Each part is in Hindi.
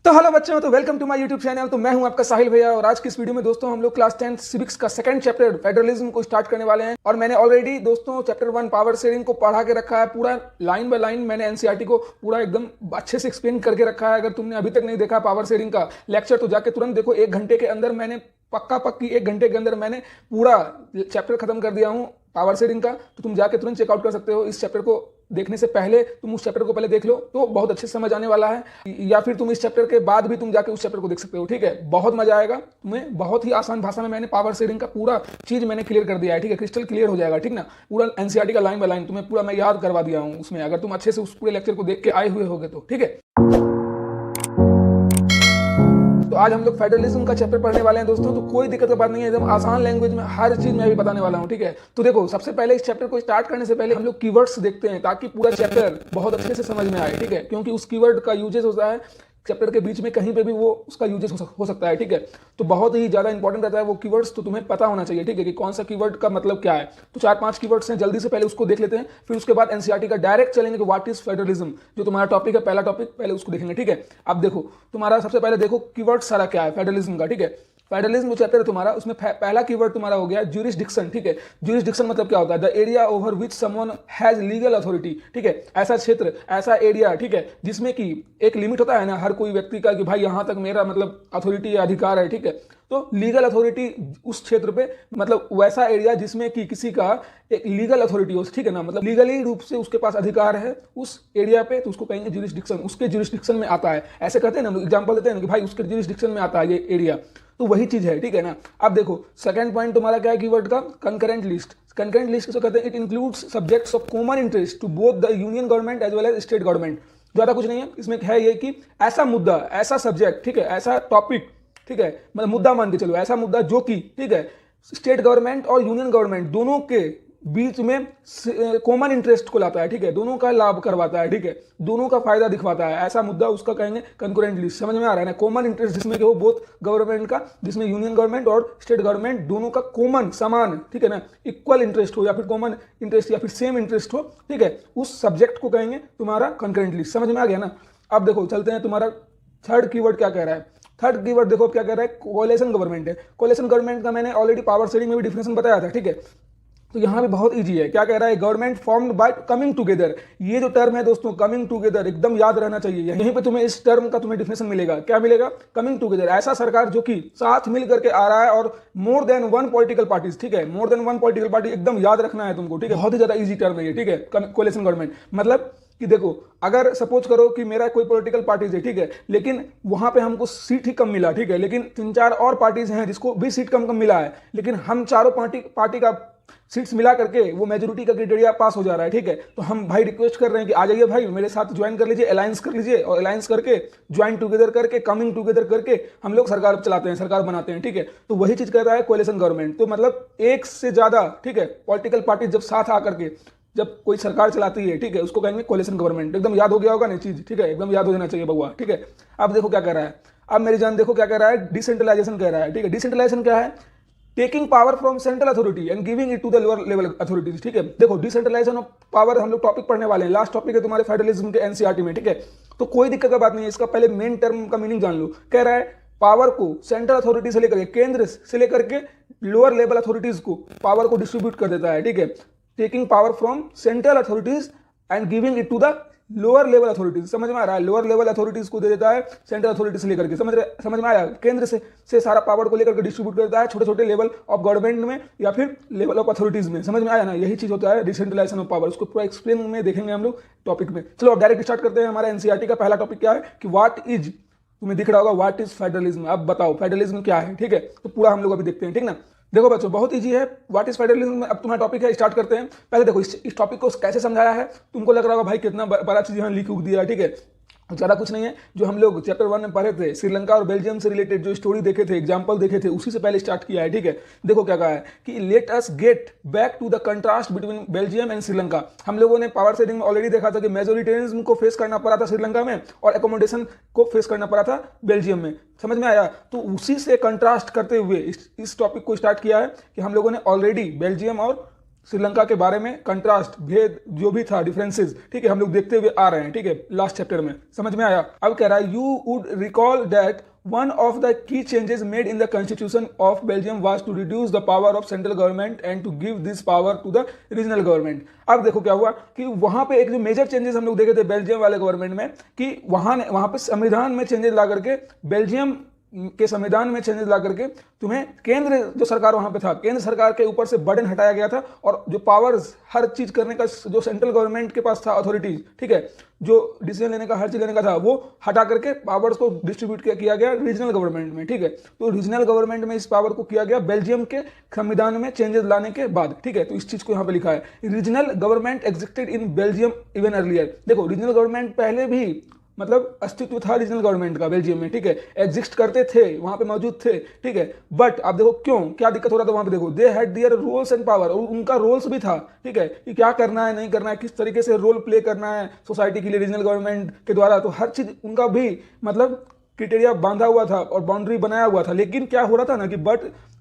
तो हेलो बच्चों, तो welcome to my YouTube channel. तो मैं हूं आपका साहिल भैया और आज की इस वीडियो में दोस्तों हम लोग क्लास 10 सिविक्स का सेकंड चैप्टर फेडरलिज्म को स्टार्ट करने वाले हैं। और मैंने ऑलरेडी दोस्तों चैप्टर 1 पावर शेयरिंग को पढ़ा के रखा है, पूरा लाइन बाय लाइन मैंने एनसीईआरटी को पूरा एकदम अच्छे से एक्सप्लेन करके रखा है। अगर तुमने अभी तक नहीं देखा पावर शेयरिंग का लेक्चर तो जाके तुरंत देखो। 1 घंटे के अंदर मैंने पक्की 1 घंटे के अंदर मैंने पूरा चैप्टर खत्म कर दिया हूँ पावर शेयरिंग का। तो तुम जाके तुरंत चेकआउट कर सकते हो। इस चैप्टर को देखने से पहले तुम उस चैप्टर को पहले देख लो तो बहुत अच्छे से समझ आने वाला है, या फिर तुम इस चैप्टर के बाद भी तुम जाके उस चैप्टर को देख सकते हो। ठीक है, बहुत मजा आएगा तुम्हें। बहुत ही आसान भाषा में मैंने पावर शेयरिंग का पूरा चीज मैंने क्लियर कर दिया है। ठीक है, क्रिस्टल क्लियर हो जाएगा। ठीक ना, पूरा एनसीईआरटी का लाइन बाय लाइन तुम्हें पूरा मैं याद करवा दिया हूँ उसमें, अगर तुम अच्छे से उस पूरे लेक्चर को देख के आए हुए होगे तो। ठीक है, तो आज हम लोग फेडरलिज्म का चैप्टर पढ़ने वाले हैं दोस्तों। तो कोई दिक्कत की बात नहीं है, एकदम आसान लैंग्वेज में हर चीज मैं भी बताने वाला हूँ। ठीक है, तो देखो सबसे पहले इस चैप्टर को स्टार्ट करने से पहले हम लोग कीवर्ड्स देखते हैं ताकि पूरा चैप्टर बहुत अच्छे से समझ में आए। ठीक है, क्योंकि उस कीवर्ड का यूजेस होता है चैप्टर के बीच में, कहीं पे भी वो उसका यूजेस हो सकता है। ठीक है, तो बहुत ही ज्यादा इंपॉर्टेंट रहता है वो कीवर्ड्स, तो तुम्हें पता होना चाहिए। ठीक है, कि कौन सा कीवर्ड का मतलब क्या है। तो 4-5 कीवर्ड्स हैं, जल्दी से पहले उसको देख लेते हैं, फिर उसके बाद एनसीईआरटी का डायरेक्ट चलेंगे कि व्हाट इज फेडरलिज्म, जो तुम्हारा टॉपिक है, पहला टॉपिक, पहले उसको देखेंगे। ठीक है, अब देखो तुम्हारा सबसे पहले देखो कीवर्ड सारा क्या है फेडरलिज्म का। ठीक है, फेडरलिज्म जो चैप्टर है तुम्हारा, उसमें पहला कीवर्ड तुम्हारा हो गया ज्यूरिसडिक्शन। ठीक है, ज्यूरिसडिक्शन मतलब क्या होता है? The area over which someone has legal authority. ठीक है, ऐसा क्षेत्र, ऐसा एरिया, ठीक है, जिसमें कि एक लिमिट होता है ना हर कोई व्यक्ति का कि भाई यहाँ तक मेरा मतलब अथॉरिटी या अधिकार है। ठीक है, तो लीगल अथॉरिटी उस क्षेत्र पे मतलब वैसा एरिया जिसमें कि किसी का एक लीगल अथॉरिटी हो। ठीक है ना, मतलब लीगली रूप से उसके पास अधिकार है उस एरिया पे, तो उसको कहेंगे ज्यूरिसडिक्शन। उसके ज्यूरिसडिक्शन में आता है, ऐसे कहते हैं ना, एग्जांपल देते हैं ना कि भाई उसके ज्यूरिसडिक्शन में आता है ये एरिया, तो वही चीज है। ठीक है ना, अब देखो सेकंड पॉइंट तुम्हारा क्या है कीवर्ड का? Concurrent list. कंकरेंट लिस्ट किसको कहते हैं? It includes subjects of common interest to both the union government as well as state government. ज्यादा कुछ नहीं है इसमें, है ये कि ऐसा मुद्दा, ऐसा सब्जेक्ट, ठीक है, ऐसा टॉपिक, ठीक है, मतलब मुद्दा मान के चलो, ऐसा मुद्दा जो कि, ठीक है, स्टेट गवर्नमेंट और यूनियन गवर्नमेंट दोनों के बीच में कॉमन इंटरेस्ट को लाता है। ठीक है, दोनों का लाभ करवाता है। ठीक है, दोनों का फायदा दिखवाता है, ऐसा मुद्दा उसका कहेंगे कंकरेंट लिस्ट। समझ में आ रहा है ना? कॉमन इंटरेस्ट जिसमें कि वो बोथ गवर्नमेंट का, जिसमें यूनियन गवर्नमेंट और स्टेट गवर्नमेंट दोनों का कॉमन, समान, ठीक है ना, इक्वल इंटरेस्ट हो, या फिर कॉमन इंटरेस्ट या फिर सेम इंटरेस्ट हो। ठीक है, उस सब्जेक्ट को कहेंगे तुम्हारा कंकरेंट लिस्ट। समझ में आ गया ना? अब देखो चलते हैं, तुम्हारा थर्ड कीवर्ड क्या कह रहा है? थर्ड कीवर्ड देखो क्या कह रहा है? कोलेशन गवर्नमेंट है। कोलेशन गवर्नमेंट का मैंने ऑलरेडी पावर शेयरिंग में भी डिफिनेशन बताया था। ठीक है, तो यहां भी बहुत इजी है। क्या कह रहा है? Government formed by coming together. ये जो टर्म है दोस्तों, कमिंग टुगेदर, एकदम याद रहना चाहिए। यहीं पे तुम्हें इस टर्म का तुम्हें डिफिनेशन मिलेगा। क्या मिलेगा? कमिंग टुगेदर, ऐसा सरकार जो कि साथ मिल करके आ रहा है और more than one political parties. ठीक है, more than one political party, एकदम याद रखना है तुमको। ठीक है, बहुत ही ज्यादा इजी टर्म है ये। ठीक है, कोलेशन गवर्नमेंट मतलब कि देखो, अगर सपोज करो कि मेरा कोई पॉलिटिकल पार्टीज है, ठीक है, लेकिन वहां पे हमको सीट ही कम मिला, ठीक है, लेकिन 3-4 और पार्टीज हैं जिसको भी सीट कम मिला है, लेकिन हम चारों पार्टी का सीट्स मिला करके वो मेजोरिटी का क्राइटेरिया पास हो जा रहा है। ठीक है, तो हम भाई रिक्वेस्ट कर रहे हैं कि आ जाइए भाई, मेरे साथ ज्वाइन कर लीजिए, अलायंस कर लीजिए, और अलायंस करके ज्वाइन टुगेदर करके, कमिंग टुगेदर करके हम लोग सरकार चलाते हैं, सरकार बनाते हैं। ठीक है, तो वही चीज कर रहा है कोलिशन गवर्नमेंट। तो मतलब एक से ज्यादा, ठीक है, पॉलिटिकल पार्टी जब साथ आकर के जब कोई सरकार चलाती है, ठीक है, उसको कहेंगे कोलिशन गवर्नमेंट। एकदम याद हो गया होगा ना चीज? ठीक है, एकदम याद हो जाना चाहिए बउआ। ठीक है, अब देखो क्या कह रहा है। अब मेरी जान देखो क्या कह रहा है? डिसेंट्रलाइजेशन कह रहा है। ठीक है, डिसेंट्रलाइजेशन क्या है? Taking power from central authority and giving it to the lower level authorities. ठीक है, देखो डिसेंट्रलाइजेशन ऑफ पावर हम लोग टॉपिक पढ़ने वाले हैं, लास्ट टॉपिक है तुम्हारे फेडरलिज्म के एनसीईआरटी में। ठीक है, तो कोई दिक्कत का बात नहीं है, इसका पहले मेन टर्म का मीनिंग जान लो। कह रहा है पावर को सेंट्रल अथॉरिटी से लेकर के, केंद्र से लेकर के लोअर लेवल अथॉरिटीज को पावर को डिस्ट्रीब्यूट कर देता है। ठीक है, taking power from central authorities and giving it to the lower level authorities. समझ में आ रहा है? लोअर लेवल अथॉरिटीज को दे देता है सेंट्रल अथॉरिटी से लेकर के। समझ में आया? केंद्र से सारा पावर को लेकर के डिस्ट्रीब्यूट करता है छोटे छोटे लेवल ऑफ गवर्नमेंट में या फिर लेवल ऑफ अथॉरिटीज में। समझ में आया ना? यही चीज होता है डिसेंट्रलाइजेशन ऑफ पावर। उसको पूरा एक्सप्लेन में देखेंगे हम लोग टॉपिक में। चलो डायरेक्ट स्टार्ट करते हैं। हमारा एनसीईआरटी का पहला टॉपिक क्या है कि व्हाट इज, तुम्हें दिख रहा होगा व्हाट इज फेडरलिज्म। अब बताओ फेडरलिज्म क्या है? ठीक है, तो पूरा हम लोग अभी देखते हैं। ठीक ना, देखो बच्चों बहुत इजी है। व्हाट इज फेडरलिज्म अब तुम्हारा टॉपिक है, स्टार्ट करते हैं। पहले देखो इस टॉपिक को कैसे समझाया है। तुमको लग रहा होगा भाई कितना बड़ा चीज यहाँ लिख उख दिया है। ठीक है, ज़्यादा कुछ नहीं है। जो हम लोग चैप्टर 1 में पढ़े थे, श्रीलंका और बेल्जियम से रिलेटेड जो स्टोरी देखे थे, एग्जांपल देखे थे, उसी से पहले स्टार्ट किया है। ठीक है, देखो क्या कहा है कि let us get back to the contrast between Belgium and Sri Lanka. हम लोगों ने पावर शेयरिंग में ऑलरेडी देखा था कि मेजोरिटेरियनिज्म को फेस करना पड़ा था श्रीलंका में और एकोमोडेशन को फेस करना पड़ा था बेल्जियम में। समझ में आया? तो उसी से कंट्रास्ट करते हुए इस टॉपिक को स्टार्ट किया है कि हम लोगों ने ऑलरेडी बेल्जियम और श्रीलंका के बारे में कंट्रास्ट, भेद जो भी था, डिफरेंसेस, ठीक है, हम लोग देखते हुए आ रहे हैं, ठीक है, लास्ट चैप्टर में। समझ में आया? अब कह रहा है you would recall that one of the key changes made in the constitution of Belgium was to reduce the power of central government and to give this power to the regional government। अब देखो क्या हुआ कि वहां पे एक जो मेजर चेंजेस हम लोग देखे थे बेल्जियम वाले गवर्नमेंट में, कि वहां पे संविधान में चेंजेस ला करके, बेल्जियम के संविधान में चेंजेस ला करके तुम्हें केंद्र जो सरकार वहां पे था, केंद्र सरकार के ऊपर से बर्डन हटाया गया था, और जो पावर्स हर चीज करने का जो सेंट्रल गवर्नमेंट के पास था, अथॉरिटीज, ठीक है, जो डिसीजन लेने का, हर चीज लेने का था, वो हटा करके पावर्स को डिस्ट्रीब्यूट किया गया रीजनल गवर्नमेंट में, ठीक है। तो रीजनल गवर्नमेंट में इस पावर को किया गया बेल्जियम के संविधान में चेंजेस लाने के बाद, ठीक है। तो इस चीज को यहाँ पे लिखा है, regional government existed in Belgium even earlier. देखो रीजनल गवर्नमेंट पहले भी मतलब अस्तित्व था रीजनल गवर्नमेंट का बेल्जियम में, ठीक है, एग्जिस्ट करते थे, वहां पे मौजूद थे, ठीक है। बट आप देखो क्यों, क्या दिक्कत हो रहा था वहां पे, देखो they had their roles and power, और उनका रोल्स भी था, ठीक है, कि क्या करना है, नहीं करना है, किस तरीके से रोल प्ले करना है सोसाइटी के लिए रीजनल गवर्नमेंट के द्वारा। तो हर चीज उनका भी मतलब क्रिटेरिया बांधा हुआ था और बाउंड्री बनाया हुआ था। लेकिन क्या हो रहा था ना कि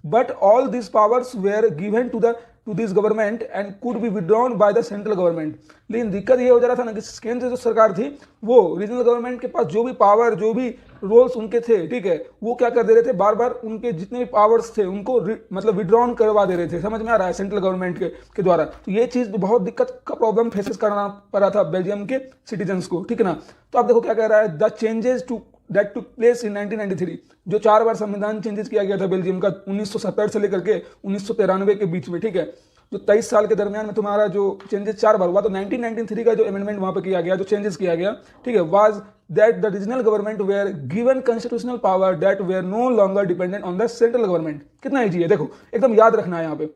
but all this powers were given to this government and could be withdrawn by the central government. लेकिन दिक्कत ये हो जा रहा था ना कि केंद्र जो सरकार थी वो रीजनल गवर्नमेंट के पास जो भी पावर, जो भी रोल्स उनके थे, ठीक है, वो क्या कर दे रहे थे, बार बार उनके जितने भी पावर्स थे उनको मतलब विड्रॉन करवा दे रहे थे। समझ में आ रहा है, सेंट्रल गवर्नमेंट के द्वारा। तो ये चीज बहुत दिक्कत का प्रॉब्लम फेसेस करना पड़ा था बेल्जियम के सिटीजन्स को, ठीक है ना। तो आप देखो क्या कह रहा है, the changes that took place in 1993, जो 4 बार संविधान चेंजेस किया गया था बेल्जियम का 1970 से लेकर के 1993 के बीच में, ठीक है। जो 23 साल के दरमियान में तुम्हारा जो चेंजेस 4 बार हुआ, तो 1993 का जो अमेंडमेंट वहां पे किया गया, जो चेंजेस किया गया, ठीक है, was that the regional government were given constitutional power that were no longer dependent on the central government. कितना ईजी है, देखो एकदम याद रखना है यहाँ पे।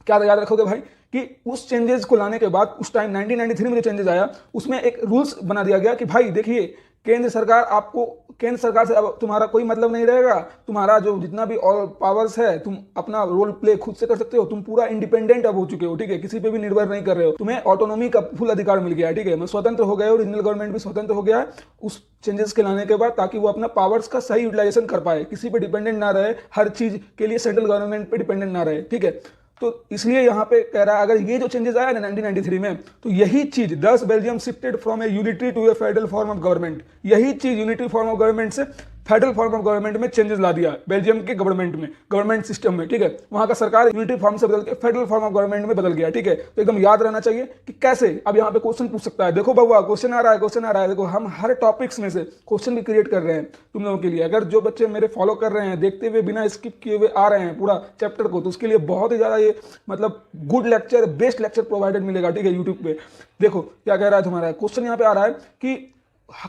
क्या याद रखोगे भाई कि उस चेंजेस को लाने के बाद, उस टाइम 1993 में जो चेंजेस आया, उसमें एक रूल्स बना दिया गया कि भाई देखिए, केंद्र सरकार से अब तुम्हारा कोई मतलब नहीं रहेगा, तुम्हारा जो जितना भी और पावर्स है तुम अपना रोल प्ले खुद से कर सकते हो, तुम पूरा इंडिपेंडेंट अब हो चुके हो, ठीक है, किसी पे भी निर्भर नहीं कर रहे हो, तुम्हें ऑटोनॉमी का फुल अधिकार मिल गया है, ठीक है, स्वतंत्र हो गए हो, रीजनल गवर्नमेंट भी स्वतंत्र हो गया है उस चेंजेस के लाने के बाद, ताकि वो अपना पावर्स का सही यूटिलाइजेशन कर पाए, किसी पे डिपेंडेंट ना रहे, हर चीज के लिए सेंट्रल गवर्नमेंट पे डिपेंडेंट ना रहे, ठीक है। तो इसलिए यहाँ पे कह रहा है, अगर ये जो चेंजेस आया ना 1993 में, तो यही चीज 10 Belgium shifted from a unitary to a federal form of government, यही चीज यूनिटरी फॉर्म ऑफ गवर्नमेंट से फेडरल फॉर्म ऑफ गवर्नमेंट में चेंजेस ला दिया बेल्जियम के गवर्नमेंट सिस्टम में, ठीक है। वहां का सरकार यूनिटरी फॉर्म से बदल के फेडरल फॉर्म ऑफ गवर्नमेंट में बदल गया, ठीक है। तो एकदम याद रहना चाहिए कि कैसे। अब यहाँ पे क्वेश्चन पूछ सकता है, देखो बउआ क्वेश्चन आ रहा है, देखो हम हर टॉपिक्स में से क्वेश्चन भी क्रिएट कर रहे हैं तुम लोगों के लिए। अगर जो बच्चे मेरे फॉलो कर रहे हैं, देखते हुए बिना स्किप किए हुए आ रहे हैं पूरा चैप्टर को, तो उसके लिए बहुत ही ज्यादा ये मतलब good lecture, best lecture provided मिलेगा, ठीक है, यूट्यूब पे। देखो क्या कह रहा है तुम्हारा क्वेश्चन यहाँ पे आ रहा है कि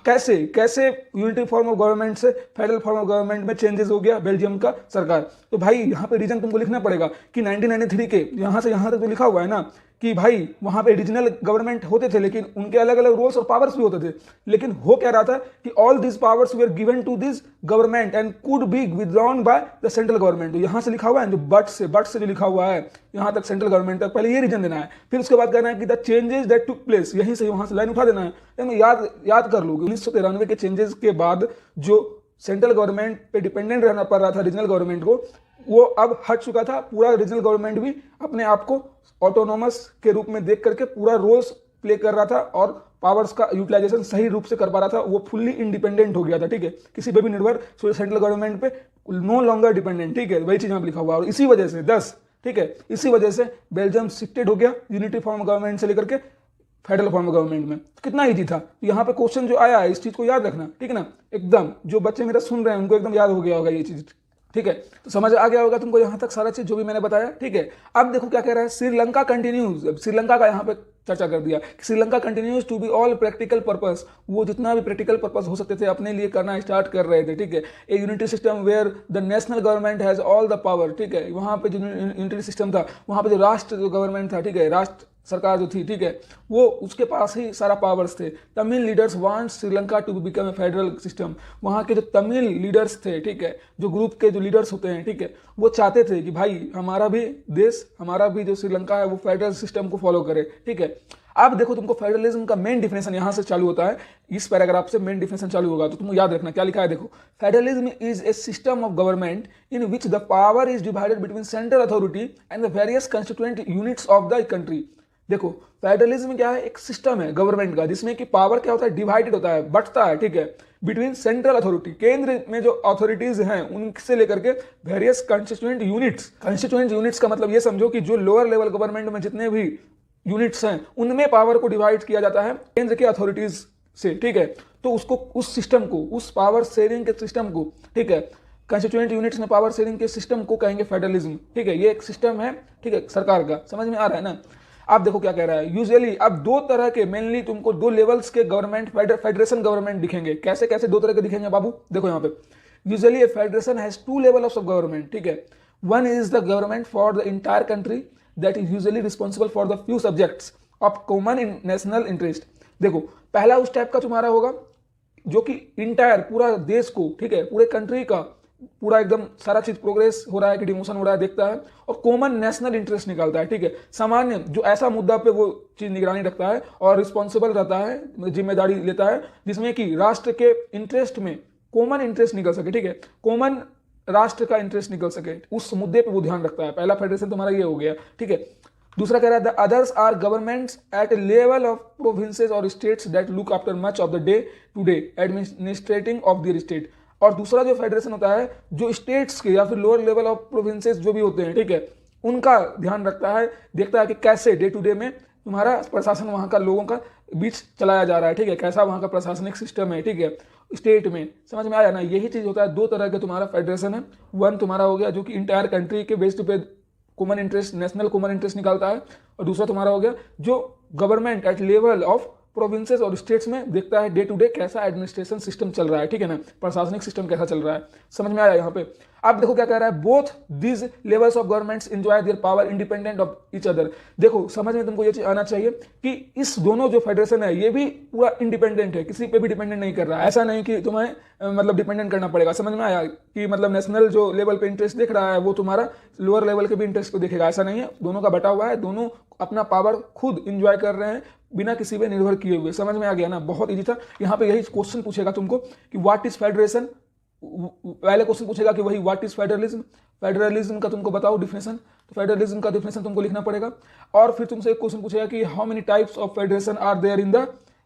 कैसे यूनिटी फॉर्म ऑफ गवर्नमेंट से फेडरल फॉर्म ऑफ गवर्नमेंट में चेंजेस हो गया बेल्जियम का सरकार। तो भाई यहाँ पे रीजन तुमको लिखना पड़ेगा कि 1993 के यहाँ से यहाँ तक जो लिखा हुआ है ना कि भाई वहां पे रीजनल गवर्नमेंट होते थे, लेकिन उनके अलग अलग रोल्स और पावर्स भी होते थे। लेकिन हो क्या रहा था कि all this powers were given to this government and could be withdrawn by the central government. तो यहाँ से लिखा हुआ है, जो बट से जो लिखा हुआ है यहाँ तक सेंट्रल गवर्नमेंट तक, पहले ये रीजन देना है, फिर उसके बाद कहना है कि the changes that took place, यहीं से वहां से लाइन उठा देना है। याद कर लो 1993 के चेंजेस के बाद जो सेंट्रल गवर्नमेंट पे डिपेंडेंट रहना पड़ रहा था रीजनल गवर्नमेंट को, वो अब हट चुका था। पूरा रीजनल गवर्नमेंट भी अपने आप को ऑटोनोमस के रूप में देख करके पूरा रोल्स प्ले कर रहा था और पावर्स का यूटिलाइजेशन सही रूप से कर पा रहा था। वो फुल्ली इंडिपेंडेंट हो गया था, ठीक है, किसी पे भी निर्भर सेंट्रल गवर्नमेंट पे नो लॉन्गर डिपेंडेंट, ठीक है, वही चीज यहाँ लिखा हुआ। और इसी वजह से ठीक है, इसी वजह से बेल्जियम शिफ्टेड हो गया यूनिटी फॉर्म गवर्नमेंट से लेकर के फेडरल फॉर्म गवर्नमेंट में। तो कितना ईजी था। यहाँ पे क्वेश्चन जो आया है इस चीज को याद रखना, ठीक है ना, एकदम जो बच्चे मेरा सुन रहे हैं उनको एकदम याद हो गया होगा ये चीज, ठीक है। तो समझ आ गया होगा तुमको यहाँ तक सारा चीज जो भी मैंने बताया, ठीक है। अब देखो क्या कह रहा है, श्रीलंका कंटिन्यूज, श्रीलंका का यहाँ पे चर्चा कर दिया। Sri Lanka continues to be all practical purpose, वो जितना भी प्रैक्टिकल पर्पस हो सकते थे अपने लिए करना स्टार्ट कर रहे थे, ठीक है। A unity system where the national government has all the power, ठीक है। वहाँ पे जो यूनिटी सिस्टम था, वहाँ पे जो राष्ट्र जो गवर्नमेंट था, ठीक है, राष्ट्र सरकार जो थी, ठीक है, वो उसके पास ही सारा पावर्स थे। Tamil leaders want Sri Lanka to become a federal system, वहाँ के जो तमिल लीडर्स थे, ठीक है, जो ग्रुप के जो लीडर्स होते हैं, ठीक है, वो चाहते थे कि भाई हमारा भी देश, हमारा भी जो श्रीलंका है वो फेडरल सिस्टम को फॉलो करे, ठीक है। अब देखो तुमको फेडरलिज्म का मेन डिफिनेशन यहां से चालू होता है, इस पैराग्राफ से मेन डिफिनेशन चालू होगा, तो तुम याद रखना क्या लिखा है। देखो, federalism is a system of government in which the power is divided between central authority and the various constituent units of the country. देखो, फेडरलिज्म क्या है, एक सिस्टम है गवर्नमेंट का जिसमें कि पावर क्या होता है, डिवाइडेड होता है, बंटता है, ठीक है, बिटवीन सेंट्रल अथॉरिटी, केंद्र में जो अथॉरिटीज हैं उनसे लेकर के वेरियस कंस्टिट्यूएंट यूनिट्स का मतलब ये समझो कि जो लोअर लेवल गवर्नमेंट में जितने भी यूनिट्स हैं उनमें पावर को डिवाइड किया जाता है केंद्र के अथॉरिटीज से, ठीक है। तो उसको, उस सिस्टम को, उस पावर शेयरिंग के सिस्टम को, ठीक है, कंस्टिट्यूएंट यूनिट्स में पावर शेयरिंग के सिस्टम को कहेंगे फेडरलिज्म, ठीक है। ये एक सिस्टम है, ठीक है, सरकार का। समझ में आ रहा है ना। आप देखो क्या कह रहा है, यूजुअली अब दो तरह के, मेनली तुमको दो लेवल्स के गवर्नमेंट, फेडरेशन गवर्नमेंट दिखेंगे। कैसे कैसे दो तरह के दिखेंगे बाबू, देखो यहाँ पे, usually a federation has two level of government, ठीक है। One is the government for the entire country that is usually responsible for the few subjects of common national interest. देखो, पहला उस टाइप का तुम्हारा होगा जो कि इंटायर, पूरा देश को, ठीक है, पूरे कंट्री का पूरा एकदम सारा चीज प्रोग्रेस हो रहा है कि डिमोशन हो रहा है देखता है, और कॉमन नेशनल इंटरेस्ट निकालता है, ठीक है। सामान्य जो ऐसा मुद्दा पे वो चीज निगरानी रखता है और रिस्पॉन्सिबल रहता है, जिम्मेदारी लेता है, जिसमें कि राष्ट्र के इंटरेस्ट में कॉमन इंटरेस्ट निकल सके, ठीक है, कॉमन राष्ट्र का इंटरेस्ट निकल सके, उस मुद्दे पे वो ध्यान रखता है। पहला फेडरेशन तुम्हारा ये हो गया, ठीक है। दूसरा कह रहा है the others are governments at a level of provinces और states that look after much of the day to day administrating of their state. और दूसरा जो फेडरेशन होता है जो स्टेट्स के या फिर लोअर लेवल ऑफ प्रोविंसेस जो भी होते हैं, ठीक है, उनका ध्यान रखता है, देखता है कि कैसे डे टू डे में तुम्हारा प्रशासन वहाँ का लोगों का बीच चलाया जा रहा है, ठीक है, कैसा वहाँ का प्रशासनिक सिस्टम है, ठीक है, स्टेट में। समझ में आया ना। यही चीज होता है, दो तरह के तुम्हारा फेडरेशन है। वन तुम्हारा हो गया जो कि इंटायर कंट्री के बेस्ड पे common interest, national common interest निकालता है, और दूसरा तुम्हारा हो गया जो government at level of provinces और स्टेट्स में देखता है डे टू डे कैसा एडमिनिस्ट्रेशन सिस्टम चल रहा है, ठीक है ना, प्रशासनिक सिस्टम कैसा चल रहा है। समझ में आया यहाँ पे। अब देखो क्या कह रहा है, both this levels of governments enjoy their power independent of each other. देखो, समझ में तुमको ये चीज आना चाहिए कि इस दोनों जो फेडरेशन है ये भी पूरा इंडिपेंडेंट है, किसी पे भी डिपेंडेंट नहीं कर रहा है। ऐसा नहीं कि तुम्हें मतलब डिपेंडेंट करना पड़ेगा। समझ में आया कि मतलब नेशनल जो लेवल पे इंटरेस्ट देख रहा है वो तुम्हारा लोअर लेवल के भी इंटरेस्ट को देखेगा, ऐसा नहीं है। दोनों का बटा हुआ है, दोनों अपना पावर खुद इंजॉय कर रहे हैं बिना किसी पे निर्भर किए हुए। समझ में आ गया ना, बहुत इजी था। यहाँ पे यही क्वेश्चन पूछेगा तुमको कि व्हाट इज फेडरेशन, पहले क्वेश्चन पूछेगा कि वही व्हाट इज फेडरलिज्म, फेडरलिज्म का तुमको बताओ डिफिनेशन, तो फेडरलिज्म का डिफिनेशन तुमको लिखना पड़ेगा। और फिर तुमसे एक क्वेश्चन पूछेगा कि how many types of federation are there in the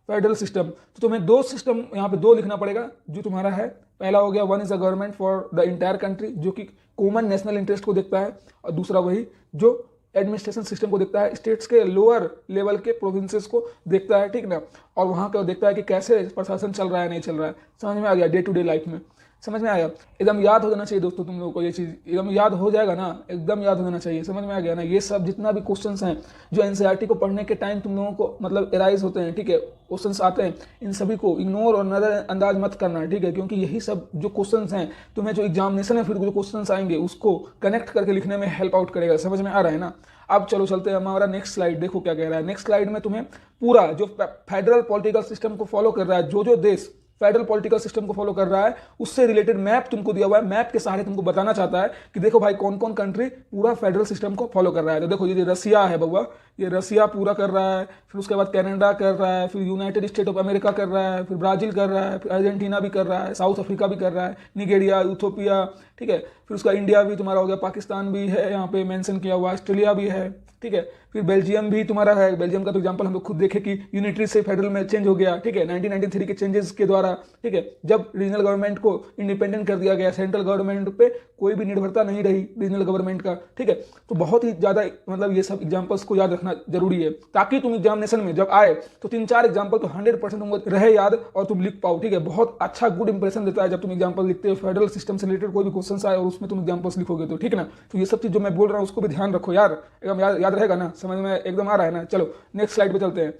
federal system, तो तुम्हें दो सिस्टम यहाँ पे दो लिखना पड़ेगा जो तुम्हारा है। पहला हो गया one is a government for the entire country जो कि कॉमन नेशनल इंटरेस्ट को देखता है, और दूसरा वही जो एडमिनिस्ट्रेशन सिस्टम को देखता है, स्टेट्स के लोअर लेवल के प्रोविंसेस को देखता है, ठीक ना, और वहाँ का देखता है कि कैसे प्रशासन चल रहा है नहीं चल रहा है। समझ में आ गया, डे टू डे लाइफ में। समझ में आया, एकदम याद हो जाना चाहिए दोस्तों तुम लोगों को, ये चीज़ एकदम याद हो जाएगा ना, एकदम याद हो जाना चाहिए। समझ में आ गया ना। ये सब जितना भी क्वेश्चंस हैं जो एनसीईआरटी को पढ़ने के टाइम तुम लोगों को मतलब एराइज होते हैं, ठीक है, क्वेश्चंस आते हैं, इन सभी को इग्नोर और नजरअंदाज मत करना, ठीक है, क्योंकि यही सब जो क्वेश्चंस हैं तुम्हें जो एग्जामिनेशन में फिर जो क्वेश्चंस आएंगे उसको कनेक्ट करके लिखने में हेल्प आउट करेगा। समझ में आ रहा है ना। अब चलो चलते हैं हमारा नेक्स्ट स्लाइड। देखो क्या कह रहा है नेक्स्ट स्लाइड में, तुम्हें पूरा जो फेडरल पॉलिटिकल सिस्टम को फॉलो कर रहा है, जो देश फेडरल पॉलिटिकल सिस्टम को फॉलो कर रहा है उससे रिलेटेड मैप तुमको दिया हुआ है। मैप के सहारे तुमको बताना चाहता है कि देखो भाई कौन कौन कंट्री पूरा फेडरल सिस्टम को फॉलो कर रहा है। तो देखो ये रसिया है बउआ, ये रसिया पूरा कर रहा है, फिर उसके बाद कनाडा कर रहा है, फिर यूनाइटेड स्टेट ऑफ अमेरिका कर रहा है, फिर ब्राजील कर रहा है, फिर अर्जेंटीना भी कर रहा है, साउथ अफ्रीका भी कर रहा है, निगेरिया, इथोपिया, ठीक है, फिर उसका इंडिया भी तुम्हारा हो गया, पाकिस्तान भी है यहाँ पे मेंशन किया हुआ, ऑस्ट्रेलिया भी है, ठीक है, फिर बेल्जियम भी तुम्हारा है। बेल्जियम का तो एग्जांपल हम लोग खुद देखे कि यूनिटरी से फेडरल में चेंज हो गया, ठीक है, 1993 के चेंजेस के द्वारा, ठीक है, जब रीजनल गवर्नमेंट को इंडिपेंडेंट कर दिया गया, सेंट्रल गवर्नमेंट पे कोई भी निर्भरता नहीं रही रीजनल गवर्नमेंट का, ठीक है। तो बहुत ही ज्यादा मतलब ये सब एग्जांपल्स को याद रखना जरूरी है ताकि तुम एग्जामिनेशन में जब आए तो 3-4 एग्जांपल तो 100% तुमको रहे याद और तुम लिख पाओ, ठीक है। बहुत अच्छा गुड इंप्रेशन देता है जब तुम एग्जांपल लिखते हो, फेडरल सिस्टम से रिलेटेड कोई भी क्वेश्चन आए और उसमें तुम एग्जांपल्स लिखोगे तो, ठीक है ना। तो ये सब चीज जो मैं बोल रहा हूँ उसको भी ध्यान रखो यार, एकदम याद रहेगा ना, समझ में एकदम आ रहा है ना। चलो नेक्स्ट स्लाइड पे चलते हैं।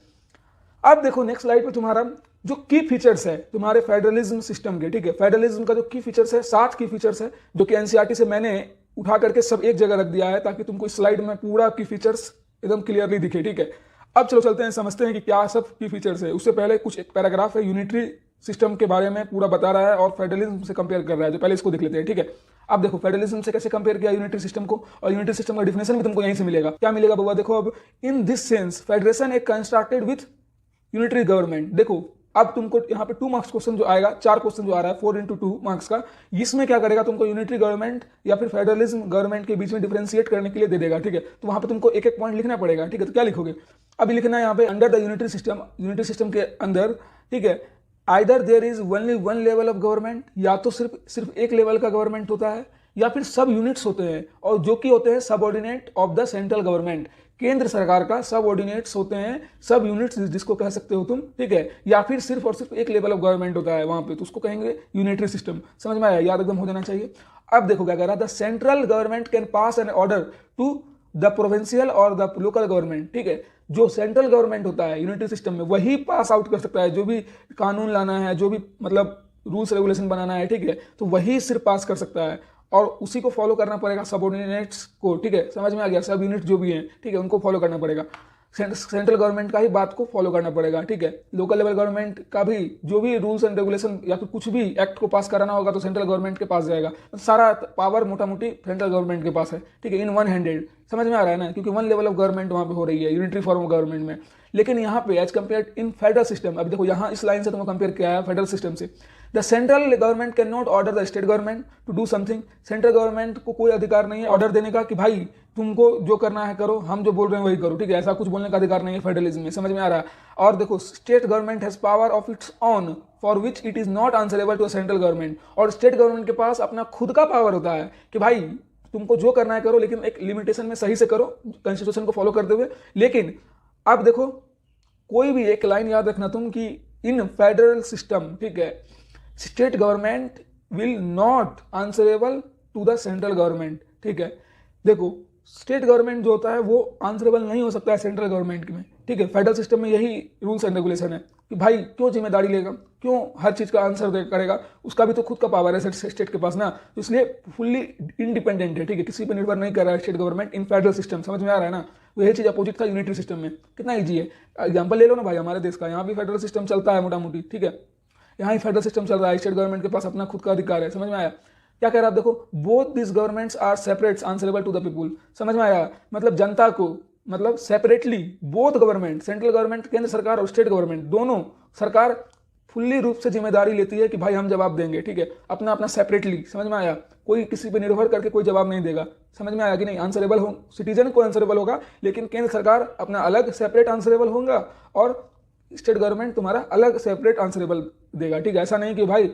अब देखो नेक्स्ट स्लाइड पे तुम्हारा जो की फीचर्स है तुम्हारे फेडरलिज्म सिस्टम के, ठीक है, फेडरलिज्म का जो की फीचर्स है 7 की फीचर्स है जो कि एनसीईआरटी से मैंने उठा करके सब एक जगह रख दिया है ताकि तुमको इस स्लाइड में पूरा की फीचर्स एकदम क्लियरली दिखे, ठीक है। अब चलो चलते हैं, समझते हैं कि क्या सब की फीचर्स है। उससे पहले कुछ एक पैराग्राफ है यूनिटरी सिस्टम के बारे में पूरा बता रहा है और फेडरलिज्म से कंपेयर कर रहा है, जो पहले इसको देख लेते हैं, ठीक है। अब देखो फेडरलिज्म से कैसे कंपेयर किया यूनिटरी सिस्टम को, और यूनिटरी सिस्टम का डिफिनेशन भी तुमको यहीं से मिलेगा। क्या मिलेगा बउआ, देखो अब इन दिस सेंस फेडरेशन एक कंस्ट्रक्टेड विथ यूनिटरी गवर्नमेंट। देखो अब तुमको यहाँ पे 2 मार्क्स क्वेश्चन जो आएगा, 4 क्वेश्चन जो आ रहा है 4 into 2 मार्क्स का, इसमें क्या करेगा तुमको यूनिटरी गवर्नमेंट या फिर फेडरलिज्म गवर्नमेंट के बीच में डिफरेंशिएट करने के लिए दे देगा, ठीक है। तो वहां पे तुमको एक एक पॉइंट लिखना पड़ेगा, ठीक है। तो क्या लिखोगे, अभी लिखना है यहाँ पे अंडर द यूनिटरी सिस्टम के अंदर, ठीक है, either there is only one level of government, या तो सिर्फ एक लेवल का गवर्नमेंट होता है, या फिर सब यूनिट्स होते हैं और जो कि होते हैं subordinate of the central government, केंद्र सरकार का सबऑर्डिनेट्स होते हैं, सब यूनिट्स जिसको कह सकते हो तुम, ठीक है। या फिर सिर्फ और सिर्फ एक लेवल ऑफ गवर्नमेंट होता है वहां पे, तो उसको कहेंगे यूनिटरी सिस्टम। समझ में आया, याद एकदम हो जाना चाहिए। अब देखो क्या कह रहा है, the central government can pass an order to the provincial और द लोकल गवर्नमेंट, ठीक है। जो सेंट्रल गवर्नमेंट होता है यूनिटरी सिस्टम में, वही पास आउट कर सकता है, जो भी कानून लाना है, जो भी मतलब रूल्स रेगुलेशन बनाना है, ठीक है, तो वही सिर्फ पास कर सकता है और उसी को फॉलो करना पड़ेगा सबऑर्डिनेट्स को, ठीक है। समझ में आ गया, सब यूनिट जो भी हैं, ठीक है, उनको फॉलो करना पड़ेगा। सेंट्रल गवर्नमेंट का ही बात को फॉलो करना पड़ेगा, ठीक है। लोकल लेवल गवर्नमेंट का भी जो भी रूल्स एंड रेगुलेशन या फिर कुछ भी एक्ट को पास कराना होगा तो सेंट्रल गवर्नमेंट के पास जाएगा। सारा पावर मोटा मोटी सेंट्रल गवर्नमेंट के पास है, ठीक है, इन वन हैंडेड। समझ में आ रहा है ना, क्योंकि वन लेवल ऑफ गवर्नमेंट वहाँ पे हो रही है यूनिटरी फॉर्म ऑफ गवर्नमेंट में। लेकिन यहाँ पे as compare in federal system, अब देखो यहाँ इस लाइन से तुमको कंपेयर किया है फेडरल सिस्टम से। The central government can not order the state government to do something, central government को कोई अधिकार नहीं है ऑर्डर देने का कि भाई तुमको जो करना है करो, हम जो बोल रहे हैं वही करो, ठीक है। ऐसा कुछ बोलने का अधिकार नहीं है फेडरलिज्म में, समझ में आ रहा है। और देखो state government has power of its own for which it is not answerable to central government, और स्टेट गवर्नमेंट के पास अपना खुद का पावर होता है कि भाई तुमको जो करना है करो, लेकिन एक लिमिटेशन में सही से करो, कॉन्स्टिट्यूशन को फॉलो करते हुए। लेकिन अब देखो कोई भी एक लाइन याद रखना तुम कि इन फेडरल सिस्टम, ठीक है, state government will not answerable to the central government, ठीक है। देखो स्टेट गवर्नमेंट जो होता है वो आंसरेबल नहीं हो सकता है सेंट्रल गवर्नमेंट में, ठीक है। फेडरल सिस्टम में यही रूल्स एंड रेगुलेशन है कि भाई क्यों जिम्मेदारी लेगा, क्यों हर चीज़ का आंसर करेगा, उसका भी तो खुद का पावर है स्टेट के पास ना, तो इसलिए फुल्ली इंडिपेंडेंट है, ठीक है, किसी पर निर्भर नहीं कर रहा है state government in federal system. समझ में आ रहा है ना, वही चीज़ अपोजिट था यूनिटरी सिस्टम में। कितना ईजी है, एग्जाम्पल ले लो ना भाई हमारे देश का, यहाँ भी फेडरल सिस्टम चलता है मोटा मोटी, ठीक है, यहाँ ही फेडरल सिस्टम चल रहा है, स्टेट गवर्नमेंट के पास अपना खुद का अधिकार है। समझ में आया क्या कह रहा है, देखो both this governments are separate answerable to the people. समझ में आया, मतलब जनता को, मतलब separately both government, central government केंद्र सरकार और स्टेट गवर्नमेंट दोनों सरकार फुल्ली रूप से जिम्मेदारी लेती है कि भाई हम जवाब देंगे, ठीक है, अपना अपना सेपरेटली। समझ में आया, कोई किसी पे निर्भर करके कोई जवाब नहीं देगा। समझ में आया कि नहीं, आंसरेबल हो सिटीजन को आंसरेबल होगा, लेकिन केंद्र सरकार अपना अलग सेपरेट आंसरेबल होगा और स्टेट गवर्नमेंट तुम्हारा अलग सेपरेट आंसरेबल देगा, ठीक है। ऐसा नहीं कि भाई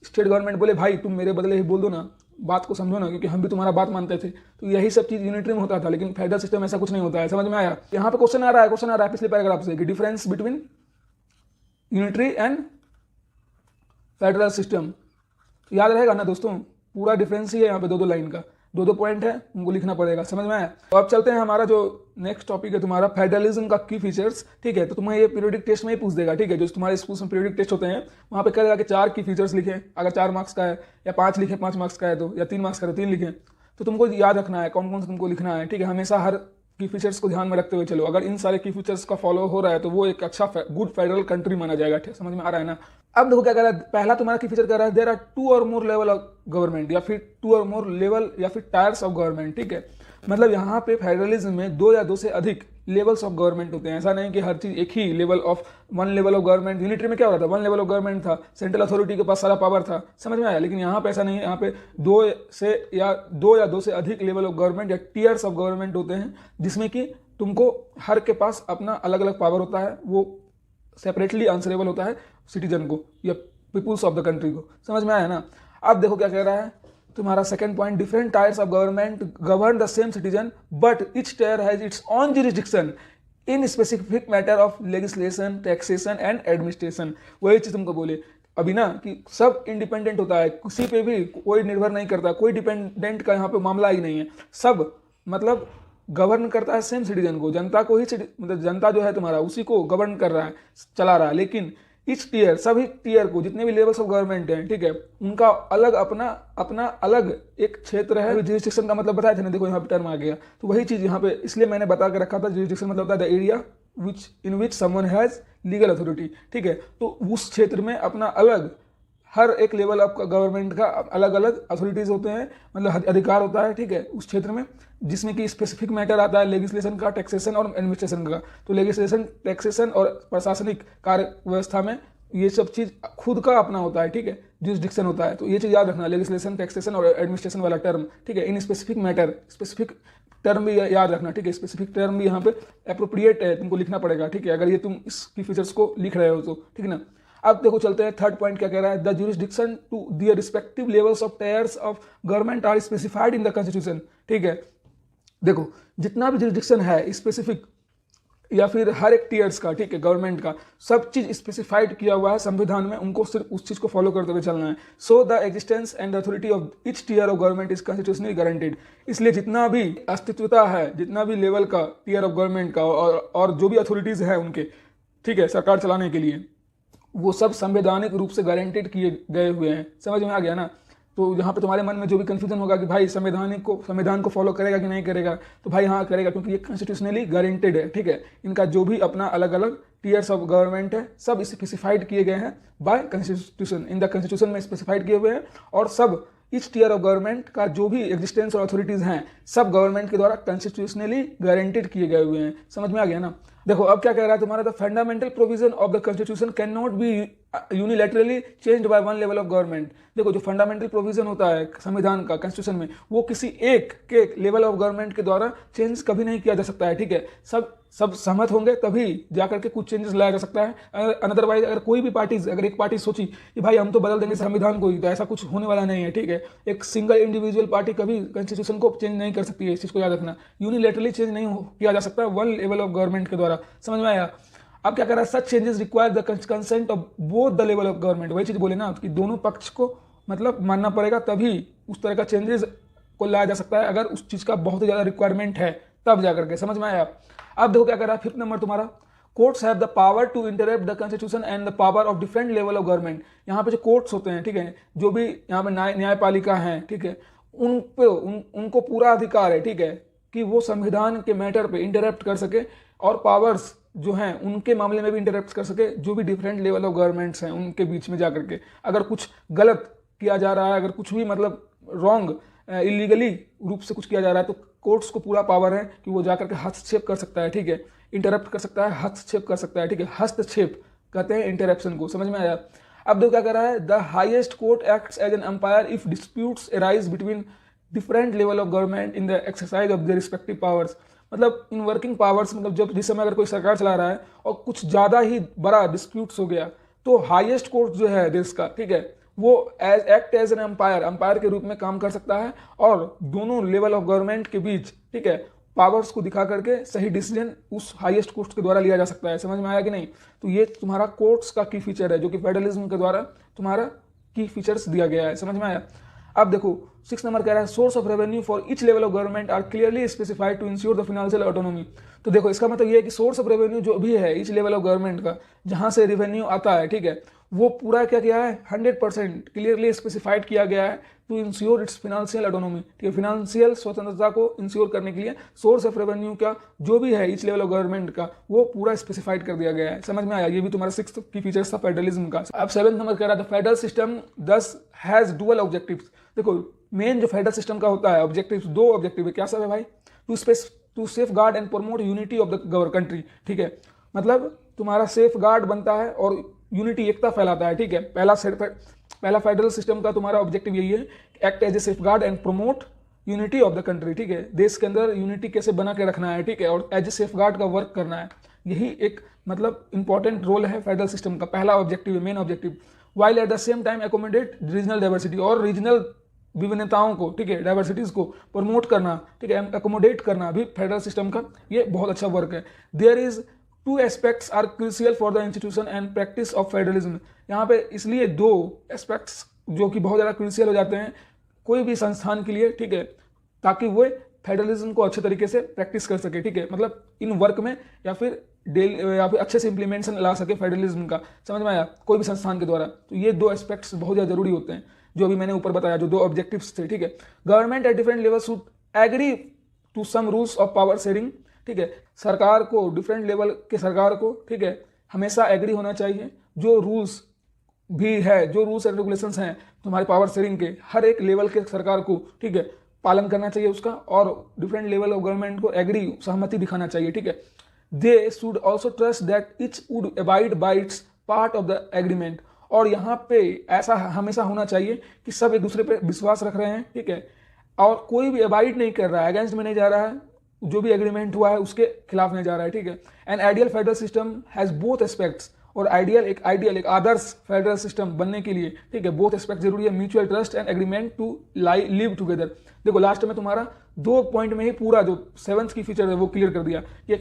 स्टेट गवर्नमेंट बोले भाई तुम मेरे बदले ही बोल दो ना, बात को समझो ना, क्योंकि हम भी तुम्हारा बात मानते थे। तो यही सब चीज़ यूनिटरी में होता था, लेकिन फेडरल सिस्टम ऐसा कुछ नहीं होता है। समझ में आया, यहाँ पे क्वेश्चन आ रहा है पिछले पैराग्राफ से कि difference between unitary and federal system. याद रहेगा ना दोस्तों, पूरा डिफरेंस ही है यहाँ पे, दो लाइन का, दो पॉइंट है, उनको लिखना पड़ेगा। समझ में आया। तो अब चलते हैं हमारा जो नेक्स्ट टॉपिक है तुम्हारा फेडरलिज्म का की फीचर्स, ठीक है। तो तुम्हें ये पीरियोडिक टेस्ट में ही पूछ देगा, ठीक है, जो तुम्हारे स्कूल में पीरियोडिक टेस्ट होते हैं वहाँ पे कहेगा कि 4 की फीचर्स लिखें, अगर 4 मार्क्स का है, या 5 लिखे 5 मार्क्स का है तो, या 3 मार्क्स का है तो 3 लिखें। तो तुमको याद रखना है कौन कौन सा तुमको लिखना है, ठीक है। हमेशा हर की फीचर्स को ध्यान में रखते हुए चलो, अगर इन सारे की फीचर्स का फॉलो हो रहा है तो वो एक अच्छा गुड फेडरल कंट्री माना जाएगा, ठीक, समझ में आ रहा है ना। अब देखो क्या कर रहा है, पहला तुम्हारा की फीचर कर रहा है देयर आर 2 और मोर लेवल ऑफ गवर्नमेंट, या फिर 2 और मोर लेवल या फिर टायर्स ऑफ गवर्नमेंट, ठीक है। मतलब यहाँ पे फेडरलिज्म में 2 या 2 से अधिक लेवल्स ऑफ गवर्नमेंट होते हैं। ऐसा नहीं कि हर चीज एक ही level of one level of government. Unitary में क्या हो रहा था, 1 लेवल ऑफ गवर्नमेंट था, सेंट्रल अथॉरिटी के पास सारा पावर था। समझ में आया, लेकिन यहाँ पे ऐसा नहीं है, यहाँ पे 2 या 2 से अधिक लेवल ऑफ गवर्नमेंट या टीयर्स ऑफ गवर्नमेंट होते हैं, जिसमें कि तुमको हर के पास अपना अलग अलग पावर होता है, वो सेपरेटली आंसरेबल होता है सिटीजन को या पीपुल्स ऑफ द कंट्री को। समझ में आया ना। अब देखो क्या कह रहा है तुम्हारा second point, different tyres of government govern the same citizen but each tyre has its on jurisdiction in specific matter of legislation, taxation and administration. वही चीज तुमको बोले अभी ना कि सब इंडिपेंडेंट होता है, किसी पे भी कोई निर्भर नहीं करता, कोई डिपेंडेंट का यहाँ पे मामला ही नहीं है। सब मतलब गवर्न करता है सेम सिटीजन को, जनता को ही, मतलब जनता जो है तुम्हारा उसी को गवर्न कर रहा है, चला रहा है। लेकिन इस टीयर, सभी टीयर को, जितने भी लेवल्स ऑफ गवर्नमेंट हैं, ठीक है, उनका अलग अपना अलग एक क्षेत्र है। जुरिसडिक्शन का मतलब बताया था ना, देखो यहाँ पे टर्म आ गया, तो वही चीज यहाँ पे इसलिए मैंने बता के रखा था। जुरिसडिक्शन मतलब होता है the area in which someone has legal authority, ठीक है। तो उस क्षेत्र में अपना अलग हर एक लेवल ऑफ गवर्नमेंट का अलग अलग अथॉरिटीज होते हैं, मतलब अधिकार होता है, ठीक है, उस क्षेत्र में, जिसमें कि स्पेसिफिक मैटर आता है लेजिस्लेशन का, टैक्सेशन और एडमिनिस्ट्रेशन का। तो लेजिस्लेशन, टैक्सेशन और प्रशासनिक कार्य व्यवस्था में ये सब चीज़ खुद का अपना होता है, ठीक है, जुरिसडिक्शन होता है। तो ये चीज़ याद रखना, लेजिस्लेशन, टैक्सेशन और एडमिनिस्ट्रेशन वाला टर्म, ठीक है। In specific matter, specific term भी याद रखना, ठीक है। स्पेसिफिक टर्म भी यहाँ पे अप्रोप्रिएट है, तुमको लिखना पड़ेगा, ठीक है, अगर ये तुम इसकी फीचर्स को लिख रहे हो तो, ठीक है ना। अब देखो चलते हैं, थर्ड पॉइंट क्या कह रहा है, the jurisdiction to the respective levels of tiers of government are specified in the constitution, ठीक है। देखो जितना भी जुरिसडिक्शन है स्पेसिफिक या फिर हर एक टीयर्स का, ठीक है, गवर्नमेंट का, सब चीज स्पेसिफाइड किया हुआ है संविधान में, उनको सिर्फ उस चीज को फॉलो करते हुए चलना है। So the existence and authority of each tier of government is constitutionally guaranteed. इसलिए जितना भी अस्तित्वता है, जितना भी लेवल का टीयर ऑफ गवर्नमेंट का और जो भी अथॉरिटीज है उनके, ठीक है, सरकार चलाने के लिए, वो सब संवैधानिक रूप से गारंटेड किए गए हुए हैं। समझ में आ गया ना। तो यहाँ पे तुम्हारे मन में जो भी कंफ्यूजन होगा कि भाई संविधान को फॉलो करेगा कि नहीं करेगा, तो भाई हाँ करेगा, क्योंकि ये कॉन्स्टिट्यूशनली गारंटेड है, ठीक है। इनका जो भी अपना अलग अलग टीयर्स ऑफ गवर्नमेंट है, सब स्पेसिफाइड किए गए हैं bye constitution, in the constitution में स्पेसिफाइड किए हुए हैं। और सब इस टीयर ऑफ गवर्नमेंट का जो भी एग्जिस्टेंस और अथॉरिटीज हैं, सब गवर्नमेंट के द्वारा कॉन्स्टिट्यूशनली गारंटेड किए गए हुए हैं। समझ में आ गया ना। देखो अब क्या कह रहा है तुम्हारा, the fundamental provision of the constitution can not B unilaterally changed by one level of government. देखो जो फंडामेंटल प्रोविजन होता है संविधान का, कॉन्स्टिट्यूशन में, वो किसी एक के लेवल ऑफ गवर्नमेंट के द्वारा चेंज कभी नहीं किया जा सकता है, ठीक है। सब सहमत होंगे तभी जाकर के कुछ चेंजेस लाया जा सकता है। अदरवाइज अगर कोई भी पार्टी, अगर एक पार्टी सोची कि भाई हम तो बदल देंगे संविधान को ही, तो ऐसा कुछ होने वाला नहीं है, ठीक है। एक सिंगल इंडिविजुअल पार्टी कभी कॉन्स्टिट्यूशन को चेंज नहीं कर सकती है, इस चीज को याद रखना। यूनिलैटरली चेंज नहीं किया जा सकता वन लेवल ऑफ गवर्नमेंट के द्वारा। समझ में आया। अब क्या कर रहा है, such changes require the consent of both the level of government. वही चीज बोले ना कि दोनों पक्ष को मतलब मानना पड़ेगा, तभी उस तरह का चेंजेस को लाया जा सकता है। अगर उस चीज का बहुत ज्यादा रिक्वायरमेंट है तब जाकर के। समझ में आया। अब देखो क्या कर रहा है, फिफ्थ नंबर तुम्हारा, courts have the power to interrupt the constitution and the power of different level of government. यहाँ पे जो कोर्ट्स होते हैं, ठीक है, जो भी यहाँ पे न्यायपालिका है, ठीक है, उनको पूरा अधिकार है, ठीक है, कि वो संविधान के मैटर पे इंटरप्ट कर सके और पावर्स जो हैं उनके मामले में भी इंटरप्ट कर सके, जो भी डिफरेंट लेवल ऑफ गवर्नमेंट्स हैं उनके बीच में जाकर के। अगर कुछ गलत किया जा रहा है, अगर कुछ भी मतलब रॉन्ग इलीगली रूप से कुछ किया जा रहा है, तो कोर्ट्स को पूरा पावर है कि वो जाकर के हस्तक्षेप कर सकता है, ठीक है, इंटरप्ट कर सकता है, हस्तक्षेप कर सकता है, ठीक है। हस्तक्षेप कहते हैं इंटरप्शन को। समझ में आया। अब देखो क्या कर रहा है, the highest court acts as an umpire if disputes arise between different level of government in the exercise of the respective powers. मतलब इन वर्किंग पावर्स, मतलब जब जिस समय अगर कोई सरकार चला रहा है और कुछ ज़्यादा ही बड़ा डिस्प्यूट्स हो गया, तो हाईएस्ट कोर्ट जो है देश का, ठीक है, वो एक्ट एज एन एम्पायर के रूप में काम कर सकता है और दोनों लेवल ऑफ गवर्नमेंट के बीच, ठीक है, पावर्स को दिखा करके सही डिसीजन उस हाईएस्ट कोर्ट के द्वारा लिया जा सकता है। समझ में आया कि नहीं। तो ये तुम्हारा कोर्ट्स का की फीचर है, जो कि फेडरलिज्म के द्वारा तुम्हारा की फीचर्स दिया गया है। समझ में आया। अब देखो 6 नंबर कह रहा है, source of revenue for each level of government are clearly specified to ensure the financial autonomy. तो देखो इसका मतलब ये है कि सोर्स ऑफ रेवेन्यू जो भी है ईच लेवल ऑफ गवर्नमेंट का, जहां से रेवेन्यू आता है, ठीक है, वो पूरा क्या किया है, 100% क्लियरली स्पेसिफाइड किया गया है to ensure its financial autonomy, ठीक है, फाइनेंशियल स्वतंत्रता को इंश्योर करने के लिए सोर्स ऑफ रेवेन्यू का जो भी है ईच लेवल ऑफ गवर्नमेंट का, वो पूरा स्पेसिफाइड कर दिया गया है। समझ में आया। ये भी तुम्हारा 6th की फीचर्स था फेडरलिज्म का। अब 7th नंबर कह रहा था, फेडरल सिस्टम दस हैज डुअल ऑब्जेक्टिव्स। देखो मेन जो फेडरल सिस्टम का होता है ऑब्जेक्टिव्स, 2 ऑब्जेक्टिव है। क्या सब है भाई, to safeguard and promote unity of the country, ठीक है, मतलब तुम्हारा सेफ गार्ड बनता है और यूनिटी, एकता फैलाता है, ठीक है। पहला फेडरल सिस्टम का तुम्हारा ऑब्जेक्टिव यही है, act as a safeguard and promote unity of the country, ठीक है, देश के अंदर यूनिटी कैसे बना के रखना है, ठीक है, और एज ए सेफ गार्ड का वर्क करना है। यही एक मतलब इंपॉर्टेंट रोल है फेडरल सिस्टम का, पहला ऑब्जेक्टिव है, main objective. While at the same time accommodate regional diversity, और रीजनल विभिन्नताओं को, ठीक है, डाइवर्सिटीज को प्रमोट करना, ठीक है, एकोमोडेट करना भी फेडरल सिस्टम का ये बहुत अच्छा वर्क है। There is 2 aspects are crucial for the institution and practice of federalism. यहाँ पे इसलिए 2 एस्पेक्ट्स जो कि बहुत ज़्यादा क्रूशियल हो जाते हैं कोई भी संस्थान के लिए, ठीक है, ताकि वो फेडरलिज्म को अच्छे तरीके से प्रैक्टिस कर सके, ठीक है, मतलब इन वर्क में या फिर अच्छे से इंप्लीमेंटेशन ला सके फेडरलिज्म का। समझ में आया, कोई भी संस्थान के द्वारा। तो ये 2 एस्पेक्ट्स बहुत ज़्यादा जरूरी होते हैं, जो अभी मैंने ऊपर बताया, जो 2 ऑब्जेक्टिव्स थे, ठीक है। Government at different level should agree to some rules of power sharing, ठीक है। सरकार को, डिफरेंट लेवल के सरकार को, ठीक है, हमेशा एग्री होना चाहिए। जो रूल्स भी है, जो रूल्स एंड रेगुलेशंस हैं तुम्हारे पावर शेयरिंग के, हर एक लेवल के सरकार को, ठीक है, पालन करना चाहिए उसका, और डिफरेंट लेवल ऑफ गवर्नमेंट को एग्री, सहमति दिखाना चाहिए, ठीक है। They should also trust that etch would abide by its part of the agreement. और यहाँ पे ऐसा हमेशा होना चाहिए कि सब एक दूसरे पे विश्वास रख रहे हैं, ठीक है, और कोई भी अबाइड नहीं कर रहा है, अगेंस्ट में नहीं जा रहा है, जो भी एग्रीमेंट हुआ है उसके खिलाफ नहीं जा रहा है, ठीक है। An ideal federal system has both aspects. और आइडियल एक आदर्श फेडरल सिस्टम बनने के लिए, ठीक है, बोथ एस्पेक्ट जरूरी है, mutual trust and agreement to live together. देखो लास्ट में तुम्हारा 2 पॉइंट में ही पूरा जो 7th की फीचर है वो क्लियर कर दिया कि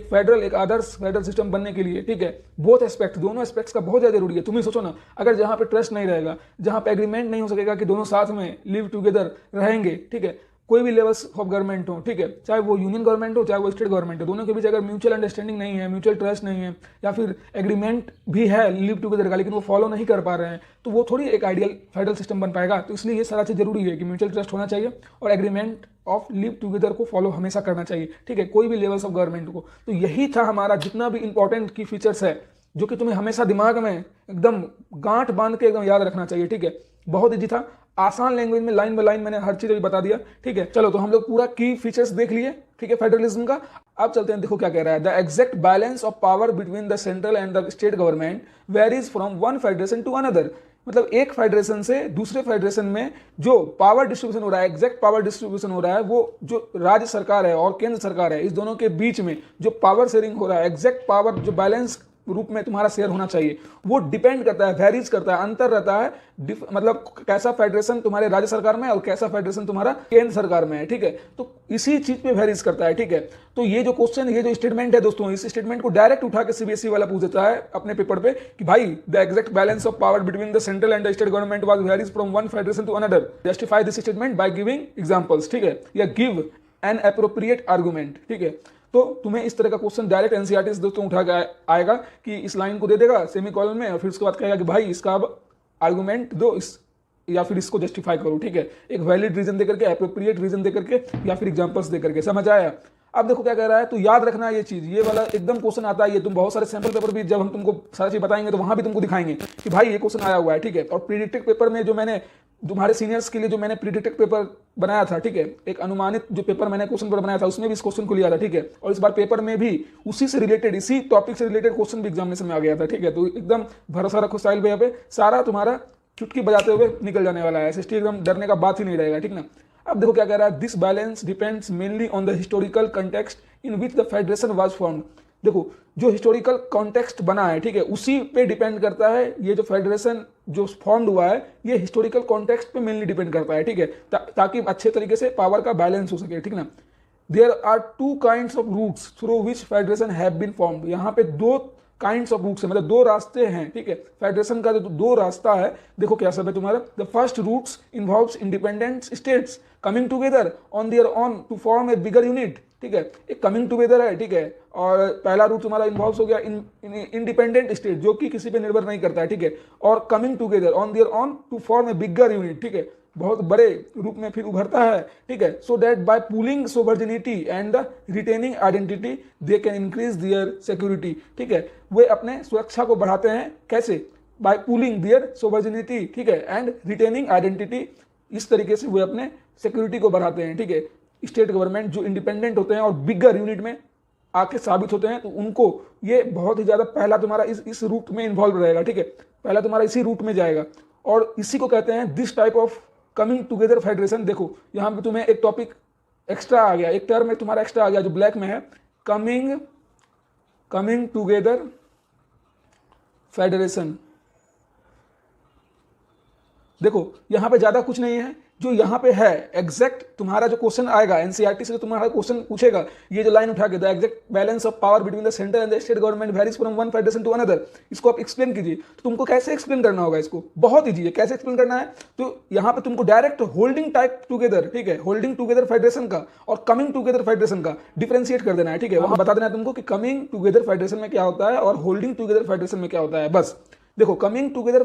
एक आदर्श फेडरल सिस्टम बनने के लिए, ठीक है, बोथ एस्पेक्ट, दोनों एस्पेक्ट्स का बहुत ज्यादा जरूरी है। तुम ही सोचो ना, अगर जहां पे ट्रस्ट नहीं रहेगा, जहां पे एग्रीमेंट नहीं हो सकेगा कि दोनों साथ में लिव टुगेदर रहेंगे, ठीक है, कोई भी लेवल्स ऑफ गवर्नमेंट हो, ठीक है, चाहे वो यूनियन गवर्नमेंट हो चाहे वो स्टेट गवर्नमेंट हो, दोनों के बीच अगर म्यूचुअल अंडरस्टैंडिंग नहीं है, म्यूचुअल ट्रस्ट नहीं है, या फिर एग्रीमेंट भी है लिव टुगेदर का लेकिन वो फॉलो नहीं कर पा रहे हैं, तो वो थोड़ी एक आइडियल फेडरल सिस्टम बन पाएगा। तो इसलिए ये सारा चीज जरूरी है कि म्यूचुअल ट्रस्ट होना चाहिए और एग्रीमेंट ऑफ लिव टुगेदर को फॉलो हमेशा करना चाहिए, ठीक है, कोई भी लेवल्स ऑफ गवर्नमेंट को। तो यही था हमारा जितना भी इंपॉर्टेंट की फीचर्स है जो कि तुम्हें हमेशा दिमाग में एकदम गांठ बांध के एकदम याद रखना चाहिए, ठीक है। बहुत ईजी था, आसान लैंग्वेज में लाइन बाय लाइन मैंने हर चीज अभी बता दिया, ठीक है। चलो तो हम लोग पूरा की फीचर्स देख लिए, ठीक है, फेडरलिज्म का। अब चलते हैं, देखो क्या कह रहा है। The exact balance of power between the central and the state government varies from one federation to another. मतलब एक फेडरेशन से दूसरे फेडरेशन में जो पावर डिस्ट्रीब्यूशन हो रहा है, एग्जैक्ट पावर डिस्ट्रीब्यूशन हो रहा है, वो जो राज्य सरकार है और केंद्र सरकार है, इस दोनों के बीच में जो पावर शेयरिंग हो रहा है, एग्जैक्ट पावर जो बैलेंस रूप में तुम्हारा शेयर होना चाहिए, वो डिपेंड करता है, वेरीज करता है, अंतर रहता है, मतलब कैसा फेडरेशन तुम्हारे राज्य सरकार में और कैसा फेडरेशन तुम्हारा केंद्र सरकार में है, ठीक है। तो इसी चीज पे वेरीज करता है, ठीक है। तो ये जो क्वेश्चन, ये जो स्टेटमेंट है दोस्तों, इस स्टेटमेंट को डायरेक्ट उठा के सीबीएसई वाला पूछ देता है अपने पेपर पे कि भाई the exact balance of power between the central and the state government was varies from one federation to another, justify this statement by giving examples, ठीक है, या गिव एन एप्रोप्रिएट आर्गुमेंट, ठीक है। तो तुम्हें इस तरह का क्वेश्चन डायरेक्ट एनसीईआरटी से दोस्तों उठा के आएगा कि इस लाइन को दे देगा सेमीकोलन में, और फिर उसके बाद कहेगा कि भाई इसका अब आर्गुमेंट दो, इस या फिर इसको जस्टिफाई करो, ठीक है, एक वैलिड रीजन देकर के, एप्रोप्रिएट रीजन देकर के, या फिर एग्जांपल्स देकर के। समझ आया? अब देखो क्या कह रहा है, तो याद रखना ये चीज, ये वाला एकदम क्वेश्चन आता है, ये तुम बहुत सारे सैंपल पेपर भी जब हम तुमको सारी चीज बताएंगे तो वहां भी तुमको दिखाएंगे कि भाई ये क्वेश्चन आया हुआ है, ठीक है। और प्रीडिक्टेड पेपर में जो मैंने तुम्हारे सीनियर्स के लिए जो मैंने प्रीडिक्टेड पेपर बनाया था, ठीक है, एक अनुमानित जो पेपर मैंने क्वेश्चन पेपर बनाया था, उसमें भी इस क्वेश्चन को लिया था, ठीक है। और इस बार पेपर में भी उसी से रिलेटेड, इसी टॉपिक से रिलेटेड क्वेश्चन भी एग्जामिनेशन में आ गया था, ठीक है। तो एकदम भरोसा रखो साहिल भैया पे, सारा तुम्हारा चुटकी बजाते हुए निकल जाने वाला है, एसएसटी एकदम डरने का बात ही नहीं रहेगा, ठीक ना। अब देखो क्या कह रहा है, this balance depends mainly on the historical context in which the federation was formed. देखो जो हिस्टोरिकल कॉन्टेक्स्ट बना है, ठीक है, उसी पे डिपेंड करता है ये जो फेडरेशन जो फॉर्म्ड हुआ है, ये हिस्टोरिकल कॉन्टेक्स्ट पे मेनली डिपेंड करता है, ठीक है, ताकि अच्छे तरीके से पावर का बैलेंस हो सके, ठीक ना। There are 2 kinds of routes through which federation have been formed. यहाँ पे 2 काइंड्स ऑफ रूट्स है, मतलब 2 रास्ते हैं, ठीक है, फेडरेशन का जो 2 रास्ता है। देखो क्या सब है तुम्हारा, the first routes involves independent states coming together on their own to form a bigger unit, ठीक है, एक कमिंग टुगेदर है, ठीक है। और पहला रूट तुम्हारा इन्वॉल्व हो गया इंडिपेंडेंट स्टेट जो कि किसी पे निर्भर नहीं करता है, ठीक है, और coming together on their own to form a bigger unit, ठीक है, बहुत बड़े रूप में फिर उभरता है, ठीक है। So that bye pooling sovereignty and the retaining identity they can increase their security, ठीक है, वे अपने सुरक्षा को बढ़ाते हैं, कैसे, बाय पूलिंग देयर सोवर्जिनिटी, ठीक है, एंड रिटेनिंग आइडेंटिटी, इस तरीके से वे अपने सिक्योरिटी को बढ़ाते हैं, ठीक है। स्टेट गवर्नमेंट जो इंडिपेंडेंट होते हैं और बिगर यूनिट में आके साबित होते हैं, तो उनको ये बहुत ही ज्यादा पहला तुम्हारा इस रूट में इन्वॉल्व रहेगा, ठीक है, पहला तुम्हारा इसी रूट में जाएगा, और इसी को कहते हैं this type of coming together federation. देखो यहाँ पे तुम्हें एक टॉपिक एक्स्ट्रा आ गया, एक टर्म तुम्हारा एक्स्ट्रा आ गया जो ब्लैक में है, कमिंग टुगेदर फेडरेशन। देखो यहाँ पे ज्यादा कुछ नहीं है, जो यहाँ पे है एग्जैक्ट तुम्हारा जो क्वेश्चन आएगा एनसीईआरटी से, तुम्हारा क्वेश्चन पूछेगा ये जो लाइन उठा के, the exact balance of power between the center and the state government varies from one federation to another, इसको आप एक्सप्लेन कीजिए। तो तुमको कैसे एक्सप्लेन करना होगा इसको, बहुत ईजी है, कैसे एक्सप्लेन करना है, तो यहाँ पे तुमको डायरेक्ट होल्डिंग टाइप टुगेदर, ठीक है, होल्डिंग टुगेदर फेडरेशन का और कमिंग टुगेदर फेडरेशन का डिफरेंशिएट कर देना है, ठीक है, वहां बता देना है तुमको कि कमिंग टुगेदर फेडरेशन में क्या होता है और होल्डिंग टुगेदर फेडरेशन में क्या होता है। बस देखो कमिंग टुगेदर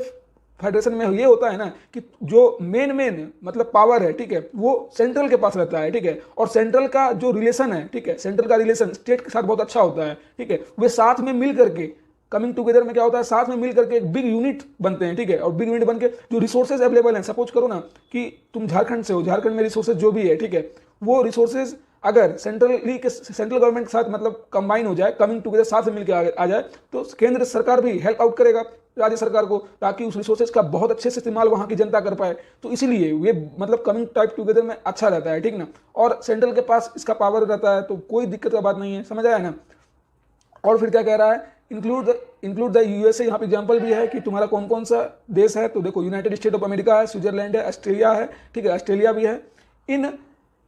फेडरेशन में ये होता है ना कि जो मेन मतलब पावर है, ठीक है, वो सेंट्रल के पास रहता है, ठीक है, और सेंट्रल का जो रिलेशन है, ठीक है, सेंट्रल का रिलेशन स्टेट के साथ बहुत अच्छा होता है, ठीक है, वे साथ में मिल करके कमिंग टुगेदर में क्या होता है, साथ में मिल करके एक बिग यूनिट बनते हैं, ठीक है, और बिग यूनिट बन के जो रिसोर्सेज अवेलेबल हैं, सपोज करो ना कि तुम झारखंड से हो, झारखंड में रिसोर्सेज जो भी है, ठीक है, वो रिसोर्सेज अगर सेंट्रल गवर्नमेंट के साथ मतलब कंबाइन हो जाए, कमिंग टुगेदर साथ में मिलकर आ जाए, तो केंद्र सरकार भी हेल्प आउट करेगा राज्य सरकार को, ताकि उस रिसोर्सेज का बहुत अच्छे से इस्तेमाल वहां की जनता कर पाए। तो इसीलिए ये मतलब कमिंग टाइप टुगेदर में अच्छा रहता है, ठीक ना, और सेंट्रल के पास इसका पावर रहता है, तो कोई दिक्कत का बात नहीं है, समझ आया ना। और फिर क्या कह रहा है, इंक्लूड द यूएसए, यहाँ पे एग्जांपल भी है कि तुम्हारा कौन कौन सा देश है, तो देखो यूनाइटेड स्टेट ऑफ अमेरिका है, स्विट्जरलैंड है, ऑस्ट्रेलिया है, ठीक है, ऑस्ट्रेलिया भी है। In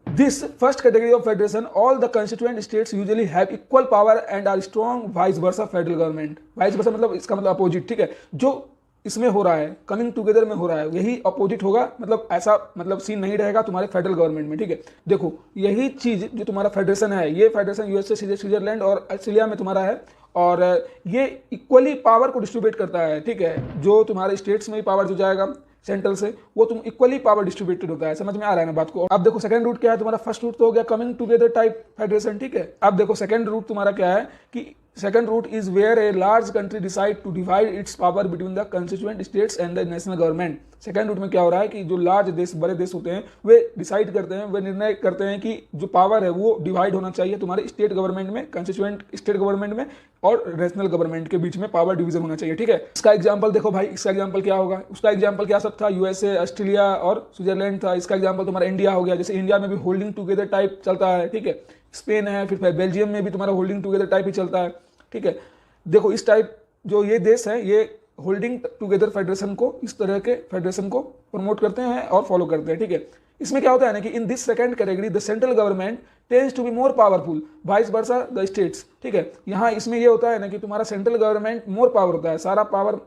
this first category of federation all the constituent states usually have equal power and are strong vice versa federal government. Vice versa मतलब इसका मतलब अपोजिट, ठीक है, जो इसमें हो रहा है कमिंग टुगेदर में हो रहा है यही अपोजिट होगा, मतलब ऐसा मतलब सीन नहीं रहेगा तुम्हारे फेडरल गवर्नमेंट में, ठीक है। देखो यही चीज जो तुम्हारा फेडरेशन है, ये फेडरेशन यूएसए, स्विट्जरलैंड और ऑस्ट्रेलिया में तुम्हारा है, और ये इक्वली पावर को डिस्ट्रीब्यूट करता है, ठीक है, जो तुम्हारे स्टेट्स में पावर जो जाएगा सेंट्रल से, वो तुम इक्वली पावर डिस्ट्रीब्यूटेड होता है। समझ में आ रहा है ना बात को। अब देखो सेकंड रूट क्या है तुम्हारा, फर्स्ट रूट तो हो गया कमिंग टुगेदर टाइप फेडरेशन, ठीक है। अब देखो सेकंड रूट तुम्हारा क्या है कि second route is where a large country decide to divide its power between the constituent states and the national government. Second route में क्या हो रहा है कि जो लार्ज देश, बड़े देश होते हैं, वे डिसाइड करते हैं, वे निर्णय करते हैं कि जो पावर है वो डिवाइड होना चाहिए तुम्हारे स्टेट गवर्नमेंट में, कंस्टिट्यूएंट स्टेट गवर्नमेंट में और नेशनल गवर्नमेंट के बीच में पावर डिवीजन होना चाहिए, ठीक है। इसका एग्जांपल देखो भाई, इसका एग्जांपल क्या होगा, उसका एग्जांपल क्या सब था, यूएसए, ऑस्ट्रेलिया और स्विट्जरलैंड था। इसका एग्जांपल तुम्हारा इंडिया हो गया, जैसे इंडिया में भी होल्डिंग टुगेदर टाइप चलता है, ठीक है। स्पेन है, फिर बेल्जियम में भी तुम्हारा होल्डिंग टुगेदर टाइप ही चलता है, ठीक है। देखो इस टाइप जो ये देश है, ये होल्डिंग टुगेदर फेडरेशन को, इस तरह के फेडरेशन को प्रमोट करते हैं और फॉलो करते हैं, ठीक है। इसमें क्या होता है ना कि in this second category the central government tends to be more powerful vice versa the states, ठीक है। यहाँ इसमें ये होता है ना कि तुम्हारा सेंट्रल गवर्नमेंट मोर पावर होता है, सारा पावर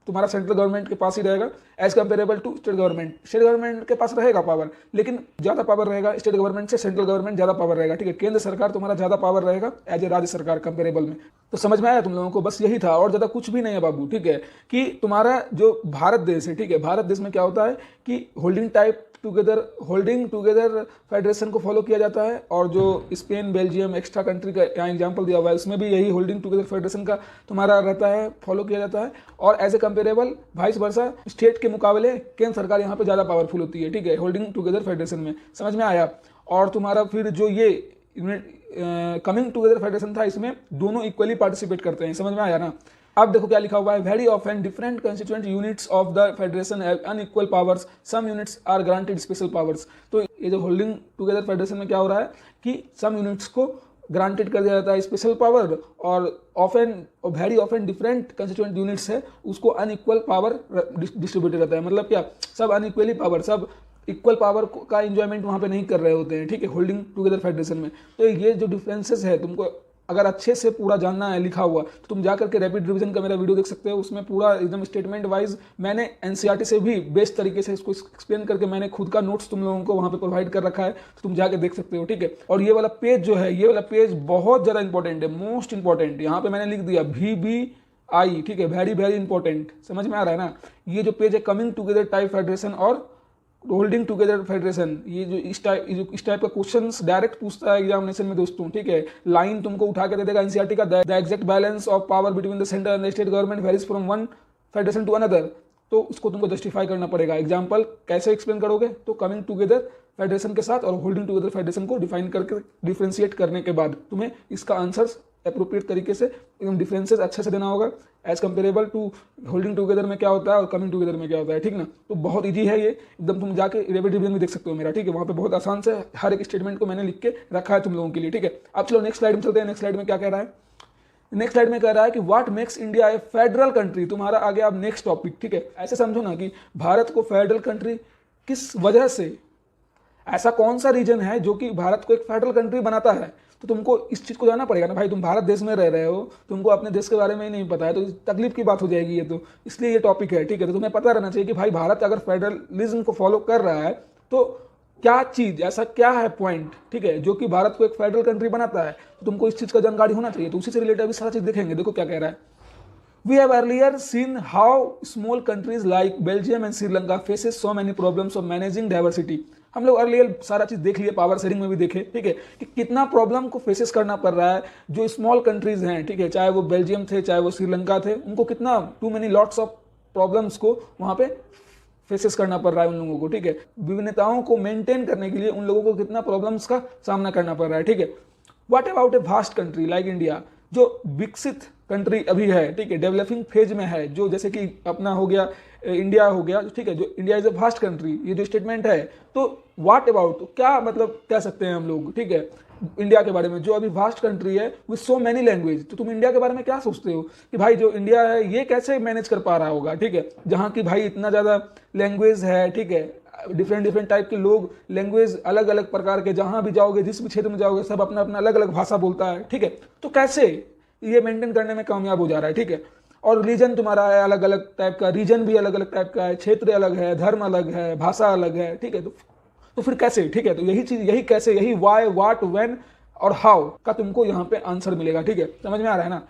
तुम्हारा सेंट्रल गवर्नमेंट के पास ही रहेगा as comparable to state government. State government के पास रहेगा पावर, लेकिन ज्यादा पावर रहेगा स्टेट गवर्नमेंट से, सेंट्रल गवर्नमेंट ज्यादा पावर रहेगा, ठीक है। केंद्र सरकार तुम्हारा ज्यादा पावर रहेगा एज ए राज्य सरकार कंपेरेबल में। तो समझ में आया तुम लोगों को, बस यही था और ज्यादा कुछ भी नहीं है बाबू, ठीक है। कि तुम्हारा जो भारत देश है, ठीक है, भारत देश में क्या होता है कि होल्डिंग टुगेदर फेडरेशन को फॉलो किया जाता है, और जो स्पेन, बेल्जियम, एक्स्ट्रा कंट्री का यहाँ एग्जांपल दिया हुआ है, उसमें भी यही होल्डिंग टुगेदर फेडरेशन का तुम्हारा रहता है, फॉलो किया जाता है। और as a comparable vice versa state के मुकाबले केंद्र सरकार यहाँ पे ज़्यादा पावरफुल होती है, ठीक है, होल्डिंग टुगेदर फेडरेशन में। समझ में आया। और तुम्हारा फिर जो ये कमिंग टुगेदर फेडरेशन था, इसमें दोनों इक्वली पार्टिसिपेट करते हैं। समझ में आया ना। अब देखो क्या लिखा हुआ है, very often different constituent units of the federation have unequal powers, some units are granted special powers. तो ये जो होल्डिंग टुगेदर फेडरेशन में क्या हो रहा है कि सम यूनिट्स को ग्रांटेड कर दिया जाता है स्पेशल पावर, और ऑफन और very often different constituent units है उसको अनइक्वल पावर डिस्ट्रीब्यूटेड रहता है। मतलब क्या, सब अनइक्वली पावर, सब इक्वल पावर का एंजॉयमेंट वहाँ पे नहीं कर रहे होते हैं, ठीक है, होल्डिंग टुगेदर फेडरेशन में। तो ये जो डिफरेंसेस है, तुमको अगर अच्छे से पूरा जानना है लिखा हुआ, तो तुम जाकर के रैपिड रिवीजन का मेरा वीडियो देख सकते हो, उसमें पूरा एकदम स्टेटमेंट वाइज मैंने एनसीईआरटी से भी बेस्ट तरीके से इसको एक्सप्लेन करके मैंने खुद का नोट्स तुम लोगों को वहाँ पे प्रोवाइड कर रखा है, तो तुम जाकर देख सकते हो, ठीक है। और ये वाला पेज जो है, ये वाला पेज बहुत ज़्यादा इंपॉर्टेंट है, मोस्ट इंपॉर्टेंट। यहाँ पे मैंने लिख दिया VBI, ठीक है, वेरी वेरी इंपॉर्टेंट। समझ में आ रहा है ना। ये जो पेज है कमिंग टुगेदर टाइप फेडरेशन और होल्डिंग टुगेदर फेडरेशन, ये जो इस टाइप का क्वेश्चंस डायरेक्ट पूछता है एग्जामिनेशन में दोस्तों, ठीक है। लाइन तुमको उठा के दे देगा एनसीईआरटी का, the exact balance of power between the center and the state government varies from one federation to another. तो उसको तुमको जस्टिफाई करना पड़ेगा। एग्जाम्पल कैसे एक्सप्लेन करोगे, तो कमिंग टुगेदर फेडरेशन के साथ और होल्डिंग टुगेदर फेडरेशन को डिफाइन करके डिफ्रेंशिएट करने के बाद तुम्हें इसका आंसर्स अप्रोप्रिएट तरीके से एकदम डिफरेंसेस अच्छे से देना होगा as comparable to holding together में क्या होता है और कमिंग टुगेदर में क्या होता है, ठीक ना। तो बहुत इजी है ये एकदम, तुम जाके रैपिड रिवीजन भी देख सकते हो मेरा, ठीक है। वहाँ पे बहुत आसान से हर एक स्टेटमेंट को मैंने लिख के रखा है तुम लोगों के लिए, ठीक है। अब चलो नेक्स्ट स्लाइड में चलते हैं। नेक्स्ट स्लाइड में क्या कह रहा है, नेक्स्ट स्लाइड में कह रहा है कि what makes India A federal country. तुम्हारा आगे अब नेक्स्ट टॉपिक, ठीक है। ऐसे समझो ना कि भारत को फेडरल कंट्री किस वजह से, ऐसा कौन सा रीजन है जो कि भारत को एक फेडरल कंट्री बनाता है। तो तुमको इस चीज़ को जानना पड़ेगा ना भाई, तुम भारत देश में रह रहे हो, तुमको अपने देश के बारे में ही नहीं पता है, तो तकलीफ की बात हो जाएगी ये, तो इसलिए ये टॉपिक है, ठीक है। तो तुम्हें पता रहना चाहिए कि भाई भारत अगर फेडरलिज्म को फॉलो कर रहा है तो क्या चीज़, ऐसा क्या है पॉइंट, ठीक है, जो कि भारत को एक फेडरल कंट्री बनाता है। तो तुमको इस चीज़ का जानकारी होना चाहिए। तो उसी से रिलेटेड अभी सारा चीज़ देखेंगे। देखो क्या कह रहा है, We have earlier seen how small countries like Belgium and Sri Lanka faces so many problems of managing diversity. हम लोग अर्लियर सारा चीज देख लिए, पावर शेयरिंग में भी देखे, ठीक है, कि कितना प्रॉब्लम को फेसेस करना पड़ रहा है जो स्मॉल कंट्रीज हैं, ठीक है, चाहे वो बेल्जियम थे चाहे वो श्रीलंका थे, उनको कितना too many lots of problems को वहां पे फेसेस करना पड़ रहा है उन लोगों को, ठीक है, विभिन्नताओं को मेंटेन करने के लिए उन लोगों को कितना प्रॉब्लम्स का सामना करना पड़ रहा है, ठीक है। What about A vast country like India, जो विकसित कंट्री अभी है, ठीक है, डेवलपिंग फेज में है, जो जैसे कि अपना हो गया इंडिया हो गया, ठीक है, जो India is a vast country, ये जो स्टेटमेंट है, तो व्हाट अबाउट, तो क्या मतलब कह सकते हैं हम लोग, ठीक है, इंडिया के बारे में जो अभी वास्ट कंट्री है विद सो मेनी लैंग्वेज, तो तुम इंडिया के बारे में क्या सोचते हो कि भाई जो इंडिया है ये कैसे मैनेज कर पा रहा होगा, ठीक है, जहाँ की भाई इतना ज़्यादा लैंग्वेज है, ठीक है, डिफरेंट टाइप के लोग, लैंग्वेज अलग अलग प्रकार के, जहाँ भी जाओगे जिस भी क्षेत्र में जाओगे सब अपना अपना अलग अलग भाषा बोलता है, ठीक है, तो कैसे ये मेंटेन करने में कामयाब हो जा रहा है, ठीक है। और रिलीजन तुम्हारा है अलग अलग टाइप का, रीजन भी अलग अलग टाइप का है, क्षेत्र अलग है, धर्म अलग है, भाषा अलग है, ठीक है, तो फिर कैसे, ठीक है, तो यही चीज, यही कैसे, यही वाई, व्हाट, व्हेन और हाउ का तुमको यहाँ पे आंसर मिलेगा, ठीक है, समझ में आ रहा है ना।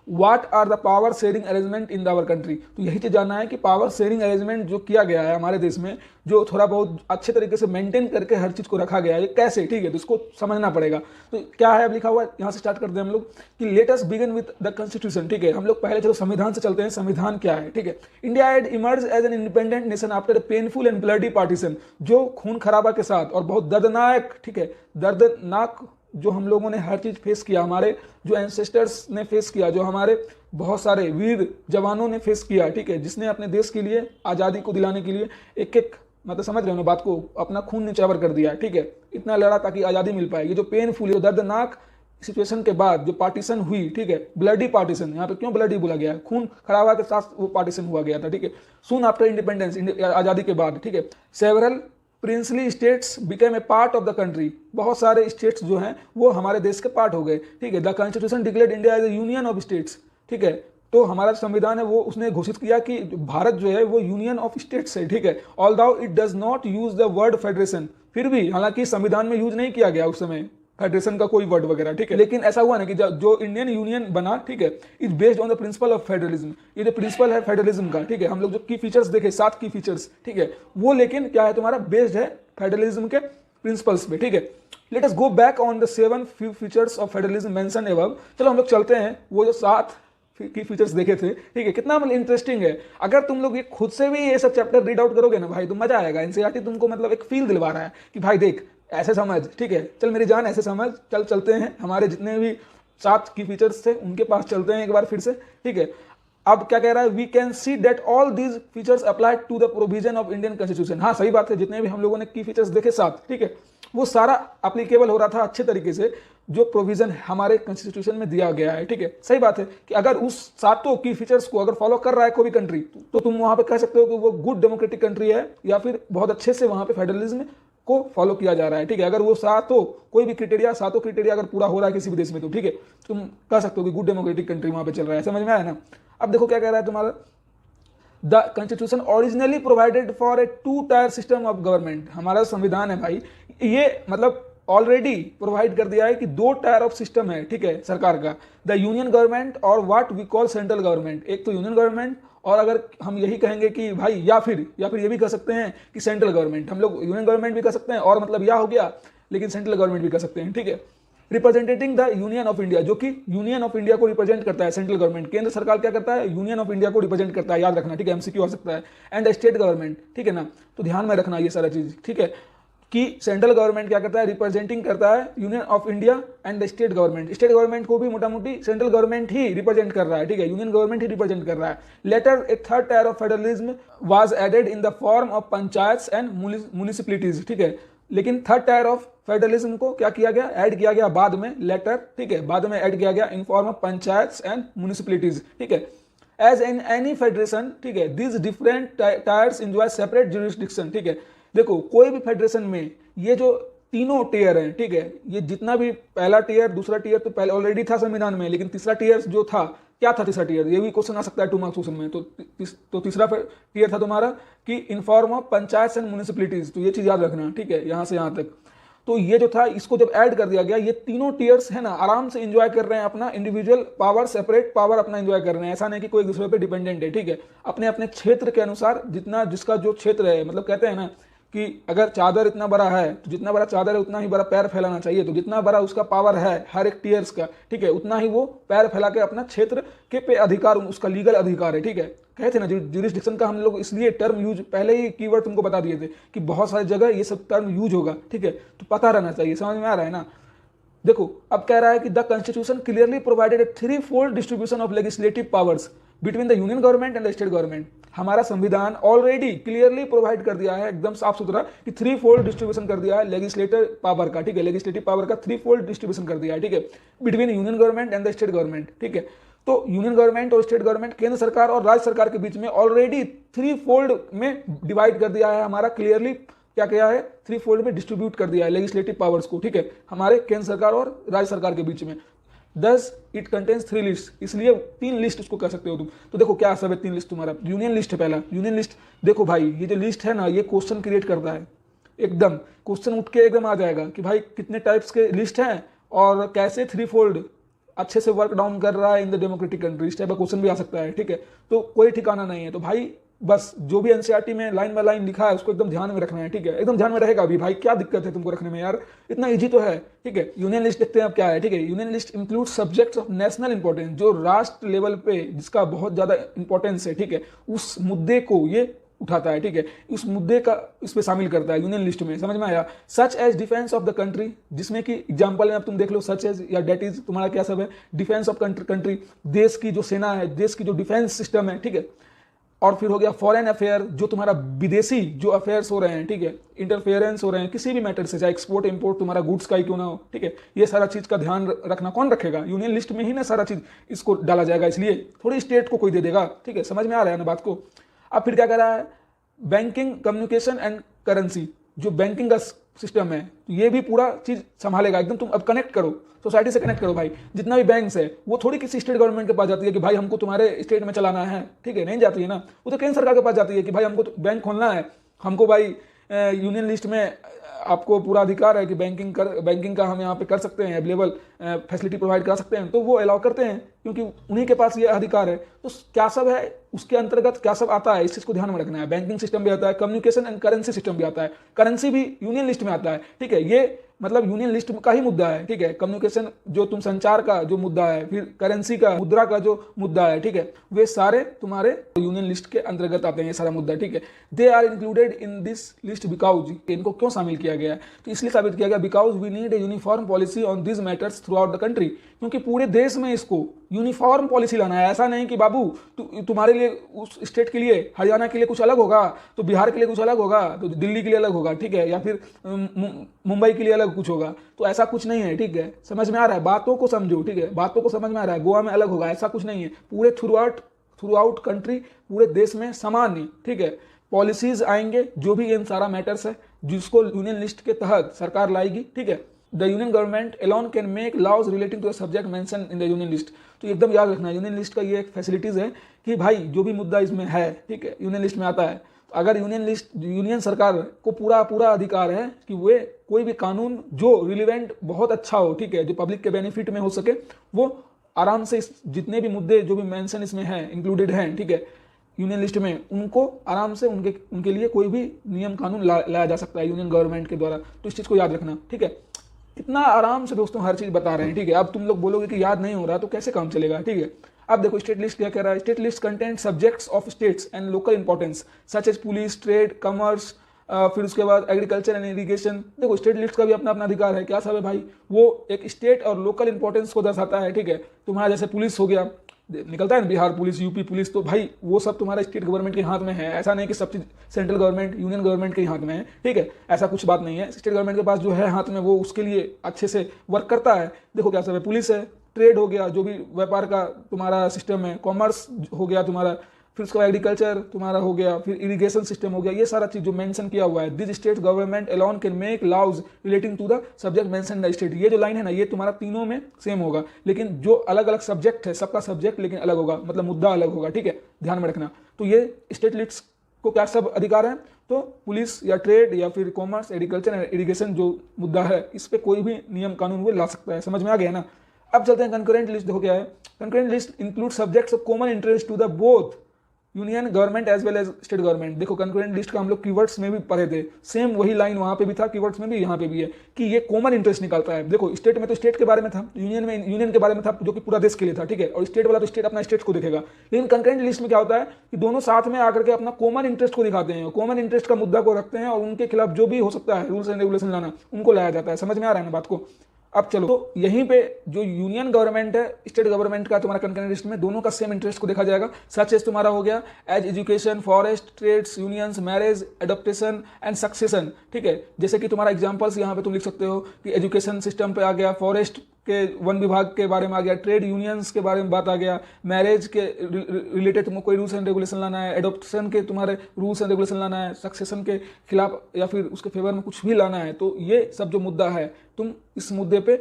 What are the power sharing arrangement in our country, तो यही चीज जानना है कि पावर शेयरिंग अरेंजमेंट जो किया गया है हमारे देश में, जो थोड़ा बहुत अच्छे तरीके से मेंटेन करके हर चीज को रखा गया है, ये कैसे, ठीक है, तो इसको समझना पड़ेगा। तो क्या है अब लिखा हुआ है, यहाँ से स्टार्ट करते हैं हम लोग कि let us begin with the constitution, ठीक है, हम लोग पहले चलो संविधान से चलते हैं, संविधान क्या है, ठीक है। India had emerge as an independent nation after a painful and bloody partition, जो खून खराबा के साथ और बहुत दर्दनाक, ठीक है, दर्दनाक जो हम लोगों ने हर चीज फेस किया, हमारे जो एंसेस्टर्स ने फेस किया, जो हमारे बहुत सारे वीर जवानों ने फेस किया, ठीक है, जिसने अपने देश के लिए आज़ादी को दिलाने के लिए एक एक, मतलब समझ रहे हो ना बात को, अपना खून निछावर कर दिया, ठीक है, इतना लड़ा ताकि आज़ादी मिल पाए। ये जो पेनफुल, जो दर्दनाक सिचुएशन के बाद जो पार्टीशन हुई, ठीक है, ब्लडी पार्टीशन, यहाँ पे क्यों ब्लडी बोला गया है, खून खराबा के साथ वो पार्टीशन हुआ गया था, ठीक है, सून आफ्टर इंडिपेंडेंस, आज़ादी के बाद, ठीक है, several princely states became a part of the country, बहुत सारे स्टेट्स जो हैं वो हमारे देश के पार्ट हो गए, ठीक है। The constitution declared India as a union of states, ठीक है, तो हमारा संविधान है वो उसने घोषित किया कि भारत जो है वो यूनियन ऑफ स्टेट्स है, ठीक है। Although it does not use the word federation, फिर भी हालांकि संविधान में यूज नहीं किया गया उस समय फेडरेशन का कोई वर्ड वगैरह, ठीक है, लेकिन ऐसा हुआ ना कि जो इंडियन यूनियन बना, ठीक है, is based on the principle of federalism, ये जो प्रिंसिपल है फेडरलिज्म का, ठीक है, हम लोग जो की फीचर्स देखे 7 की फीचर्स, ठीक है, वो लेकिन क्या है तुम्हारा बेस्ड है फेडरलिज्म के प्रिंसिपल्स पे, ठीक है। Let us go back on the 7 features of federalism mention above, चलो हम लोग चलते हैं वो जो 7 की फीचर्स देखे थे, ठीक है, कितना मतलब इंटरेस्टिंग है। अगर तुम लोग ये खुद से भी ये सब चैप्टर रीड आउट करोगे ना भाई तो मजा आएगा। एनसीईआरटी तुमको मतलब एक फील दिलवा रहा है कि भाई देख ऐसे समझ, ठीक है, चल मेरी जान ऐसे समझ, चल चलते हैं हमारे जितने भी 7 की फीचर्स थे उनके पास चलते हैं एक बार फिर से, ठीक है। अब क्या कह रहा है, we can see that all these features apply to the provision of Indian constitution. हाँ सही बात है, जितने भी हम लोगों ने की फीचर्स देखे 7, ठीक है, वो सारा अप्लीकेबल हो रहा था अच्छे तरीके से जो प्रोविजन हमारे कॉन्स्टिट्यूशन में दिया गया है, ठीक है। सही बात है कि अगर उस 7 की फीचर्स को अगर फॉलो कर रहा है कोई भी कंट्री तो तुम वहां पे कह सकते हो कि वो गुड डेमोक्रेटिक कंट्री है या फिर बहुत अच्छे से वहां पे फेडरलिज्म को फॉलो किया जा रहा है, ठीक है। अगर वो 7 कोई भी क्राइटेरिया 7 क्राइटेरिया अगर पूरा हो रहा है किसी भी देश में तो ठीक है, तुम कह सकते हो कि गुड डेमोक्रेटिक कंट्री वहां पे चल रहा है। समझ में आया ना। अब देखो क्या कह रहा है तुम्हारा, the constitution originally provided for a 2 tier system of government. हमारा संविधान है भाई ये मतलब ऑलरेडी प्रोवाइड कर दिया है कि 2 टायर ऑफ सिस्टम है, ठीक है, सरकार का, द यूनियन गवर्नमेंट और what we call central government. एक तो यूनियन गवर्नमेंट और अगर हम यही कहेंगे कि भाई या फिर ये भी कह सकते हैं कि सेंट्रल गवर्नमेंट, हम लोग यूनियन गवर्नमेंट भी कह सकते हैं और मतलब या हो गया लेकिन सेंट्रल गवर्नमेंट भी कह सकते हैं, ठीक है। Representing the union of India, जो कि यूनियन ऑफ इंडिया को रिप्रेजेंट करता है सेंट्रल गवर्नमेंट। केंद्र सरकार क्या करता है, यूनियन ऑफ इंडिया को रिप्रेजेंट करता है, याद रखना, ठीक है, एमसीक्यू आ सकता है। एंड द स्टेट गवर्नमेंट, ठीक है ना, तो ध्यान में रखना ये सारा चीज, ठीक है, कि सेंट्रल गवर्नमेंट क्या करता है, रिप्रेजेंटिंग करता है union of India and the state government. State government को भी मोटा मोटी सेंट्रल गवर्नमेंट ही रिप्रेजेंट कर रहा है, ठीक है, यूनियन गवर्नमेंट ही रिप्रेजेंट कर रहा है। Later a 3rd tier of federalism was added in the form of panchayat and municipalities, ठीक है, लेकिन 3rd टायर ऑफ फेडरलिज्म को क्या किया गया, ऐड किया गया बाद में, लेटर, ठीक है, बाद में ऐड किया गया in form of panchayat and municipalities, ठीक है। एज इन एनी फेडरेशन, ठीक है, this different tyres enjoy separate jurisdiction, ठीक है। देखो कोई भी फेडरेशन में ये जो तीनों टीयर हैं, ठीक है, ये जितना भी पहला टीयर दूसरा टीयर तो पहले ऑलरेडी था संविधान में, लेकिन तीसरा टीयर जो था, क्या था तीसरा टीयर, ये भी क्वेश्चन आ सकता है 2 मार्क्स क्वेश्चन में। तो तीसरा टीयर था तुम्हारा कि in form of panchayat and municipalities, तो ये चीज याद रखना, ठीक है, यहां से यहां तक। तो ये जो था इसको जब ऐड कर दिया गया, ये तीनों टीयर्स है ना आराम से एंजॉय कर रहे हैं अपना इंडिविजुअल पावर, सेपरेट पावर अपना एंजॉय कर रहे हैं। ऐसा नहीं कि कोई एक दूसरे पे डिपेंडेंट है, ठीक है। अपने अपने क्षेत्र के अनुसार जितना जिसका जो क्षेत्र है, मतलब कहते हैं ना कि अगर चादर इतना बड़ा है तो जितना बड़ा चादर है उतना ही बड़ा पैर फैलाना चाहिए। तो जितना बड़ा उसका पावर है हर एक टीयर्स का, ठीक है, उतना ही वो पैर फैला के अपना क्षेत्र के पे अधिकार, उसका लीगल अधिकार है, ठीक है। कहते हैं ना ज्यूरिसडिक्शन का हम लोग इसलिए टर्म यूज, पहले ही कीवर्ड तुमको बता दिए थे कि बहुत सारी जगह ये सब टर्म यूज होगा, ठीक है, तो पता रहना चाहिए। समझ में आ रहा है ना। देखो अब कह रहा है कि the constitution clearly provided A 3-fold distribution of legislative powers between the union government and the state government. हमारा संविधान ऑलरेडी क्लियरली प्रोवाइड कर दिया है एकदम साफ सुथरा कि 3-fold डिस्ट्रीब्यूशन कर दिया है लेजिस्लेटिव पावर का, ठीक है, लेजिस्लेटिव पावर का 3-fold डिस्ट्रीब्यूशन कर दिया है, ठीक है, between union government and the state government, ठीक है। तो यूनियन गवर्नमेंट और स्टेट गवर्नमेंट, केंद्र सरकार और राज्य सरकार के बीच में ऑलरेडी 3-fold में डिवाइड कर दिया है, हमारा क्लियरली क्या किया है, 3-fold में डिस्ट्रीब्यूट कर दिया है लेजिस्लेटिव पावर्स को, ठीक है, हमारे केंद्र सरकार और राज्य सरकार के बीच में। दस इट कंटेन्स 3 लिस्ट, इसलिए 3 लिस्ट उसको कह सकते हो तुम। तो देखो क्या सब है 3 लिस्ट तुम्हारा। यूनियन लिस्ट है पहला, यूनियन लिस्ट। देखो भाई ये जो लिस्ट है ना ये क्वेश्चन क्रिएट करता है, एकदम क्वेश्चन उठ के एकदम आ जाएगा कि भाई कितने टाइप्स के लिस्ट हैं और कैसे 3-fold अच्छे से वर्क डाउन कर रहा है इन द डेमोक्रेटिक कंट्री, इस टाइप का क्वेश्चन भी आ सकता है, ठीक है। तो कोई ठिकाना नहीं है। तो भाई बस जो भी एनसीईआरटी में लाइन बाय लाइन लिखा है उसको एकदम ध्यान में रखना है, ठीक है, एकदम ध्यान में रहेगा अभी। भाई क्या दिक्कत है तुमको रखने में यार, इतना इजी तो है, ठीक है। यूनियन लिस्ट देखते हैं अब क्या है, ठीक है। Union list include subjects of national importance, जो राष्ट्र लेवल पे जिसका बहुत ज्यादा इंपॉर्टेंस है, ठीक है, उस मुद्दे को ये उठाता है, ठीक है, उस मुद्दे का इस पे शामिल करता है यूनियन लिस्ट में। समझ में आया। Such as defence of the country, जिसमें कि एग्जांपल में अब तुम देख लो सच एज या डेट इज तुम्हारा क्या सब है, डिफेंस ऑफ कंट्री, देश की जो सेना है, देश की जो डिफेंस सिस्टम है, ठीक है। और फिर हो गया फॉरेन अफेयर, जो तुम्हारा विदेशी जो अफेयर्स हो रहे हैं, ठीक है, इंटरफेरेंस हो रहे हैं किसी भी मैटर से, चाहे एक्सपोर्ट इंपोर्ट तुम्हारा गुड्स का ही क्यों ना हो, ठीक है, ये सारा चीज का ध्यान रखना कौन रखेगा, यूनियन लिस्ट में ही ना सारा चीज इसको डाला जाएगा, इसलिए थोड़ी स्टेट को कोई दे देगा, ठीक है। समझ में आ रहा है ना बात को। अब फिर क्या कर रहा है, बैंकिंग, कम्युनिकेशन एंड करेंसी, जो बैंकिंग का सिस्टम है ये भी पूरा चीज संभालेगा एकदम। तुम अब कनेक्ट करो, सोसाइटी से कनेक्ट करो भाई। जितना भी बैंक्स है वो थोड़ी किसी स्टेट गवर्नमेंट के पास जाती है कि भाई हमको तुम्हारे स्टेट में चलाना है, ठीक है, नहीं जाती है ना। वो तो केंद्र सरकार के पास जाती है कि भाई हमको बैंक खोलना है, हमको भाई यूनियन लिस्ट में आपको पूरा अधिकार है कि बैंकिंग का हम यहाँ पे कर सकते हैं, अवेलेबल फैसिलिटी प्रोवाइड करा सकते हैं, तो वो अलाउ करते हैं क्योंकि उन्हीं के पास ये अधिकार है। तो क्या सब है उसके अंतर्गत, क्या सब आता है, इस चीज को ध्यान में रखना है। बैंकिंग सिस्टम भी आता है, कम्युनिकेशन एंड करेंसी सिस्टम भी आता है, करेंसी भी यूनियन लिस्ट में आता है, ठीक है। ये मतलब यूनियन लिस्ट का ही मुद्दा है, ठीक है। कम्युनिकेशन जो तुम संचार का जो मुद्दा है, फिर करेंसी का मुद्रा का जो मुद्दा है, ठीक है, वे सारे तुम्हारे यूनियन लिस्ट के अंतर्गत आते हैं, ये सारा मुद्दा, ठीक है। They are included in this list because, इनको क्यों शामिल किया गया है, तो इसलिए साबित किया गया because we need a uniform policy on this matters throughout the country, क्योंकि पूरे देश में इसको यूनिफॉर्म पॉलिसी लाना है। ऐसा नहीं कि बाबू तुम्हारे लिए उस स्टेट के लिए हरियाणा के लिए कुछ अलग होगा, तो बिहार के लिए कुछ अलग होगा, तो दिल्ली के लिए अलग होगा, ठीक है, या फिर मुंबई के लिए अलग कुछ होगा, तो ऐसा कुछ नहीं है, ठीक है। समझ में आ रहा है, बातों को समझो, ठीक है, बातों को समझ में आ रहा है। गोवा में अलग होगा, ऐसा कुछ नहीं है, पूरे थ्रू आउट कंट्री, पूरे देश में समान ही, ठीक है, पॉलिसीज आएंगे जो भी इन सारा मैटर्स है जिसको यूनियन लिस्ट के तहत सरकार लाएगी, ठीक है। The union government alone can make laws relating to the subject mention in the union list. तो एकदम याद रखना, यूनियन लिस्ट का ये एक फैसिलिटीज है कि भाई जो भी मुद्दा इसमें है, ठीक है, यूनियन लिस्ट में आता है, अगर यूनियन सरकार को पूरा अधिकार है कि वे कोई भी कानून जो रिलेवेंट बहुत अच्छा हो, ठीक है, जो पब्लिक के बेनिफिट में हो सके, वो आराम से जितने भी मुद्दे जो भी मेंशन इसमें हैं, इंक्लूडेड हैं, ठीक है, यूनियन लिस्ट में, उनको आराम से उनके लिए कोई भी नियम कानून लाया जा सकता है यूनियन गवर्नमेंट के द्वारा। तो इस चीज़ को याद रखना, ठीक है। इतना आराम से दोस्तों हर चीज़ बता रहे हैं, ठीक है। अब तुम लोग बोलोगे कि याद नहीं हो रहा, तो कैसे काम चलेगा, ठीक है। अब देखो स्टेट लिस्ट क्या कह रहा है, state list content subjects of states and local importance such as police, trade, commerce, फिर उसके बाद एग्रीकल्चर एंड इरिगेशन। देखो स्टेट लिस्ट का भी अपना अपना अधिकार है, क्या सब है भाई, वो एक स्टेट और लोकल इंपॉर्टेंस को दर्शाता है, ठीक है। तुम्हारा जैसे पुलिस हो गया, निकलता है ना, बिहार पुलिस, यूपी पुलिस, तो भाई वो सब तुम्हारा स्टेट गवर्नमेंट के हाथ में है। ऐसा नहीं कि सब चीज सेंट्रल गवर्नमेंट, यूनियन गवर्नमेंट के हाथ में है, ठीक है, ऐसा कुछ बात नहीं है। स्टेट गवर्नमेंट के पास जो है हाथ में, वो उसके लिए अच्छे से वर्क करता है। देखो क्या सब है, पुलिस है, ट्रेड हो गया, जो भी व्यापार का तुम्हारा सिस्टम है, कॉमर्स हो गया तुम्हारा, फिर उसका एग्रीकल्चर तुम्हारा हो गया, फिर इरिगेशन सिस्टम हो गया, ये सारा चीज जो मेंशन किया हुआ है। This state government alone can make laws relating to the subject mention in the state. ये जो लाइन है ना, ये तुम्हारा तीनों में सेम होगा, लेकिन जो अलग अलग सब्जेक्ट है, सबका सब्जेक्ट लेकिन अलग होगा, मतलब मुद्दा अलग होगा, ठीक है, ध्यान में रखना। तो ये स्टेट लिस्ट को क्या सब अधिकार है? तो पुलिस या ट्रेड या फिर कॉमर्स, एग्रीकल्चर एंड इरिगेशन जो मुद्दा है, इस पे कोई भी नियम कानून वो ला सकता है। समझ में आ गया ना? अब चलते हैं कंकरेंट लिस्ट। देखो क्या है, concurrent list include subjects of common interest to the both union government as well as state government. देखो कंकरेंट लिस्ट का हम लोग कीवर्ड्स में भी पढ़े थे, सेम वही लाइन वहां पे भी था, कीवर्ड्स में भी यहाँ पे भी है कि ये कॉमन इंटरेस्ट निकालता है। देखो स्टेट में तो स्टेट के बारे में था, यूनियन में यूनियन के बारे में था, जो कि पूरा देश के लिए था, ठीक है, और स्टेट वाला तो स्टेट अपना स्टेट को देखेगा। लेकिन कंकरेंट लिस्ट में क्या होता है कि दोनों साथ में आकर के अपना कॉमन इंटरेस्ट को दिखाते हैं, कॉमन इंटरेस्ट का मुद्दा को रखते हैं और उनके खिलाफ जो भी हो सकता है रूल्स एंड रेगुलेशन लाना, उनको लाया जाता है। समझ में आ रहा है ना बात को? अब चलो, तो यहीं पे जो यूनियन गवर्नमेंट है, स्टेट गवर्नमेंट का तुम्हारा कंकरेंट लिस्ट में दोनों का सेम इंटरेस्ट को देखा जाएगा। सच एज तुम्हारा हो गया as education, forest, trades, unions, marriage, adoption and succession, ठीक है। जैसे कि तुम्हारा एग्जांपल्स यहाँ पे तुम लिख सकते हो कि एजुकेशन सिस्टम पे आ गया, फॉरेस्ट के वन विभाग के बारे में आ गया, ट्रेड यूनियंस के बारे में बात आ गया, मैरिज के रिलेटेड तुमको कोई रूल्स एंड रेगुलेशन लाना है, एडॉप्शन के तुम्हारे रूल्स एंड रेगुलेशन लाना है, सक्सेशन के खिलाफ या फिर उसके फेवर में कुछ भी लाना है, तो ये सब जो मुद्दा है तुम इस मुद्दे पे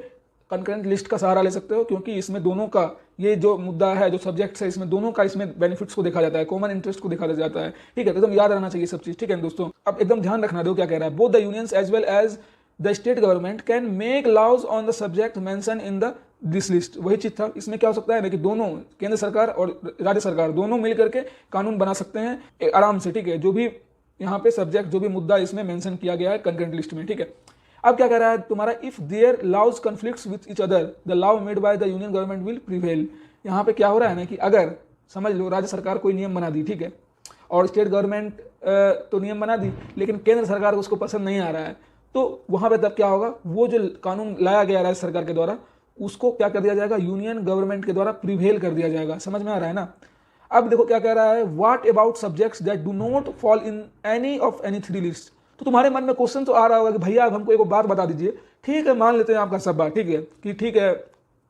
कंकरेंट लिस्ट का सहारा ले सकते हो, क्योंकि इसमें दोनों का ये जो मुद्दा है, जो सब्जेक्ट्स है, इसमें दोनों का इसमें बेनिफिट्स को देखा जाता है, कॉमन इंटरेस्ट को देखा जाता है, ठीक है। तो एकदम याद रहना चाहिए सब चीज, ठीक है दोस्तों। अब एकदम ध्यान रखना दो क्या कह रहा है, both the unions as well as the state government can make laws on the subject mention in the this list. वही चीज था, इसमें क्या हो सकता है ना कि दोनों केंद्र सरकार और राज्य सरकार दोनों मिलकर के कानून बना सकते हैं आराम से, ठीक है, जो भी यहाँ पे सब्जेक्ट, जो भी मुद्दा इसमें मेंशन किया गया है कंकरेंट लिस्ट में, ठीक है। अब क्या कह रहा है तुम्हारा, if there laws conflicts with each other the law made by the union government will prevail. यहाँ पे क्या हो रहा है ना कि अगर समझ लो राज्य सरकार कोई नियम बना दी, ठीक है, और स्टेट गवर्नमेंट तो नियम बना दी, लेकिन केंद्र सरकार को उसको पसंद नहीं आ रहा है, तो वहां पे तब क्या होगा, वो जो कानून लाया गया राज्य सरकार के द्वारा उसको क्या कर दिया जाएगा, यूनियन गवर्नमेंट के द्वारा प्रिवेल कर दिया जाएगा। समझ में आ रहा है ना? अब देखो क्या कह रहा है, what about subjects that do not fall in any of any three list. तो तुम्हारे मन में क्वेश्चन तो आ रहा होगा कि भैया आप हमको एक बात बता दीजिए, ठीक है मान लेते हैं आपका सब बात, ठीक है, कि ठीक है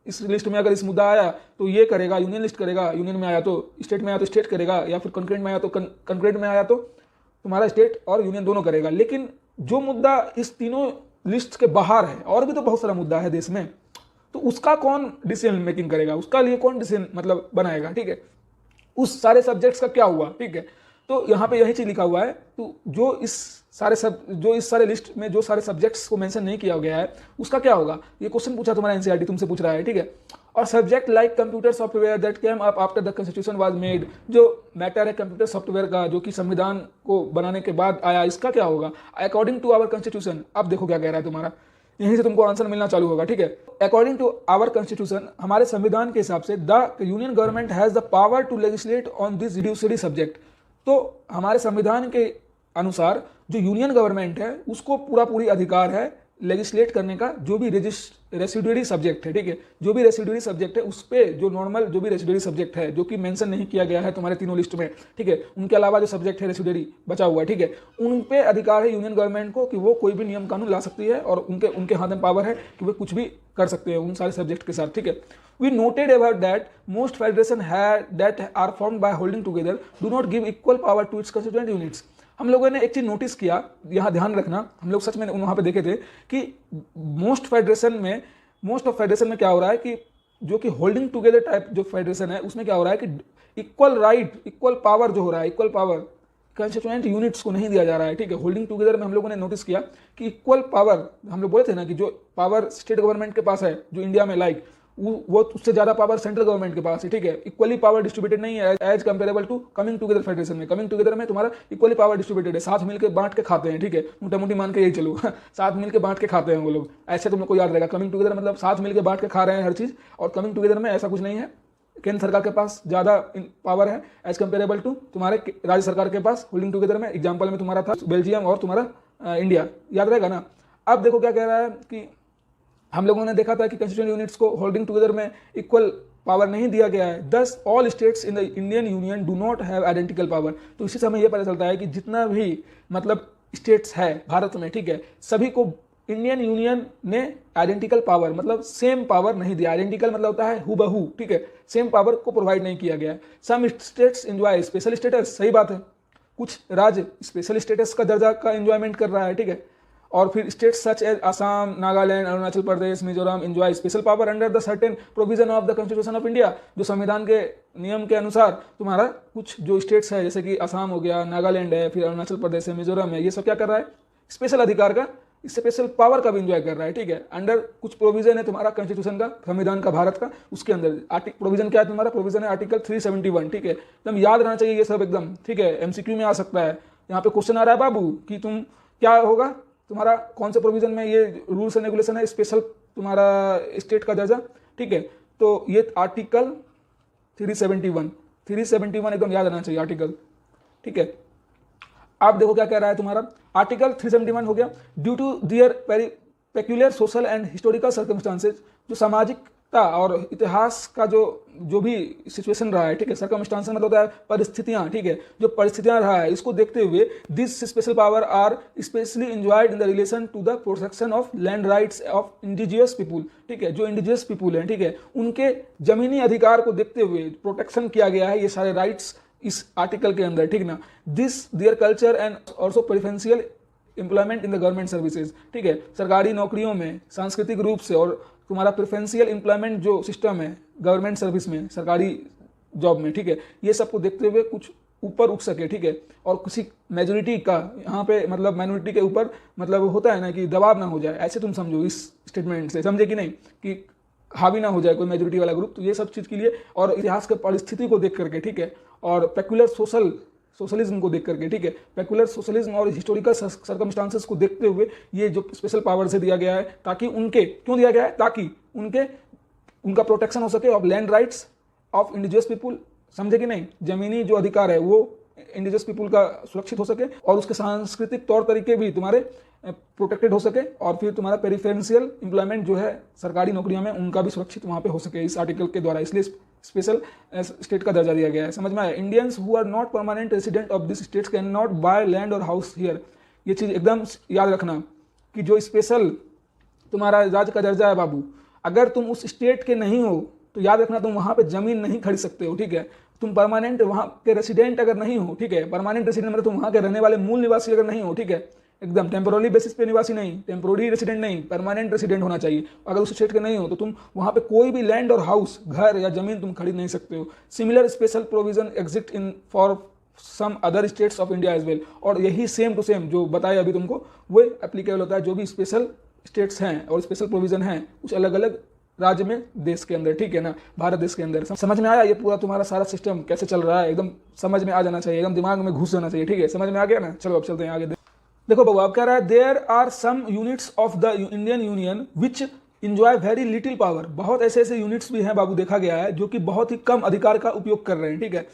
इस लिस्ट में अगर इस मुद्दा आया तो ये करेगा, यूनियन लिस्ट करेगा, यूनियन में आया तो स्टेट में आया तो स्टेट करेगा, या फिर कंकरेंट में आया तो कंकरेंट में आया तो तुम्हारा स्टेट और यूनियन दोनों करेगा। लेकिन जो मुद्दा इस तीनों लिस्ट के बाहर है, और भी तो बहुत सारा मुद्दा है देश में, तो उसका कौन डिसीजन मेकिंग करेगा, उसका लिए कौन डिसीजन मतलब बनाएगा, ठीक है, उस सारे सब्जेक्ट्स का क्या हुआ, ठीक है। तो यहाँ पे यही चीज लिखा हुआ है, तो जो इस सारे लिस्ट में जो सारे सब्जेक्ट्स को मेंशन नहीं किया गया है उसका क्या होगा, ये क्वेश्चन पूछा तुम्हारा एनसीईआरटी तुमसे पूछ रहा है, ठीक है। और subject like computer software that came up after the constitution was made, जो मैटर है कंप्यूटर सॉफ्टवेयर का जो कि संविधान को बनाने के बाद आया, इसका क्या होगा, अकॉर्डिंग टू आवर कॉन्स्टिट्यूशन। अब देखो क्या कह रहा है तुम्हारा, यहीं से तुमको आंसर मिलना चालू होगा, ठीक है। अकॉर्डिंग टू आवर कॉन्स्टिट्यूशन, हमारे संविधान के हिसाब से the union government has the power to legislate on this residuary subject. तो हमारे संविधान के अनुसार जो यूनियन गवर्नमेंट है उसको पूरी अधिकार है लेजिस्लेट करने का, जो भी रेसिडुअरी सब्जेक्ट है, ठीक है, जो भी रेसिडुअरी सब्जेक्ट है उस पे, जो नॉर्मल जो भी रेसिडुअरी सब्जेक्ट है जो कि मेंशन नहीं किया गया है तुम्हारे तीनों लिस्ट में, ठीक है, उनके अलावा जो सब्जेक्ट है रेसिडुअरी बचा हुआ है, ठीक है, उन पे अधिकार है यूनियन गवर्नमेंट को कि वो कोई भी नियम कानून ला सकती है, और उनके हाथ में पावर है कि वे कुछ भी कर सकते हैं उन सारे सब्जेक्ट के साथ, ठीक है। We noted about that most federation that are formed by holding together do not give equal power to its constituent units। हम लोगों ने एक चीज नोटिस किया, यहाँ ध्यान रखना, हम लोग सच में वहाँ पे देखे थे कि मोस्ट ऑफ फेडरेशन में क्या हो रहा है कि जो कि होल्डिंग टुगेदर टाइप जो फेडरेशन है उसमें क्या हो रहा है कि इक्वल राइट, इक्वल पावर जो हो रहा है, इक्वल पावर कंस्टिट्यूएंट यूनिट्स को नहीं दिया जा रहा है, ठीक है। होल्डिंग टुगेदर में हम लोगों ने नोटिस किया कि इक्वल पावर, हम लोग बोले थे ना कि जो पावर स्टेट गवर्नमेंट के पास है जो इंडिया में, लाइक वो उससे ज्यादा पावर सेंट्रल गवर्नमेंट के पास है, ठीक है। इक्वली पावर डिस्ट्रीब्यूटेड नहीं है as comparable to coming together federation में। कमिंग टुगेदर में तुम्हारा इक्वली पावर डिस्ट्रीब्यूटेड है, साथ मिलकर बांट के खाते हैं, ठीक है, मोटा मोटी मान के यही चलो साथ मिलकर बांट के खाते हैं वो लोग, ऐसे तुम लोग को याद रहेगा। कमिंग टुगेदर मतलब साथ मिलकर बांट के खा रहे हैं हर चीज, और कमिंग टुगेदर में ऐसा कुछ नहीं है, केंद्र सरकार के पास ज्यादा पावर है एज कंपेरेबल टू तुम्हारे राज्य सरकार के पास। होल्डिंग टुगेदर में एग्जाम्पल में तुम्हारा था बेल्जियम और तुम्हारा इंडिया, याद रहेगा ना। अब देखो क्या कह रहा है कि हम लोगों ने देखा था कि कंस्टिट्यूएंट यूनिट्स को होल्डिंग टुगेदर में इक्वल पावर नहीं दिया गया है, दस all states in the Indian union do not have identical power. तो इसी से हमें यह पता चलता है कि जितना भी मतलब स्टेट्स है भारत में, ठीक है, सभी को इंडियन यूनियन ने आइडेंटिकल पावर मतलब सेम पावर नहीं दिया। आइडेंटिकल मतलब होता है हूबहू, ठीक है, सेम पावर को प्रोवाइड नहीं किया गया है। Some states enjoy special status, सही बात है, कुछ राज्य स्पेशल स्टेटस का दर्जा का एंजॉयमेंट कर रहा है, ठीक है, और फिर states such as Assam, Nagaland, Arunachal Pradesh, Mizoram enjoy special power under the certain provision of the constitution of India. जो संविधान के नियम के अनुसार तुम्हारा कुछ जो स्टेट्स है जैसे कि असम हो गया, नागालैंड है, फिर अरुणाचल प्रदेश है, मिजोरम है, ये सब क्या कर रहा है, स्पेशल अधिकार का, स्पेशल पावर का भी इंजॉय कर रहा है। ठीक है, अंडर कुछ प्रोविजन है तुम्हारा कॉन्स्टिट्यूशन का, संविधान का भारत का, उसके अंदर प्रोविजन क्या है तुम्हारा, प्रोविजन है आर्टिकल 371। ठीक है, एकदम याद रहना चाहिए ये सब एकदम। ठीक है, एमसीक्यू में आ सकता है, यहाँ पे क्वेश्चन आ रहा है बाबू कि तुम क्या होगा तुम्हारा कौन से प्रोविजन में ये रूल्स एंड रेगुलेशन है, स्पेशल तुम्हारा स्टेट का दर्जा। ठीक है, तो ये आर्टिकल 371 एकदम याद रहना चाहिए आर्टिकल। ठीक है, आप देखो क्या कह रहा है तुम्हारा, आर्टिकल 371 हो गया, due to their peculiar social and historical circumstances, जो सामाजिकता और इतिहास का जो भी सिचुएशन रहा है। ठीक है, सर्कमस्टांसेस मतलब होता है परिस्थितियां। ठीक है, जो परिस्थितियां रहा है इसको देखते हुए this special power are specially enjoyed in the relation to the protection of land rights of indigenous people. ठीक है, जो इंडिजियस पीपुल हैं, ठीक है, उनके जमीनी अधिकार को देखते हुए प्रोटेक्शन किया गया है ये सारे राइट्स इस आर्टिकल के अंदर। ठीक ना, this their culture and also preferential employment in the government services. ठीक है, सरकारी नौकरियों में सांस्कृतिक रूप से और तुम्हारा प्रेफरेंशियल एम्प्लॉयमेंट जो सिस्टम है गवर्नमेंट सर्विस में, सरकारी जॉब में। ठीक है, ये सबको देखते हुए कुछ ऊपर उठ सके। ठीक है, और किसी मेजोरिटी का यहाँ पे मतलब माइनॉरिटी के ऊपर मतलब होता है ना कि दबाव ना हो जाए, ऐसे तुम समझो इस स्टेटमेंट से, समझे कि नहीं, कि हावी ना हो जाए कोई मेजोरिटी वाला ग्रुप। तो ये सब चीज़ के लिए और इतिहास के परिस्थिति को देख करके, ठीक है, और पेक्युलर सोशलिज्म को देख करके, ठीक है, पेक्युलर सोशलिज्म और हिस्टोरिकल सर्कमस्टांसेस को देखते हुए ये जो स्पेशल पावर से दिया गया है, ताकि उनके क्यों दिया गया है, ताकि उनका प्रोटेक्शन हो सके of land rights of indigenous people. समझे कि नहीं, जमीनी जो अधिकार है वो इंडिजियस पीपुल का सुरक्षित हो सके और उसके सांस्कृतिक तौर तरीके भी तुम्हारे प्रोटेक्टेड हो सके, और फिर तुम्हारा पेरिफेरेंशियल एम्प्लॉयमेंट जो है सरकारी नौकरियों में उनका भी सुरक्षित वहाँ पे हो सके इस आर्टिकल के द्वारा, इसलिए स्पेशल स्टेट का दर्जा दिया गया है। समझ में आया। Indians who are not permanent resident of this states can not buy land or house here. ये चीज़ एकदम याद रखना कि जो स्पेशल तुम्हारा राज्य का दर्जा है बाबू, अगर तुम उस स्टेट के नहीं हो तो याद रखना तुम वहाँ पे जमीन नहीं खरीद सकते हो। ठीक है, तुम परमानेंट वहाँ के रेसिडेंट अगर नहीं हो, ठीक है, परमानेंट रेसिडेंट मतलब तुम वहाँ के रहने वाले मूल निवासी अगर नहीं हो, ठीक है, एकदम टेम्पोररी बेसिस पे निवासी नहीं, टेम्पोररी रेसिडेंट नहीं, परमानेंट रेसिडेंट होना चाहिए। अगर उस स्टेट के नहीं हो तो तुम वहाँ पे कोई भी लैंड और हाउस, घर या जमीन तुम खरीद नहीं सकते हो। Similar special provision exist in for some other states of India as well. और यही सेम टू सेम जो बताया अभी तुमको वो एप्लीकेबल होता है जो भी स्पेशल स्टेट्स हैं और स्पेशल प्रोविजन हैं कुछ अलग अलग राज्य में, देश के अंदर। ठीक है ना, भारत देश के अंदर। समझ में आया ये पूरा तुम्हारा सारा सिस्टम कैसे चल रहा है, एकदम समझ में आ जाना चाहिए, एकदम दिमाग में घुस जाना चाहिए। ठीक है, समझ में आ गया ना। चलो अब चलते हैं आगे। देखो बाबू, आप कह रहा है there are some units of the Indian union which enjoy very little power. बहुत ऐसे यूनिट्स भी हैं बाबू, देखा गया है, जो कि बहुत ही कम अधिकार का उपयोग कर रहे हैं। ठीक है,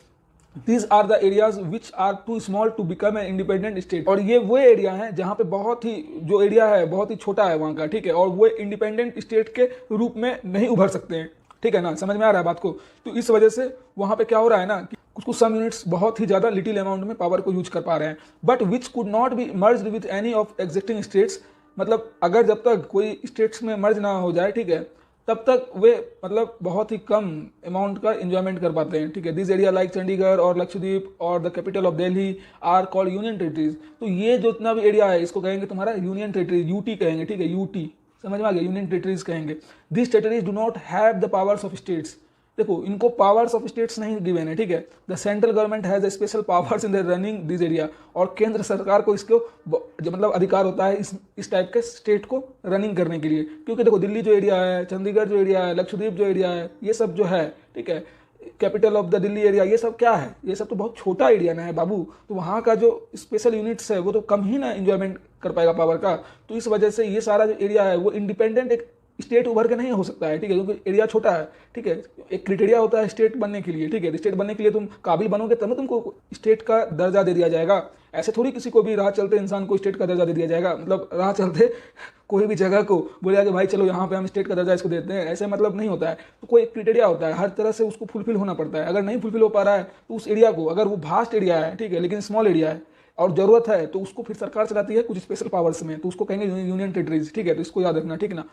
These are the areas which are too small to become an independent state। और ये वो एरिया हैं जहाँ पे बहुत ही जो एरिया है बहुत ही छोटा है वहाँ का। ठीक है, और वो इंडिपेंडेंट स्टेट के रूप में नहीं उभर सकते हैं। ठीक है ना, समझ में आ रहा है बात को। तो इस वजह से वहाँ पे क्या हो रहा है ना कि कुछ सम यूनिट्स बहुत ही ज़्यादा लिटिल अमाउंट में पावर को यूज कर पा रहे हैं, but which could not be merged with any of existing states. मतलब अगर जब तक कोई स्टेट्स में मर्ज ना हो जाए, ठीक है, तब तक वे मतलब बहुत ही कम अमाउंट का एंजॉयमेंट कर पाते हैं। ठीक है, दिस एरिया लाइक चंडीगढ़ और लक्षद्वीप और the capital of Delhi are called union territories. तो ये जो इतना भी एरिया है इसको कहेंगे तुम्हारा यूनियन टेरिटरीज, यूटी कहेंगे। ठीक है, यूटी, समझ में आ गया, यूनियन टेरिटरीज कहेंगे। This territories do not have the powers of states. देखो, इनको पावर्स ऑफ स्टेट्स नहीं गिवन है। ठीक है, the central government has special powers in the running this area. और केंद्र सरकार को इसको जो मतलब अधिकार होता है इस टाइप के स्टेट को रनिंग करने के लिए। क्योंकि देखो, दिल्ली जो एरिया है, चंडीगढ़ जो एरिया है, लक्षद्वीप जो एरिया है, ये सब जो है, ठीक है, capital of the Delhi area, ये सब क्या है, ये सब तो बहुत छोटा एरिया ना है बाबू। तो वहाँ का जो स्पेशल यूनिट्स है वो तो कम ही ना इंजॉयमेंट कर पाएगा पावर का। तो इस वजह से ये सारा जो एरिया है वो इंडिपेंडेंट एक स्टेट उभर के नहीं हो सकता है। ठीक है, क्योंकि एरिया छोटा है। ठीक है, एक क्राइटेरिया होता है स्टेट बनने के लिए। ठीक है, स्टेट बनने के लिए तुम काबिल बनोगे तब तुमको स्टेट का दर्जा दे दिया जाएगा। ऐसे थोड़ी किसी को भी राह चलते इंसान को स्टेट का दर्जा दे दिया जाएगा। मतलब राह चलते कोई भी जगह को बोलेगा कि भाई चलो यहाँ पे हम स्टेट का दर्जा इसको देते हैं, ऐसे मतलब नहीं होता है। तो कोई एक क्राइटेरिया होता है, हर तरह से उसको फुलफिल होना पड़ता है। अगर नहीं फुलफिल हो पा रहा है तो उस एरिया को, अगर वो वास्ट एरिया है, ठीक है, लेकिन स्मॉल एरिया है और जरूरत है, तो उसको फिर सरकार चलाती है कुछ स्पेशल पावर्स में, तो उसको कहेंगे यूनियन टेरिटरीज। ठीक है, तो इसको याद रखना। ठीक ना,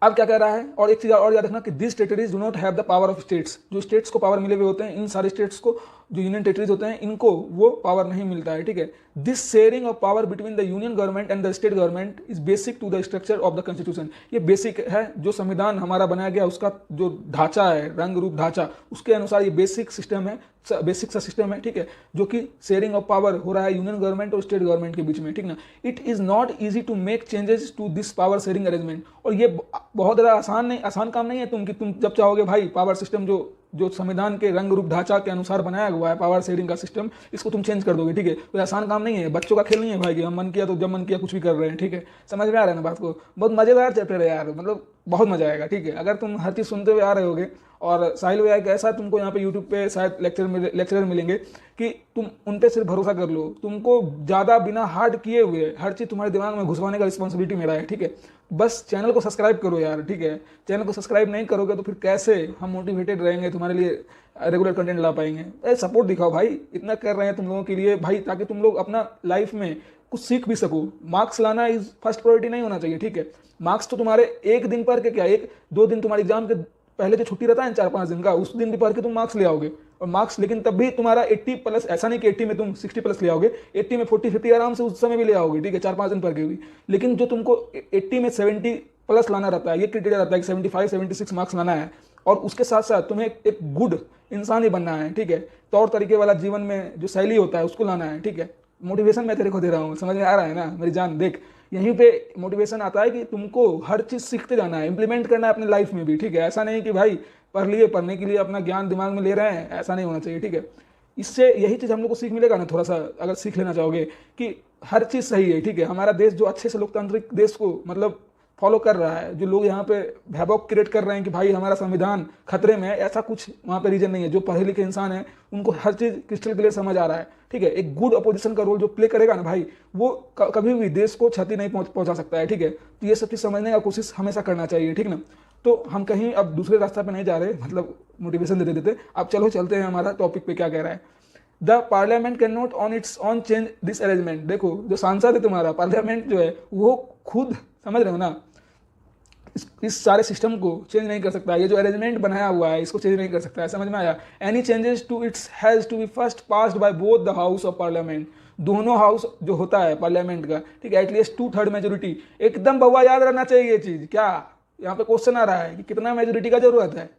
अब क्या कह रहा है, और एक चीज और याद रखना कि this territories do not have the power of states. जो स्टेट्स को पावर मिले हुए होते हैं, इन सारे स्टेट्स को जो यूनियन टेरिटरीज होते हैं इनको वो पावर नहीं मिलता है, ठीक है। This sharing of power between the union government and the state government is basic to the structure of the constitution. ये बेसिक है, जो संविधान हमारा बनाया गया उसका जो ढांचा है, रंग रूप ढांचा, उसके अनुसार ये बेसिक सिस्टम है, बेसिक सा सिस्टम है, ठीक है, जो कि शेयरिंग ऑफ पावर हो रहा है यूनियन गवर्नमेंट और स्टेट गवर्नमेंट के बीच में, ठीक ना। It is not easy to make changes to this power sharing arrangement. और ये बहुत ज़्यादा आसान काम नहीं है कि तुम जब चाहोगे भाई पावर सिस्टम जो संविधान के रंग रूप ढांचा के अनुसार बनाया हुआ है पावर शेयरिंग का सिस्टम, इसको तुम चेंज कर दोगे, ठीक है। कोई आसान काम नहीं है, बच्चों का खेल नहीं है भाई कि हम मन किया तो जब मन किया कुछ भी कर रहे हैं, ठीक है। समझ में आ रहा है ना बात को। बहुत मजेदार चैप्टर है यार, मतलब बहुत मजा आएगा, ठीक है। अगर तुम हर चीज़ सुनते हुए आ रहे होगे, और साहिल भैया एक ऐसा तुमको यहाँ पे यूट्यूब पे शायद लेक्चरर मिलेंगे कि तुम उन पे सिर्फ भरोसा कर लो, तुमको ज़्यादा बिना हार्ड किए हुए हर चीज़ तुम्हारे दिमाग में घुसवाने का रिस्पॉन्सिबिलिटी मेरा है, ठीक है। बस चैनल को सब्सक्राइब करो यार, ठीक है। चैनल को सब्सक्राइब नहीं करोगे तो फिर कैसे हम मोटिवेटेड रहेंगे, तुम्हारे लिए रेगुलर कंटेंट ला पाएंगे। सपोर्ट दिखाओ भाई, इतना कर रहे हैं तुम लोगों के लिए भाई, ताकि तुम लोग अपना लाइफ में कुछ सीख भी सको। मार्क्स लाना इज फर्स्ट प्रायोरिटी नहीं होना चाहिए, ठीक है। मार्क्स तो तुम्हारे एक दिन पढ़ के क्या, 1-2 दिन तुम्हारे एग्जाम के पहले जो छुट्टी रहता है 4-5 दिन का, उस दिन भी पढ़ के तुम मार्क्स ले आओगे। और मार्क्स लेकिन तब भी तुम्हारा 80 प्लस, ऐसा नहीं कि 80 में तुम 60 प्लस ले आओगे, 80 में 40-50 आराम से उस समय भी ले आओगे, ठीक है, 4-5 दिन पढ़ के भी। लेकिन जो तुमको 80 में 70 प्लस लाना रहता है, ये क्राइटेरिया रहता है कि 75-76 मार्क्स लाना है, और उसके साथ साथ तुम्हें एक गुड इंसान ही बनना है, ठीक है। तौर तरीके वाला जीवन में जो शैली होता है उसको लाना है, ठीक है। मोटिवेशन मैं तेरे को दे रहा हूँ, समझ में आ रहा है ना मेरी जान। देख यहीं पे मोटिवेशन आता है कि तुमको हर चीज़ सीखते जाना है, इंप्लीमेंट करना है अपने लाइफ में भी, ठीक है। ऐसा नहीं कि भाई पढ़ लिए, पढ़ने के लिए अपना ज्ञान दिमाग में ले रहे हैं, ऐसा नहीं होना चाहिए, ठीक है। इससे यही चीज़ हम लोग को सीख मिलेगा ना, थोड़ा सा अगर सीख लेना चाहोगे कि हर चीज़ सही है, ठीक है। हमारा देश जो अच्छे से लोकतांत्रिक देश को मतलब फॉलो कर रहा है, जो लोग यहाँ पे वैभव क्रिएट कर रहे हैं कि भाई हमारा संविधान खतरे में है, ऐसा कुछ वहाँ पे रीजन नहीं है। जो पढ़े लिखे इंसान है उनको हर चीज़ क्रिस्टल क्लियर समझ आ रहा है, ठीक है। एक गुड अपोजिशन का रोल जो प्ले करेगा ना भाई, वो कभी भी देश को क्षति नहीं पहुँचा सकता है, ठीक है। तो ये सब चीज़ समझने का कोशिश हमेशा करना चाहिए, ठीक ना। तो हम कहीं अब दूसरे रास्ते पे नहीं जा रहे, मतलब मोटिवेशन देते देते। अब चलो चलते हैं हमारा टॉपिक पे क्या कह रहा है। The parliament can not on it's on change this arrangement. देखो जो सांसद है तुम्हारा, पार्लियामेंट जो है वो खुद, समझ रहे हो ना, इस सारे सिस्टम को चेंज नहीं कर सकता। ये जो अरेंजमेंट बनाया हुआ है इसको चेंज नहीं कर सकता है, समझ में आया। Any changes to its has to be first passed by both the house of parliament. दोनों हाउस जो होता है पार्लियामेंट का, ठीक है, एटलीस्ट 2/3 मेजोरिटी। एकदम बउआ याद रहना चाहिए ये चीज़। क्या यहाँ पे क्वेश्चन आ रहा है कि कितना मेजोरिटी का जरूरत है,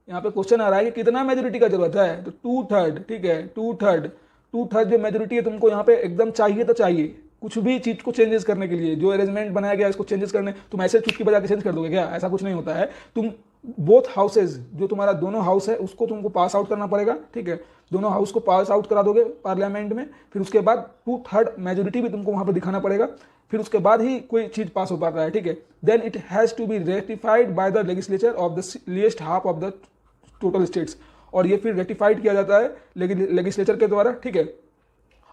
यहाँ पे क्वेश्चन आ रहा है कि कितना मेजोरिटी का जरूरत है, तो 2/3, ठीक है, 2/3 जो मेजोरिटी है तुमको यहाँ पे एकदम चाहिए तो चाहिए। कुछ भी चीज़ को चेंजेस करने के लिए जो अरेंजमेंट बनाया गया इसको चेंजेस करने, तुम ऐसे चुटकी बजा के चेंज कर दोगे क्या? ऐसा कुछ नहीं होता है। तुम बोथ हाउसेज, जो तुम्हारा दोनों हाउस है उसको तुमको पास आउट करना पड़ेगा, ठीक है। दोनों हाउस को पास आउट करा दोगे पार्लियामेंट में, फिर उसके बाद 2/3 मेजोरिटी भी तुमको वहाँ पर दिखाना पड़ेगा, फिर उसके बाद ही कोई चीज़ पास हो पाता है, ठीक है। Then it has to be ratified by the legislature of the least half of the total states. और ये फिर रेटिफाइड किया जाता है लेजिस्लेचर के द्वारा, ठीक है,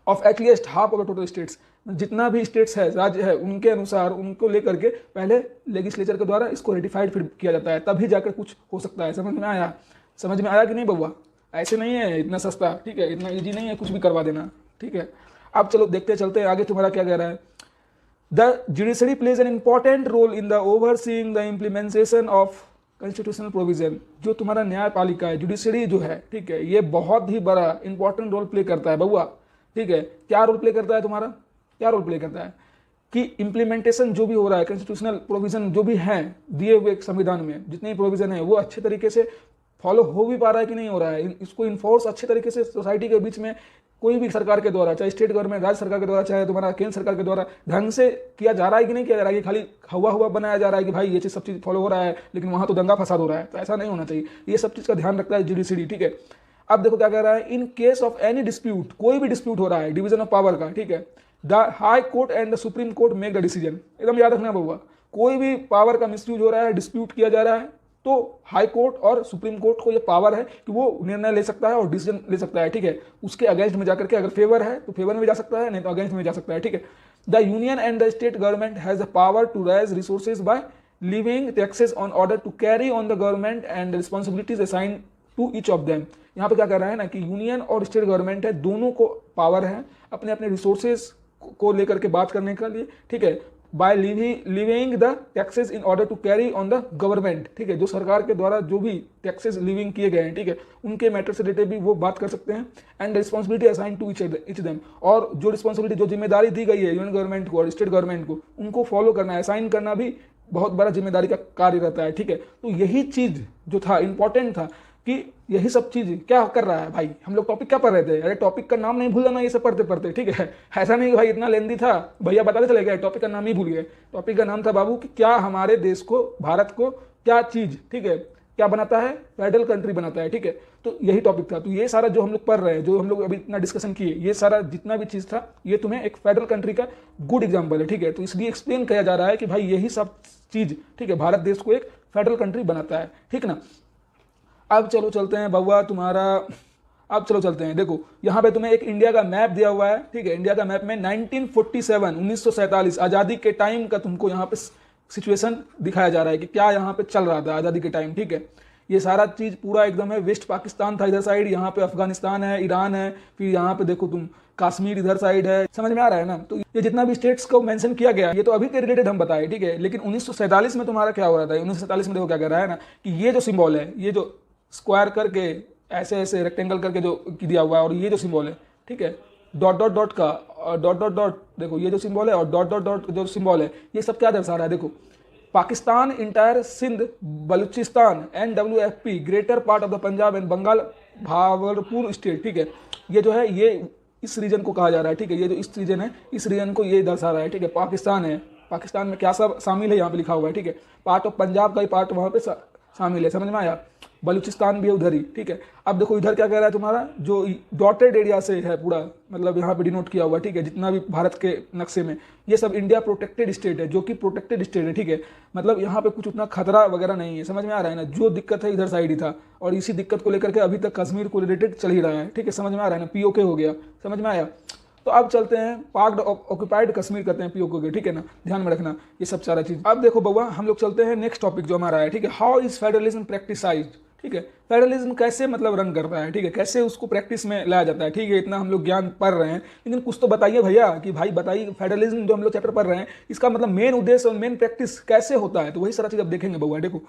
of at least half of the total states. जितना भी स्टेट्स है, राज्य है, उनके अनुसार उनको लेकर के पहले लेजिस्लेचर के द्वारा इसको रेटिफाइड फिर किया जाता है, तभी जाकर कुछ हो सकता है। समझ में आया? समझ में आया कि नहीं बउआ? ऐसे नहीं है इतना सस्ता, ठीक है, इतना ईजी नहीं है कुछ भी करवा देना, ठीक है। अब चलो देखते चलते आगे तुम्हारा क्या कह रहा है। The judiciary plays an important role in the overseeing the implementation of constitutional provision. जो तुम्हारा न्यायपालिका है, जुडिशरी जो है, ठीक है, ये बहुत ही बड़ा इंपॉर्टेंट रोल प्ले करता है बउआ, ठीक है। क्या रोल प्ले करता है तुम्हारा? क्या रोल प्ले करता है कि इम्प्लीमेंटेशन जो भी हो रहा है, कॉन्स्टिट्यूशनल प्रोविजन जो भी है दिए हुए संविधान में, जितने प्रोविजन है वो अच्छे तरीके से फॉलो हो भी पा रहा है कि नहीं हो रहा है, इसको इन्फोर्स अच्छे तरीके से सोसाइटी के बीच में कोई भी सरकार के द्वारा, चाहे स्टेट गवर्नमेंट, राज्य सरकार के द्वारा, चाहे तुम्हारा केंद्र सरकार के द्वारा ढंग से किया जा रहा है कि नहीं किया जा रहा है, कि खाली हुआ बनाया जा रहा है कि भाई ये चीज़ सब चीज़ फॉलो हो रहा है लेकिन वहाँ तो दंगा फसाद हो रहा है। तो ऐसा नहीं होना चाहिए, ये सब चीज़ का ध्यान रखता है जुडिशरी, ठीक है। अब देखो क्या कह रहा है, in case of any dispute, कोई भी डिस्प्यूट हो रहा है डिवीजन ऑफ पावर का, ठीक है, the high court and the supreme court make the decision. एकदम याद रखना बउआ, कोई भी पावर का मिसयूज हो रहा है, डिस्प्यूट किया जा रहा है, तो हाई कोर्ट और सुप्रीम कोर्ट को ये पावर है कि वो निर्णय ले सकता है और डिसीजन ले सकता है, ठीक है। उसके अगेंस्ट में जाकर के, अगर फेवर है तो फेवर में जा सकता है, नहीं तो अगेंस्ट में जा सकता है, ठीक है। The union and the state government has the power to raise resources by levying taxes on order to carry on the government and responsibilities assign to each of them. यहाँ पे क्या कर रहा है ना कि यूनियन और स्टेट गवर्नमेंट है, दोनों को पावर है अपने अपने रिसोर्सेज को लेकर के बात करने के लिए, ठीक है। By levying the taxes in order to carry on the government, ठीक है, जो सरकार के द्वारा जो भी टैक्सेस लिविंग किए गए हैं, ठीक है, उनके मैटर से रिलेटेड भी वो बात कर सकते हैं। And responsibility assign to each them, और जो रिस्पॉन्सिबिलिटी, जो जिम्मेदारी दी गई है यूनियन गवर्नमेंट को और स्टेट गवर्नमेंट को, उनको फॉलो करना है, असाइन करना भी बहुत बड़ा जिम्मेदारी का कार्य रहता है, ठीक है। तो यही चीज जो था इंपॉर्टेंट था कि यही सब चीज क्या कर रहा है भाई। हम लोग टॉपिक क्या पढ़ रहे थे, अरे टॉपिक का नाम नहीं भूल जाना ये सब पढ़ते पढ़ते, ठीक है। ऐसा नहीं कि भाई इतना लेंदी था, भैया बताते चले गए, टॉपिक का नाम ही भूल गए। टॉपिक का नाम था बाबू कि क्या हमारे देश को, भारत को क्या चीज, ठीक है, क्या बनाता है, फेडरल कंट्री बनाता है, ठीक है। तो यही टॉपिक था। तो ये सारा जो हम लोग पढ़ रहे हैं, जो हम लोग अभी इतना डिस्कशन किए, ये सारा जितना भी चीज था, ये तुम्हें एक फेडरल कंट्री का गुड एग्जाम्पल है, ठीक है। तो इसलिए एक्सप्लेन किया जा रहा है कि भाई यही सब चीज, ठीक है, भारत देश को एक फेडरल कंट्री बनाता है, ठीक ना। अब चलो चलते हैं बउआ तुम्हारा, अब चलो चलते हैं, देखो यहाँ पे तुम्हें एक इंडिया का मैप दिया हुआ है, ठीक है। इंडिया का मैप में 1947 आज़ादी के टाइम का तुमको यहाँ पे सिचुएशन दिखाया जा रहा है कि क्या यहाँ पे चल रहा था आज़ादी के टाइम, ठीक है। ये सारा चीज़ पूरा एकदम है, वेस्ट पाकिस्तान था इधर साइड, यहाँ पे अफगानिस्तान है, ईरान है, फिर यहाँ पे देखो तुम कश्मीर इधर साइड है, समझ में आ रहा है ना। तो ये जितना भी स्टेट्स को मेंशन किया गया, ये तो अभी के रिलेटेड हम बताए, ठीक है। लेकिन 1947 में तुम्हारा क्या हो रहा था, 1947 में देखो क्या कर रहा है ना, कि ये जो सिंबल है, ये जो स्क्वायर करके ऐसे ऐसे रेक्टेंगल करके जो दिया हुआ है, और ये जो सिंबल है, ठीक है, डॉट डॉट डॉट का, और डॉट डॉट डॉट, देखो ये जो सिंबल है और डॉट डॉट डॉट जो सिंबल है, ये सब क्या दर्शा रहा है, देखो Pakistan, entire Sindh, Baluchistan, NWFP, greater part of the Punjab and Bengal, Bahawalpur state, ठीक है। ये जो है ये इस रीजन को कहा जा रहा है, ठीक है। ये जो इस रीजन है, इस रीजन को ये दर्शा रहा है, ठीक है। पाकिस्तान है, पाकिस्तान में क्या सब शामिल है यहाँ पे लिखा हुआ है, ठीक है। पार्ट ऑफ पंजाब का ही पार्ट वहाँ पे शामिल है, समझ में आया। बलूचिस्तान भी है उधर ही, ठीक है। अब देखो इधर क्या कह रहा है तुम्हारा, जो डॉटेड एरिया से है पूरा, मतलब यहाँ पे डिनोट किया हुआ, ठीक है, जितना भी भारत के नक्शे में, ये सब इंडिया प्रोटेक्टेड स्टेट है, जो कि प्रोटेक्टेड स्टेट है, ठीक है। मतलब यहाँ पे कुछ उतना खतरा वगैरह नहीं है, समझ में आ रहा है ना। जो दिक्कत है इधर साइड ही था, और इसी दिक्कत को लेकर के अभी तक कश्मीर को रिलेटेड चल ही रहा है, ठीक है, समझ में आ रहा है ना। POK हो गया, समझ में आया। तो अब चलते हैं पार्क्ड ऑक्यूपाइड कश्मीर करते हैं POK, ठीक है ना, ध्यान में रखना ये सब सारा चीज। अब देखो बउआ, हम लोग चलते हैं नेक्स्ट टॉपिक जो हमारा है, ठीक है। हाउ इज फेडरलिज्म प्रैक्टिसाइज्ड, ठीक है। फेडरलिज्म कैसे मतलब रन करता है, ठीक है, कैसे उसको प्रैक्टिस में लाया जाता है, ठीक है। इतना हम लोग ज्ञान पढ़ रहे हैं, लेकिन कुछ तो बताइए भैया कि भाई बताइए फेडरलिज्म जो हम लोग चैप्टर पढ़ रहे हैं, इसका मतलब मेन उद्देश्य और मेन प्रैक्टिस कैसे होता है। तो वही सारा चीज अब देखेंगे बउआ, देखो।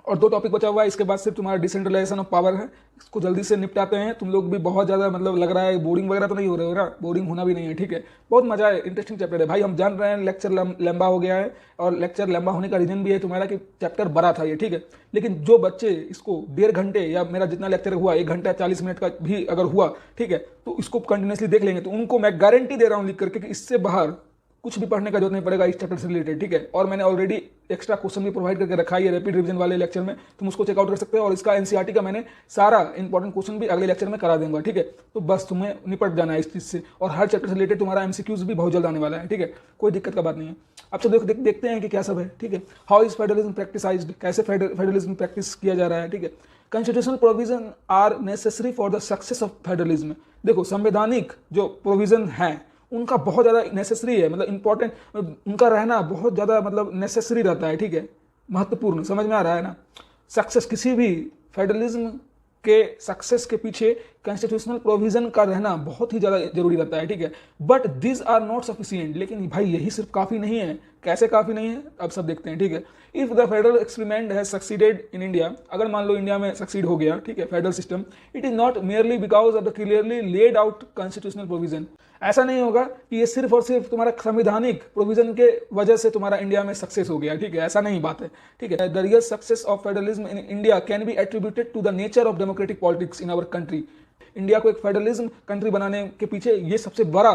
और 2 टॉपिक बचा हुआ है, इसके बाद सिर्फ तुम्हारा डिसेंट्रलाइजेशन ऑफ पावर है, इसको जल्दी से निपटाते हैं। तुम लोग भी बहुत ज़्यादा मतलब लग रहा है बोरिंग वगैरह तो नहीं हो रहे हो ना, बोरिंग होना भी नहीं है, ठीक है। बहुत मजा है, इंटरेस्टिंग चैप्टर है भाई। हम जान रहे हैं लेक्चर लंबा हो गया है, और लेक्चर लंबा होने का रीजन भी है तुम्हारा कि चैप्टर बड़ा था ये, ठीक है। लेकिन जो बच्चे इसको 1.5 घंटे या मेरा जितना लेक्चर हुआ 1 घंटा 40 मिनट का भी अगर हुआ, ठीक है, तो इसको कंटिन्यूसली देख लेंगे, तो उनको मैं गारंटी दे रहा हूँ लिख करके कि इससे बाहर कुछ भी पढ़ने का जरूरत नहीं पड़ेगा इस चैप्टर से रिलेटेड, ठीक है। और मैंने ऑलरेडी एक्स्ट्रा क्वेश्चन भी प्रोवाइड करके रखा है रैपिड रिवीजन वाले लेक्चर में, तुम उसको चेकआउट कर सकते हो। और इसका NCERT का मैंने सारा इंपॉर्टेंट क्वेश्चन भी अगले लेक्चर में करा दूंगा, ठीक है। तो बस तुम्हें निपट जाना है इस चीज से, और हर चैप्टर से रिलेटेड तुम्हारा MCQs भी बहुत जल्द आने वाला है, ठीक है, कोई दिक्कत का बात नहीं है। अब तो देखते हैं कि क्या सब है, ठीक है। हाउ इज फेडरलिज्म प्रैक्टिसाइज्ड, कैसे फेडरलिज्म प्रैक्टिस किया जा रहा है, ठीक है। Constitutional provision are necessary for the success of federalism, देखो संवैधानिक जो प्रोविजन है उनका बहुत ज़्यादा नेसेसरी है, मतलब इंपॉर्टेंट, उनका रहना बहुत ज़्यादा मतलब नेसेसरी रहता है, ठीक है, महत्वपूर्ण, समझ में आ रहा है ना। सक्सेस, किसी भी फेडरलिज्म के सक्सेस के पीछे कॉन्स्टिट्यूशनल प्रोविजन का रहना बहुत ही ज़्यादा जरूरी रहता है, ठीक है। But this are not sufficient, लेकिन भाई यही सिर्फ काफ़ी नहीं है। कैसे काफ़ी नहीं है, अब सब देखते हैं, ठीक है। If the federal experiment has succeeded in India, अगर मान लो इंडिया में सक्सीड हो गया, ठीक है, federal system, it is not merely because of the clearly laid out constitutional provision. ऐसा नहीं होगा कि ये सिर्फ और सिर्फ तुम्हारा संवैधानिक प्रोविजन के वजह से तुम्हारा इंडिया में सक्सेस हो गया, ठीक है, ऐसा नहीं बात है, ठीक है। The real success of federalism in India can be attributed to the nature of democratic politics in our country. India को एक फेडरलिज्म कंट्री बनाने के पीछे ये सबसे बड़ा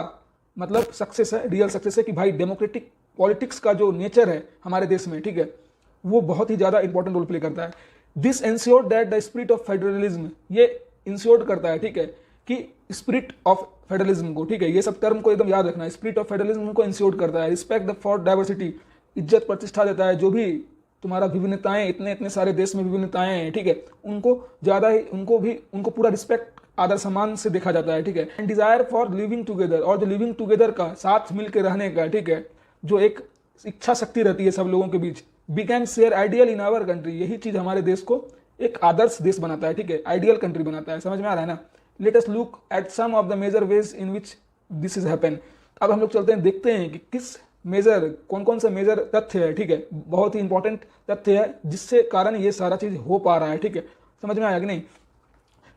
मतलब सक्सेस है, रियल सक्सेस है कि भाई डेमोक्रेटिक पॉलिटिक्स का जो नेचर है हमारे देश में, ठीक है, वो बहुत ही ज़्यादा इंपॉर्टेंट रोल प्ले करता है। This insured that the spirit of federalism, ये इंश्योर्ड करता है, ठीक है, कि स्पिरिट ऑफ फेडरलिज्म को, ठीक है, ये सब टर्म को एकदम याद रखना है। स्पिरिट ऑफ फेडरलिज्म को इंश्योर्ड करता है। रिस्पेक्ट फॉर डाइवर्सिटी, इज्जत प्रतिष्ठा देता है, जो भी तुम्हारा विभिन्नताएं, इतने सारे देश में विभिन्नताएं हैं, ठीक है, उनको ज़्यादा ही उनको पूरा रिस्पेक्ट आदर सम्मान से देखा जाता है, ठीक है। And desire for living together, और जो लिविंग टुगेदर का, साथ मिलकर रहने का, ठीक है, जो एक इच्छा शक्ति रहती है सब लोगों के बीच, we can share ideal in our country, यही चीज हमारे देश को एक आदर्श देश बनाता है, ठीक है, आइडियल कंट्री बनाता है, समझ में आ रहा है ना। Let us look at some of the major ways in which this is happen. अब हम लोग चलते हैं, देखते हैं कि किस मेजर कौन कौन से मेजर तथ्य है, ठीक है, बहुत ही इंपॉर्टेंट तथ्य है जिससे कारण ये सारा चीज हो पा रहा है, ठीक है। समझ में आया कि नहीं?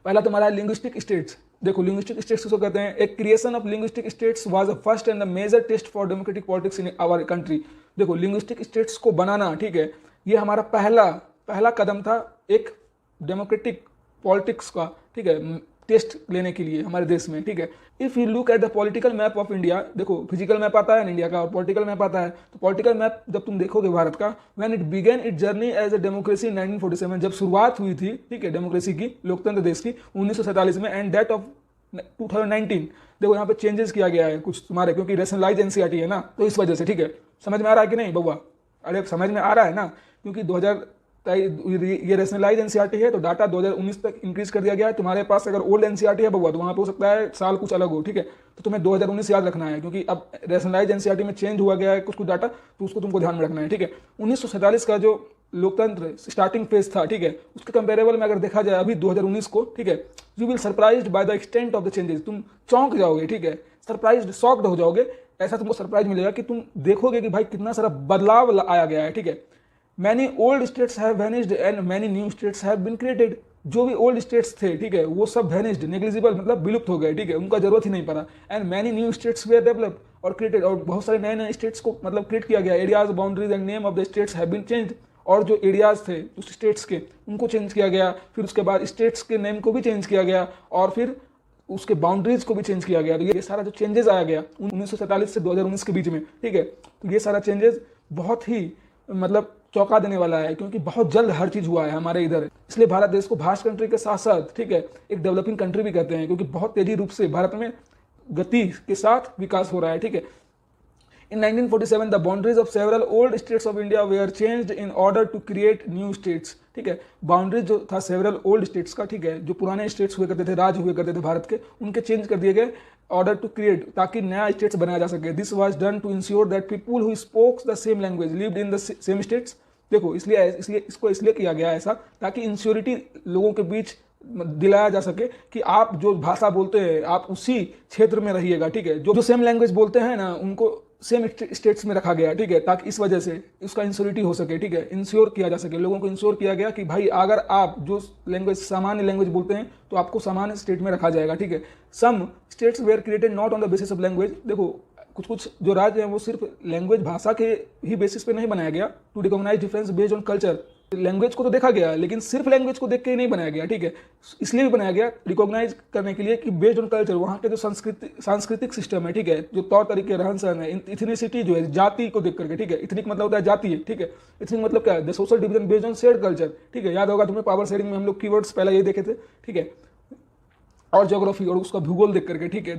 पहला तुम्हारा है लिंग्विस्टिक स्टेट्स। देखो लिंग्विस्टिक स्टेट्स किसको कहते हैं? एक creation of linguistic states was the first and the major test for democratic politics in our country. देखो लिंग्विस्टिक स्टेट्स को बनाना, ठीक है, ये हमारा पहला कदम था एक डेमोक्रेटिक पॉलिटिक्स का, ठीक है, टेस्ट लेने के लिए हमारे देश में, ठीक है। If you look at the political map of India, देखो फिजिकल मैप आता है इंडिया का और पॉलिटिकल मैप आता है, तो पॉलिटिकल मैप जब तुम देखोगे भारत का, when it began it journey as a democracy in 1947, जब शुरुआत हुई थी, ठीक है, डेमोक्रेसी की, लोकतंत्र देश की 1947 में, एंड दैट ऑफ 2019, देखो यहाँ पे चेंजेस किया गया है कुछ तुम्हारे, क्योंकि रैशनलाइज एनसीईआरटी है ना, तो इस वजह से, ठीक है। समझ में आ रहा है कि नहीं बउआ? अरे समझ में आ रहा है ना, क्योंकि 2000 ये रैशनलाइज एनसीईआरटी है, तो डाटा 2019 तक इंक्रीज कर दिया गया है। तुम्हारे पास अगर ओल्ड एनसीईआरटी है बउआ, तो वहाँ पे हो सकता है साल कुछ अलग हो, ठीक है, तो तुम्हें 2019 याद रखना है, क्योंकि अब रैशनलाइज एनसीईआरटी में चेंज हुआ गया है कुछ डाटा, तो उसको तुमको ध्यान में रखना है, ठीक है। 1947 का जो लोकतंत्र स्टार्टिंग फेज था, ठीक है, उसके कंपेरेबल में अगर देखा जाए अभी 2019 को, ठीक है, you will surprised by the extent of the changes. तुम चौंक जाओगे, ठीक है, सरप्राइज्ड, शॉक्ड हो जाओगे, ऐसा तुमको सरप्राइज मिलेगा कि तुम देखोगे कि भाई कितना सारा बदलाव आया गया है, ठीक है। Many old states have vanished and many new states have been created. जो भी ओल्ड स्टेट्स थे, ठीक है, वो सब वैनिस्ड, नेग्लिजिबल, मतलब विलुप्त हो गए, ठीक है, उनका जरूरत ही नहीं पड़ा। And many new states were develop और क्रिएटेड, और बहुत सारे नए नए स्टेट्स को मतलब क्रिएट किया गया। Areas, boundaries and name of the states have been changed, और जो एरियाज थे उस स्टेट्स के, उनको चेंज किया गया। फिर उसके बाद स्टेट्स के नेम को भी चेंज किया गया, और फिर उसके बाउंड्रीज को भी चेंज किया गया। तो ये सारा जो चेंजेस आया गया 1947 से 2019 के बीच में, ठीक है, तो ये सारा चेंजेस बहुत ही मतलब चौंका देने वाला है, क्योंकि बहुत जल्द हर चीज हुआ है हमारे इधर। इसलिए भारत देश को भास्ट कंट्री के साथ साथ, ठीक है, एक डेवलपिंग कंट्री भी कहते हैं, क्योंकि बहुत तेजी रूप से भारत में गति के साथ विकास हो रहा है, ठीक है। In 1947, the boundaries of several old states of India were changed in order to create new states, ठीक है। बाउंड्रीज जो था सेवरल ओल्ड स्टेट्स का, ठीक है, जो पुराने स्टेट्स हुए करते थे, राज्य हुए करते थे भारत के, उनके चेंज कर दिए गए ऑर्डर टू क्रिएट, ताकि नया स्टेट्स बनाया जा सके। This was done to ensure that people who spokes the same language lived in the same states. देखो इसलिए इसको इसलिए किया गया ऐसा, ताकि इंश्योरिटी लोगों के बीच दिलाया जा सके कि आप जो भाषा बोलते हैं आप उसी क्षेत्र में रहिएगा, ठीक है। जो सेम लैंग्वेज बोलते हैं ना, उनको सेम स्टेट्स में रखा गया, ठीक है, ताकि इस वजह से उसका इंश्योरिटी हो सके, ठीक है, इंश्योर किया जा सके, लोगों को इंश्योर किया गया कि भाई अगर आप जो लैंग्वेज सामान्य लैंग्वेज बोलते हैं तो आपको सामान्य स्टेट में रखा जाएगा, ठीक है। Some states were created not on the basis of language. देखो कुछ जो राज्य हैं वो सिर्फ लैंग्वेज, भाषा के ही बेसिस पे नहीं बनाया गया, to recognise difference based on culture. Language को तो देखा गया, लेकिन सिर्फ लैंग्वेज को देख के ही नहीं बनाया गया, ठीक है, इसलिए भी बनाया गया रिकॉग्नाइज करने के लिए कि बेस्ड ऑन कल्चर, वहाँ के जो सांस्कृतिक सिस्टम है, ठीक है, जो तौर तरीके, रहन सहन है, इथनिसिटी जो है, जाति को देख करके, ठीक है, इथनिक मतलब होता है जाति है, ठीक है, इथनिक मतलब क्या है, the social division based on shared culture, ठीक है। याद होगा तुम्हें पावर शेयरिंग में हम लोग कीवर्ड्स पहले ये देखे थे, ठीक है, और ज्योग्राफी और उसका भूगोल देख करके, ठीक है।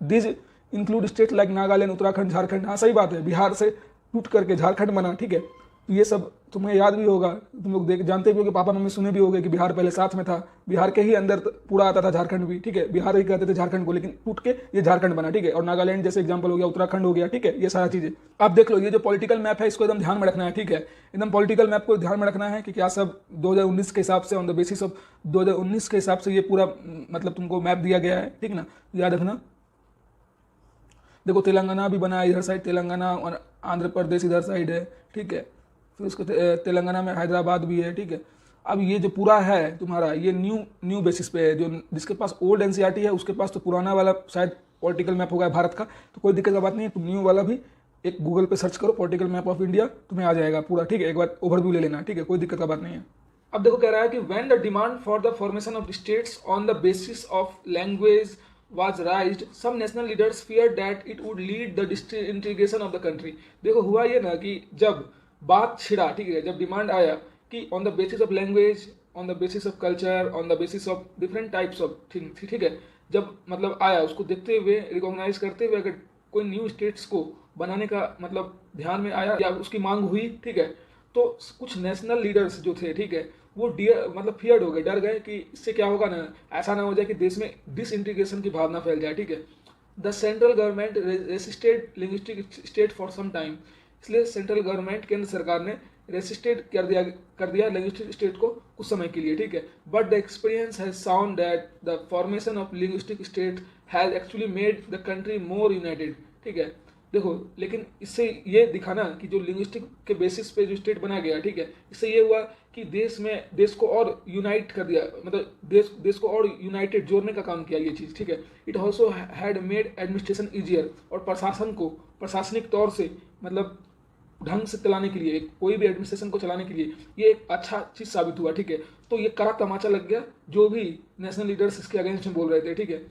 This include state like Nagaland, Uttarakhand, Jharkhand. हाँ सही बात है, बिहार से टूट करके झारखंड बना, ठीक है। तो ये सब तुम्हें याद भी होगा, तुम लोग जानते भी होगे, पापा मम्मी सुने भी होगे कि बिहार पहले साथ में था, बिहार के ही अंदर पूरा आता था झारखंड भी, ठीक है, बिहार ही कहते थे झारखंड को, लेकिन टूट के ये झारखंड बना, ठीक है। और नागालैंड जैसे एग्जांपल हो गया, उत्तराखंड हो गया, ठीक है, ये सारा चीजें आप देख लो। ये जो पॉलिटिकल मैप है इसको एकदम ध्यान में रखना है, ठीक है, एकदम पॉलिटिकल मैप को ध्यान में रखना है कि क्या सब 2019 के हिसाब से, ऑन द बेसिस ऑफ 2019 के हिसाब से ये पूरा मतलब तुमको मैप दिया गया है, ठीक ना, याद रखना। देखो तेलंगाना भी बना है इधर साइड, तेलंगाना और आंध्र प्रदेश इधर साइड है, ठीक है। फिर उसके तेलंगाना में हैदराबाद भी है, ठीक है। अब ये जो पूरा है तुम्हारा, ये न्यू बेसिस पे है। जो जिसके पास ओल्ड एनसीईआरटी है उसके पास तो पुराना वाला शायद पॉलिटिकल मैप होगा भारत का, तो कोई दिक्कत का बात नहीं है। तुम न्यू वाला भी एक गूगल पे सर्च करो, पॉलिटिकल मैप ऑफ इंडिया, तुम्हें आ जाएगा पूरा, ठीक है। एक बार ओवरव्यू ले लेना, ठीक है, कोई दिक्कत का बात नहीं है। अब देखो कह रहा है कि when the demand for the formation of states on the basis of language was raised, some national leaders feared that it would lead the disintegration of the country। देखो हुआ ये ना कि जब बात छिड़ा, ठीक है, जब डिमांड आया कि on the basis of language, on the basis of culture, on the basis of different types of thing, ठीक है, जब मतलब आया उसको देखते हुए, रिकॉग्नाइज करते हुए अगर कोई न्यू स्टेट्स को बनाने का मतलब ध्यान में आया या उसकी मांग हुई, ठीक है, तो कुछ नेशनल लीडर्स जो थे, ठीक है, वो मतलब फियर्ड हो गए, डर गए कि इससे क्या होगा ना, ऐसा ना हो जाए कि देश में डिसइंटीग्रेशन की भावना फैल जाए, ठीक है। The central government resisted linguistic state for some time. इसलिए सेंट्रल गवर्नमेंट, केंद्र सरकार ने रेसिस्टेड कर दिया लिंग्विस्टिक स्टेट को कुछ समय के लिए, ठीक है। But the experience has sound that the formation of linguistic state has actually made the country more United, ठीक है। देखो, लेकिन इससे ये दिखा ना कि जो लिंग्विस्टिक के बेसिस पे जो स्टेट बनाया गया, ठीक है, इससे ये हुआ कि देश को और यूनाइट कर दिया, मतलब देश को और यूनाइटेड जोड़ने का काम किया ये चीज़, ठीक है। It also had made administration easier, और प्रशासन को प्रशासनिक तौर से मतलब ढंग से चलाने के लिए, कोई भी एडमिनिस्ट्रेशन को चलाने के लिए ये एक अच्छा चीज़ साबित हुआ, ठीक है। तो ये कड़ा तमाचा लग गया जो भी नेशनल लीडर्स इसके अगेंस्ट में बोल रहे थे, ठीक है।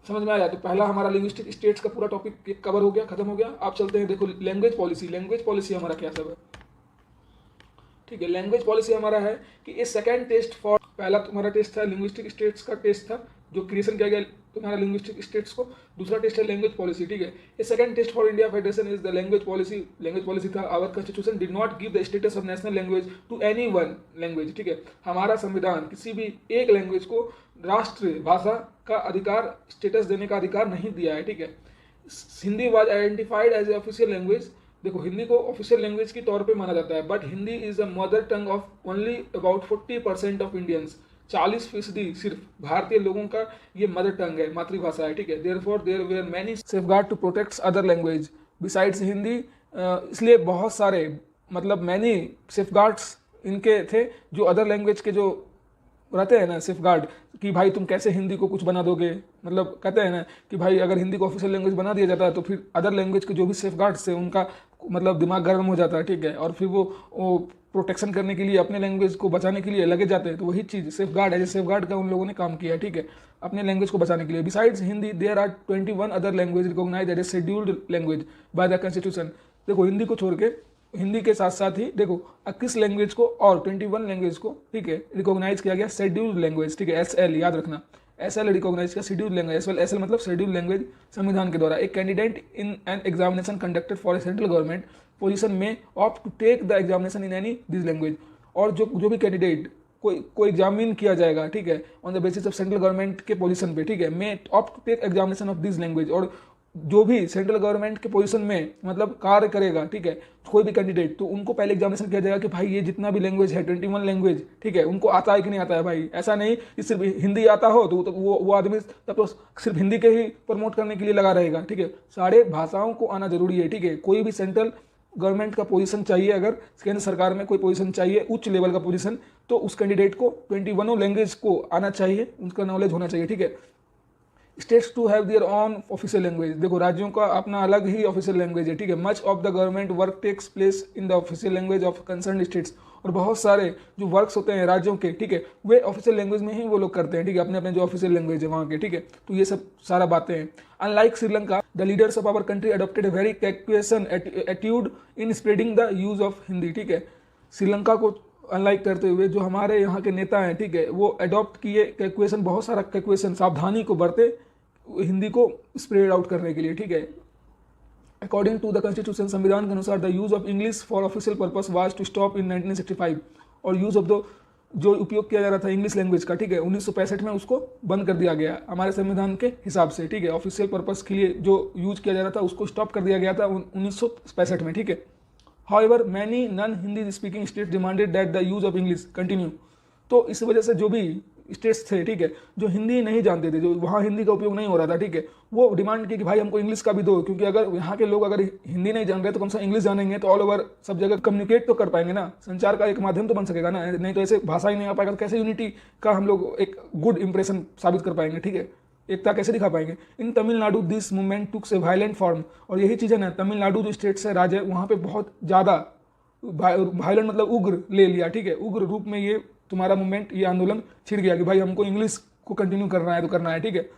समझ में आया? तो पहला हमारा लिंग्विस्टिक स्टेट्स का पूरा टॉपिक कवर हो गया, खत्म हो गया। आप चलते हैं, देखो लैंग्वेज पॉलिसी हमारा क्या सब है, ठीक है। लैंग्वेज पॉलिसी हमारा है कि ये सेकंड टेस्ट फॉर, पहला तुम्हारा टेस्ट था लिंग्विस्टिक स्टेट्स का टेस्ट था जो क्रिएशन किया गया तुम्हारा लिंग्विस्टिक स्टेट्स को, दूसरा टेस्ट है लैंग्वेज पॉलिसी, ठीक है। ये second test for India federation is the language policy था। Our constitution did not give the status of national language to any one language, ठीक है। हमारा संविधान किसी भी एक लैंग्वेज को राष्ट्रीय भाषा का अधिकार, स्टेटस देने का अधिकार नहीं दिया है, ठीक है। Hindi was identified as a official language. देखो, हिंदी को ऑफिशियल लैंग्वेज के तौर पे माना जाता है, but Hindi is a mother tongue of only about 40% of Indians. 40% सिर्फ भारतीय लोगों का ये मदर टंग है, मातृभाषा है, ठीक है। Therefore there were many safeguard to protect other language besides Hindi. इसलिए बहुत सारे मतलब मैनी सेफगार्ड्स इनके थे जो अदर लैंग्वेज के जो रहते हैं ना सेफगार्ड, कि भाई तुम कैसे हिंदी को कुछ बना दोगे, मतलब कहते हैं ना कि भाई अगर हिंदी को ऑफिशियल लैंग्वेज बना दिया जाता है तो फिर अदर लैंग्वेज के जो भी सेफगार्ड्स है उनका मतलब दिमाग गर्म हो जाता है, ठीक है। और फिर वो प्रोटेक्शन करने के लिए, अपने लैंग्वेज को बचाने के लिए लगे जाते हैं। तो वही चीज़ सेफगार्ड है, सेफगार्ड का उन लोगों ने काम किया है, ठीक है, अपने लैंग्वेज को बचाने के लिए। Besides Hindi there are 21 other language recognised as a scheduled language by the constitution. देखो, हिंदी को छोड़ के, हिंदी के साथ साथ ही देखो 21 लैंग्वेज को और 21 लैंग्वेज को, ठीक है, रिकॉग्नाइज किया गया शेड्यूल्ड लैंग्वेज, ठीक है, SL याद रखना, SL रिकॉग्नाइज किया शेड्यूल्ड लैंग्वेज। SL मतलब शेड्यूल्ड लैंग्वेज संविधान के द्वारा। एक candidate in an examination conducted for a central government position में opt to take the examination in any this language. और जो भी कैंडिडेट कोई एग्जामिन किया जाएगा, ठीक है, on the basis of central government के पोजीशन पे, ठीक है, may opt to take examination of this language. और जो भी सेंट्रल गवर्नमेंट के पोजीशन में मतलब कार्य करेगा, ठीक है, कोई भी कैंडिडेट, तो उनको पहले एग्जामिनेशन किया जाएगा कि भाई ये जितना भी लैंग्वेज है 21 लैंग्वेज, ठीक है, उनको आता है कि नहीं आता है। भाई ऐसा नहीं कि सिर्फ हिंदी आता हो तो वो आदमी तब तो सिर्फ हिंदी के ही प्रमोट करने के लिए लगा रहेगा, ठीक है। सारे भाषाओं को आना जरूरी है, ठीक है। कोई भी सेंट्रल गवर्नमेंट का पोजीशन चाहिए, अगर केंद्र सरकार में कोई पोजीशन चाहिए उच्च लेवल का पोजीशन, तो उस कैंडिडेट को 21 लैंग्वेज को आना चाहिए, उनका नॉलेज होना चाहिए, ठीक है। States to have their own official language. देखो, राज्यों का अपना अलग ही ऑफिशियल लैंग्वेज है, ठीक है। Much of the government work takes place in the official language of concern states. और बहुत सारे जो वर्क्स होते हैं राज्यों के, ठीक है, वे ऑफिशियल लैंग्वेज में ही वो लोग करते हैं, ठीक है, अपने अपने जो ऑफिशियल लैंग्वेज है वहाँ के, ठीक है। तो ये सब सारा बातें हैं। Unlike Sri Lanka, the leaders of our country adopted a very कैक्वेसन attitude in spreading the use of Hindi, ठीक है। श्रीलंका को अनलाइक करते हुए जो हमारे यहाँ के नेता हैं, ठीक है, वो अडॉप्ट किए कैक्वेसन, बहुत सारा कैक्वेसन, सावधानी को बरते हिंदी को स्प्रेड आउट करने के लिए, ठीक है। अकॉर्डिंग टू द कॉन्स्टिट्यूशन, संविधान के अनुसार the use of English for official purpose was to stop in 1965। और यूज ऑफ द जो उपयोग किया जा रहा था इंग्लिश लैंग्वेज का, ठीक है, 1965 में उसको बंद कर दिया गया हमारे संविधान के हिसाब से, ठीक है। ऑफिशियल पर्पस के लिए जो यूज किया जा रहा था उसको स्टॉप कर दिया गया था 1965 में, ठीक है। However many non Hindi speaking states demanded that the use of English continue. तो इस वजह से जो भी स्टेट्स थे, ठीक है, जो हिंदी नहीं जानते थे, जो वहाँ हिंदी का उपयोग नहीं हो रहा था, ठीक है, वो डिमांड की कि भाई हमको इंग्लिश का भी दो, क्योंकि अगर यहाँ के लोग अगर हिंदी नहीं जान रहे तो कम से कम इंग्लिश जानेंगे तो ऑल ओवर सब जगह कम्युनिकेट तो कर पाएंगे ना, संचार का एक माध्यम तो बन सकेगा ना। नहीं तो ऐसे भाषा ही नहीं आ पाएगा तो कैसे यूनिटी का हम लोग एक गुड इंप्रेशन साबित कर पाएंगे, ठीक है, एकता कैसे दिखा पाएंगे। इन तमिलनाडु दिस मूवमेंट टुक से वायलेंट फॉर्म। और यही चीज़ है ना, तमिलनाडु जो स्टेट्स है, राज्य, वहाँ पे बहुत ज़्यादा वायलेंट मतलब उग्र ले लिया, ठीक है, उग्र रूप में ये तुम्हारा मूवमेंट, ये आंदोलन छिड़ गया कि भाई हमको इंग्लिश को कंटिन्यू करना है तो करना है, ठीक है।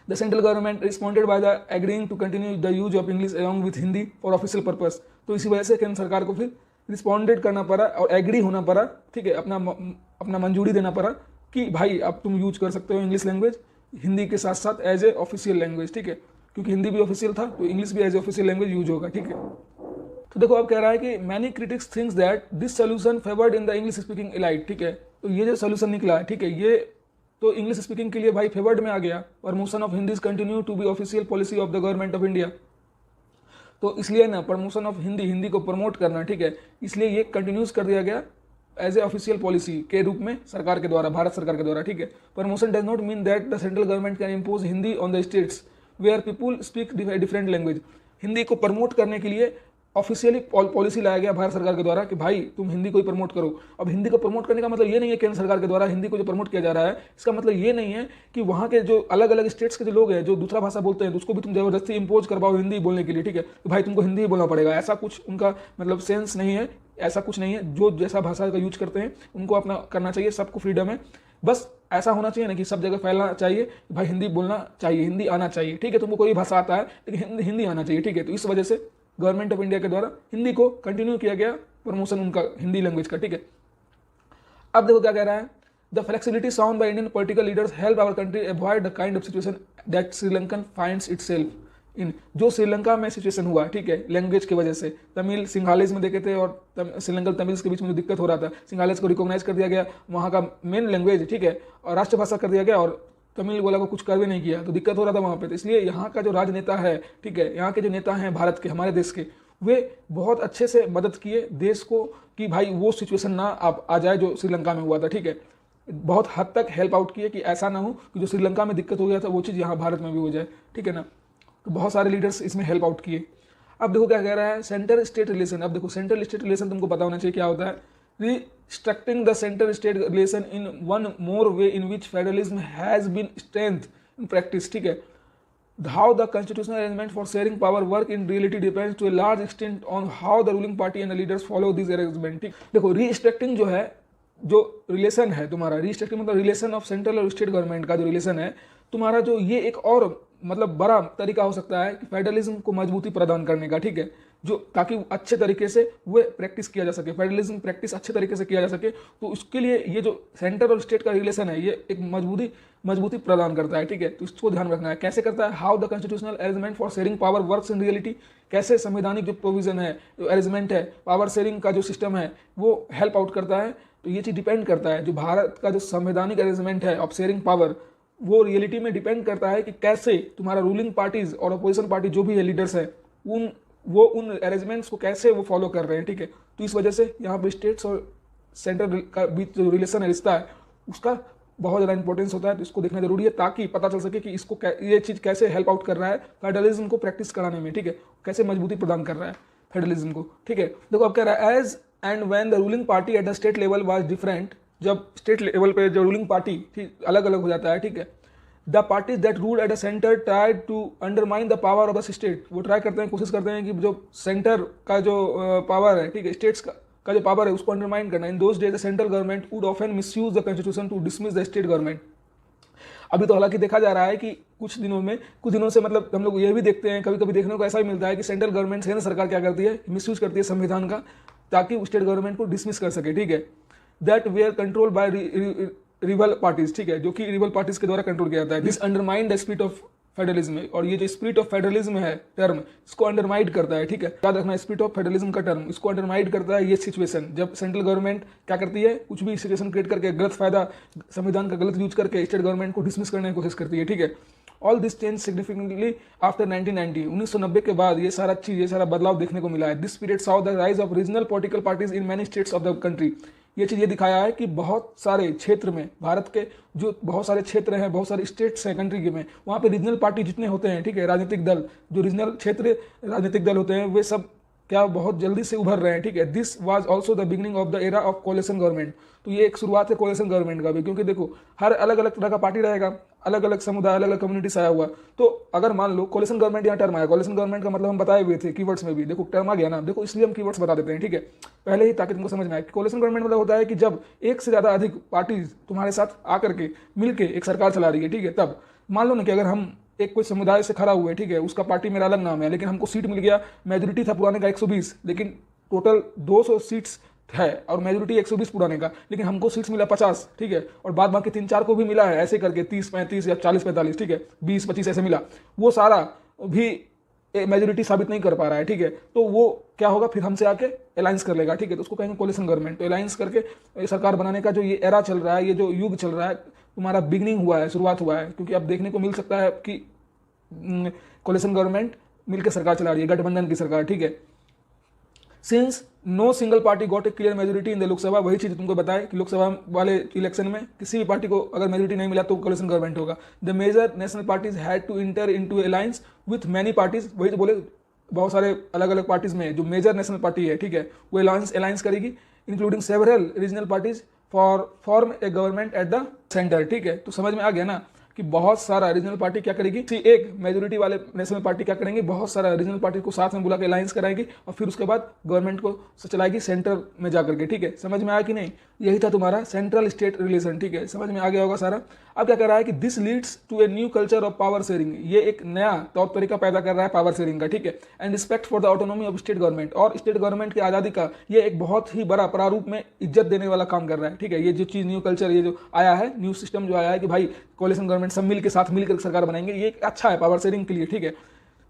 The central government responded by the agreeing to continue the use of English along with Hindi for official purpose. तो इसी वजह से केंद्र सरकार को फिर रिस्पॉन्डेड करना पड़ा और एग्री होना पड़ा, ठीक है, अपना मंजूरी देना पड़ा कि भाई अब तुम यूज कर सकते हो इंग्लिश लैंग्वेज हिंदी के साथ साथ एज ए ऑफिशियल लैंग्वेज, ठीक है, क्योंकि हिंदी भी ऑफिशियल था तो इंग्लिश भी as a official language use होगा, ठीक है। तो देखो अब कह रहा है कि many critics thinks that this solution favoured in the English speaking elite, ठीक है। तो ये जो सोल्यूशन निकला है, ठीक है, ये तो इंग्लिश स्पीकिंग के लिए भाई फेवर्ड में आ गया। Promotion of Hindi continue to be official policy of the government of India. तो इसलिए ना प्रमोशन ऑफ हिंदी को प्रमोट करना, ठीक है, इसलिए ये कंटिन्यूस कर दिया गया एज ए ऑफिशियल पॉलिसी के रूप में सरकार के द्वारा, भारत सरकार के द्वारा, ठीक है। Promotion does not mean that the central government can impose Hindi on the states where people speak different language. Hindi को प्रमोट करने के लिए ऑफिशियली पॉलिसी लाया गया भारत सरकार के द्वारा कि भाई तुम हिंदी को ही प्रमोट करो। अब हिंदी को प्रमोट करने का मतलब ये नहीं है केंद्र सरकार के द्वारा हिंदी को जो प्रमोट किया जा रहा है, इसका मतलब ये नहीं है कि वहाँ के जो अलग अलग स्टेट्स के जो लोग हैं जो दूसरा भाषा बोलते हैं तो उसको भी तुम जबरदस्ती इम्पोज करवाओ हिंदी बोलने के लिए, ठीक है, तो भाई तुमको हिंदी ही बोलना पड़ेगा। ऐसा कुछ उनका मतलब सेंस नहीं है, ऐसा कुछ नहीं है। जो जैसा भाषा का यूज करते हैं उनको अपना करना चाहिए, सबको फ्रीडम है। बस ऐसा होना चाहिए ना कि सब जगह फैलना चाहिए, भाई हिंदी बोलना चाहिए, हिंदी आना चाहिए, ठीक है, तुमको कोई भाषा आता है लेकिन हिंदी आना चाहिए, ठीक है। तो इस वजह से गवर्नमेंट ऑफ इंडिया के द्वारा हिंदी को कंटिन्यू किया गया प्रमोशन उनका हिंदी लैंग्वेज का, ठीक है। अब देखो क्या कह रहा है, the flexibility sound by Indian political leaders help our country avoid the kind of situation that Sri Lankan finds itself in. जो श्रीलंका में सिचुएशन हुआ, ठीक है, लैंग्वेज की वजह से, तमिल सिंघालीज में देखे थे और श्रीलंकन तमिल्स के बीच में जो दिक्कत हो रहा था, सिंघालीज को रिकॉग्नाइज कर दिया गया वहाँ का मेन लैंग्वेज, ठीक है, और राष्ट्रभाषा कर दिया गया और तमिल वाला को कुछ कर भी नहीं किया, तो दिक्कत हो रहा था वहाँ पे। तो इसलिए यहाँ का जो राजनेता है, ठीक है, यहाँ के जो नेता हैं भारत के, हमारे देश के, वे बहुत अच्छे से मदद किए देश को कि भाई वो सिचुएशन ना आ जाए जो श्रीलंका में हुआ था, ठीक है। बहुत हद तक हेल्प आउट किए कि ऐसा ना हो कि जो श्रीलंका में दिक्कत हो गया था वो चीज़ यहाँ भारत में भी हो जाए, ठीक है ना। तो बहुत सारे लीडर्स इसमें हेल्प आउट किए। अब देखो क्या कह रहा है, सेंटर स्टेट रिलेशन। अब देखो सेंट्रल स्टेट रिलेशन तुमको पता होना चाहिए क्या होता है। Restricting the center-state relation in one more way in which federalism has been strengthened in practice, ठीक है। How the constitutional arrangement for sharing power work in reality depends to a large extent on how the ruling party and the leaders follow this arrangement, ठीक। देखो restricting जो है, जो रिलेशन है तुम्हारा, restricting मतलब रिलेशन ऑफ सेंट्रल और स्टेट गवर्नमेंट का जो रिलेशन है तुम्हारा, जो ये एक और मतलब बड़ा तरीका हो सकता है कि फेडरलिज्म को मजबूती प्रदान करने का, ठीक है, जो ताकि अच्छे तरीके से वो प्रैक्टिस किया जा सके, फेडरलिज्म प्रैक्टिस अच्छे तरीके से किया जा सके। तो उसके लिए ये जो सेंटर और स्टेट का रिलेशन है ये एक मजबूती प्रदान करता है, ठीक है। तो इसको ध्यान रखना है। कैसे करता है, how the constitutional arrangement for sharing power works in reality, कैसे संवैधानिक जो प्रोविजन है, जो अरेंजमेंट है, पावर शेयरिंग का जो सिस्टम है वो हेल्प आउट करता है। तो ये चीज़ डिपेंड करता है, जो भारत का जो संवैधानिक अरेंजमेंट है ऑफ शेयरिंग पावर, वो रियलिटी में डिपेंड करता है कि कैसे तुम्हारा रूलिंग पार्टीज और अपोजिशन पार्टी जो भी है लीडर्स है उन अरेंजमेंट्स को कैसे वो फॉलो कर रहे हैं, ठीक है। तो इस वजह से यहाँ पे स्टेट्स और सेंटर का बीच जो रिलेशन है, रिश्ता है, उसका बहुत ज़्यादा इंपॉर्टेंस होता है। तो इसको देखना जरूरी है ताकि पता चल सके कि इसको ये चीज़ कैसे हेल्प आउट कर रहा है फेडरलिज्म को प्रैक्टिस कराने में, ठीक है, कैसे मजबूती प्रदान कर रहा है फेडरलिज्म को, ठीक है। देखो अब कह रहा है, as and when the ruling party at the state level was different, जब स्टेट लेवल पे जो रूलिंग पार्टी अलग अलग हो जाता है, ठीक है, the parties that rule at a centre try to undermine the power of the state, वो ट्राई करते हैं, कोशिश करते हैं कि जो सेंटर का जो पावर है, ठीक है, स्टेट्स का जो पावर है उसको अंडरमाइन करना। In those days the central government would often misuse the constitution to dismiss the state government. अभी तो हालांकि देखा जा रहा है कि कुछ दिनों से मतलब हम लोग ये भी देखते हैं, कभी कभी देखने को ऐसा भी मिलता है कि सेंट्रल गवर्नमेंट केंद्र सरकार क्या करती है, मिसयूज करती है संविधान का ताकि स्टेट गवर्नमेंट को डिसमिस कर सके, ठीक है। That they are control by rival parties, ठीक है, जो कि रिवल पार्टीज के द्वारा कंट्रोल किया जाता है। This undermine the spirit of federalism, और ये जो स्पिरिट ऑफ फेडरलिज्म है टर्म, इसको अंडरमाइंड करता है, ठीक है, याद रखना, स्पिरिट ऑफ फेडरलिज्म का टर्म इसको अंडरमाइंड करता है। ये सिचुएशन जब सेंट्रल गवर्नमेंट क्या करती है, कुछ भी सिचुएशन क्रिएट करके गलत फायदा, संविधान का गलत यूज करके स्टेट गवर्नमेंट को डिसमिस करने की कोशिश करती है, ठीक है। All this change significantly after 1990, 1990 के बाद ये सारा बदलाव देखने को मिला है। This period saw the rise of regional political parties in many states of the country. ये चीज़ ये दिखाया है कि बहुत सारे क्षेत्र में, भारत के जो बहुत सारे क्षेत्र हैं, बहुत सारे स्टेट्स हैं कंट्री के में, वहाँ पे रीजनल पार्टी जितने होते हैं, ठीक है, राजनीतिक दल, जो रीजनल क्षेत्र राजनीतिक दल होते हैं, वे सब क्या बहुत जल्दी से उभर रहे हैं, ठीक है। This was also the beginning of the era of coalition government. तो ये एक शुरुआत है कोलिशन गवर्नमेंट का भी, क्योंकि देखो हर अलग अलग तरह का पार्टी रहेगा, अलग अलग समुदाय, अलग अलग कम्युनिटी से आया हुआ। तो अगर मान लो कोलिशन गवर्नमेंट यहाँ टर्म आया, कोलिशन गवर्नमेंट का मतलब हम बताए हुए थे कीवर्ड्स में भी, देखो टर्म आ गया ना, देखो इसलिए हम कीवर्ड्स बता देते हैं, ठीक है, पहले ही, ताकि तुमको समझ में आए। कोलिशन गवर्नमेंट मतलब होता है कि जब एक से ज़्यादा अधिक पार्टीज तुम्हारे साथ आकर के मिलके एक सरकार चला रही है, ठीक है। तब मान लो ना कि अगर हम एक कोई समुदाय से खड़ा हुए, ठीक है, उसका पार्टी मेरा अलग नाम है, लेकिन हमको सीट मिल गया, मेजोरिटी था पुराने का 120, लेकिन टोटल 200 सीट्स है और मेजोरिटी 120 पुराने का, लेकिन हमको सीट्स मिला 50, ठीक है, और बाद बाकी 3-4 को भी मिला है, ऐसे करके 30-35 या 40-45, ठीक है, 20-25 ऐसे मिला, वो सारा भी मेजोरिटी साबित नहीं कर पा रहा है, ठीक है। तो वो क्या होगा, फिर हमसे आके अलायंस कर लेगा, ठीक है, तो उसको कहेंगे कोलिशन गवर्नमेंट। तो अलायंस करके सरकार बनाने का जो ये एरा चल रहा है, ये जो युग चल रहा है, तुम्हारा बिगनिंग हुआ है, शुरुआत हुआ है, क्योंकि अब देखने को मिल सकता है कि कोलिशन गवर्नमेंट मिलकर सरकार चला रही है, गठबंधन की सरकार, ठीक है। Since no single party got a clear majority in the Lok Sabha, वही चीज तुमको बताए कि लोकसभा वाले इलेक्शन में किसी भी पार्टी को अगर मेजोरिटी नहीं मिला तो कोलिशन गवर्नमेंट होगा। The major national parties had to enter into alliance with many parties, वही तो बोले बहुत सारे अलग अलग पार्टीज में जो मेजर नेशनल पार्टी है, ठीक है, वो अलायंस करेगी including several regional parties for form A government at the centre, ठीक है। तो समझ में आ गया ना कि बहुत सारा रीजनल पार्टी क्या करेगी, एक मेजोरिटी वाले नेशनल पार्टी क्या करेंगे, बहुत सारा रीजनल पार्टी को साथ में बुला के अलायंस कराएगी और फिर उसके बाद गवर्नमेंट को चलाएगी सेंटर में जाकर के, ठीक है। समझ में आया कि नहीं, यही था तुम्हारा सेंट्रल स्टेट रिलेशन, ठीक है, समझ में आ गया होगा सारा। अब क्या कर रहा है कि this leads to a new culture of power sharing, ये एक नया तौर तरीका पैदा कर रहा है पावर शेयरिंग का, ठीक है, and respect for the autonomy of state government, और स्टेट गवर्नमेंट की आज़ादी का ये एक बहुत ही बड़ा प्रारूप में इज्जत देने वाला काम कर रहा है, ठीक है। ये जो चीज़ न्यू कल्चर, ये जो आया है, न्यू सिस्टम जो आया है कि भाई कोलिशन गवर्नमेंट सब मिल के साथ मिलकर सरकार बनाएंगे, ये एक अच्छा है पावर शेयरिंग के लिए, ठीक है।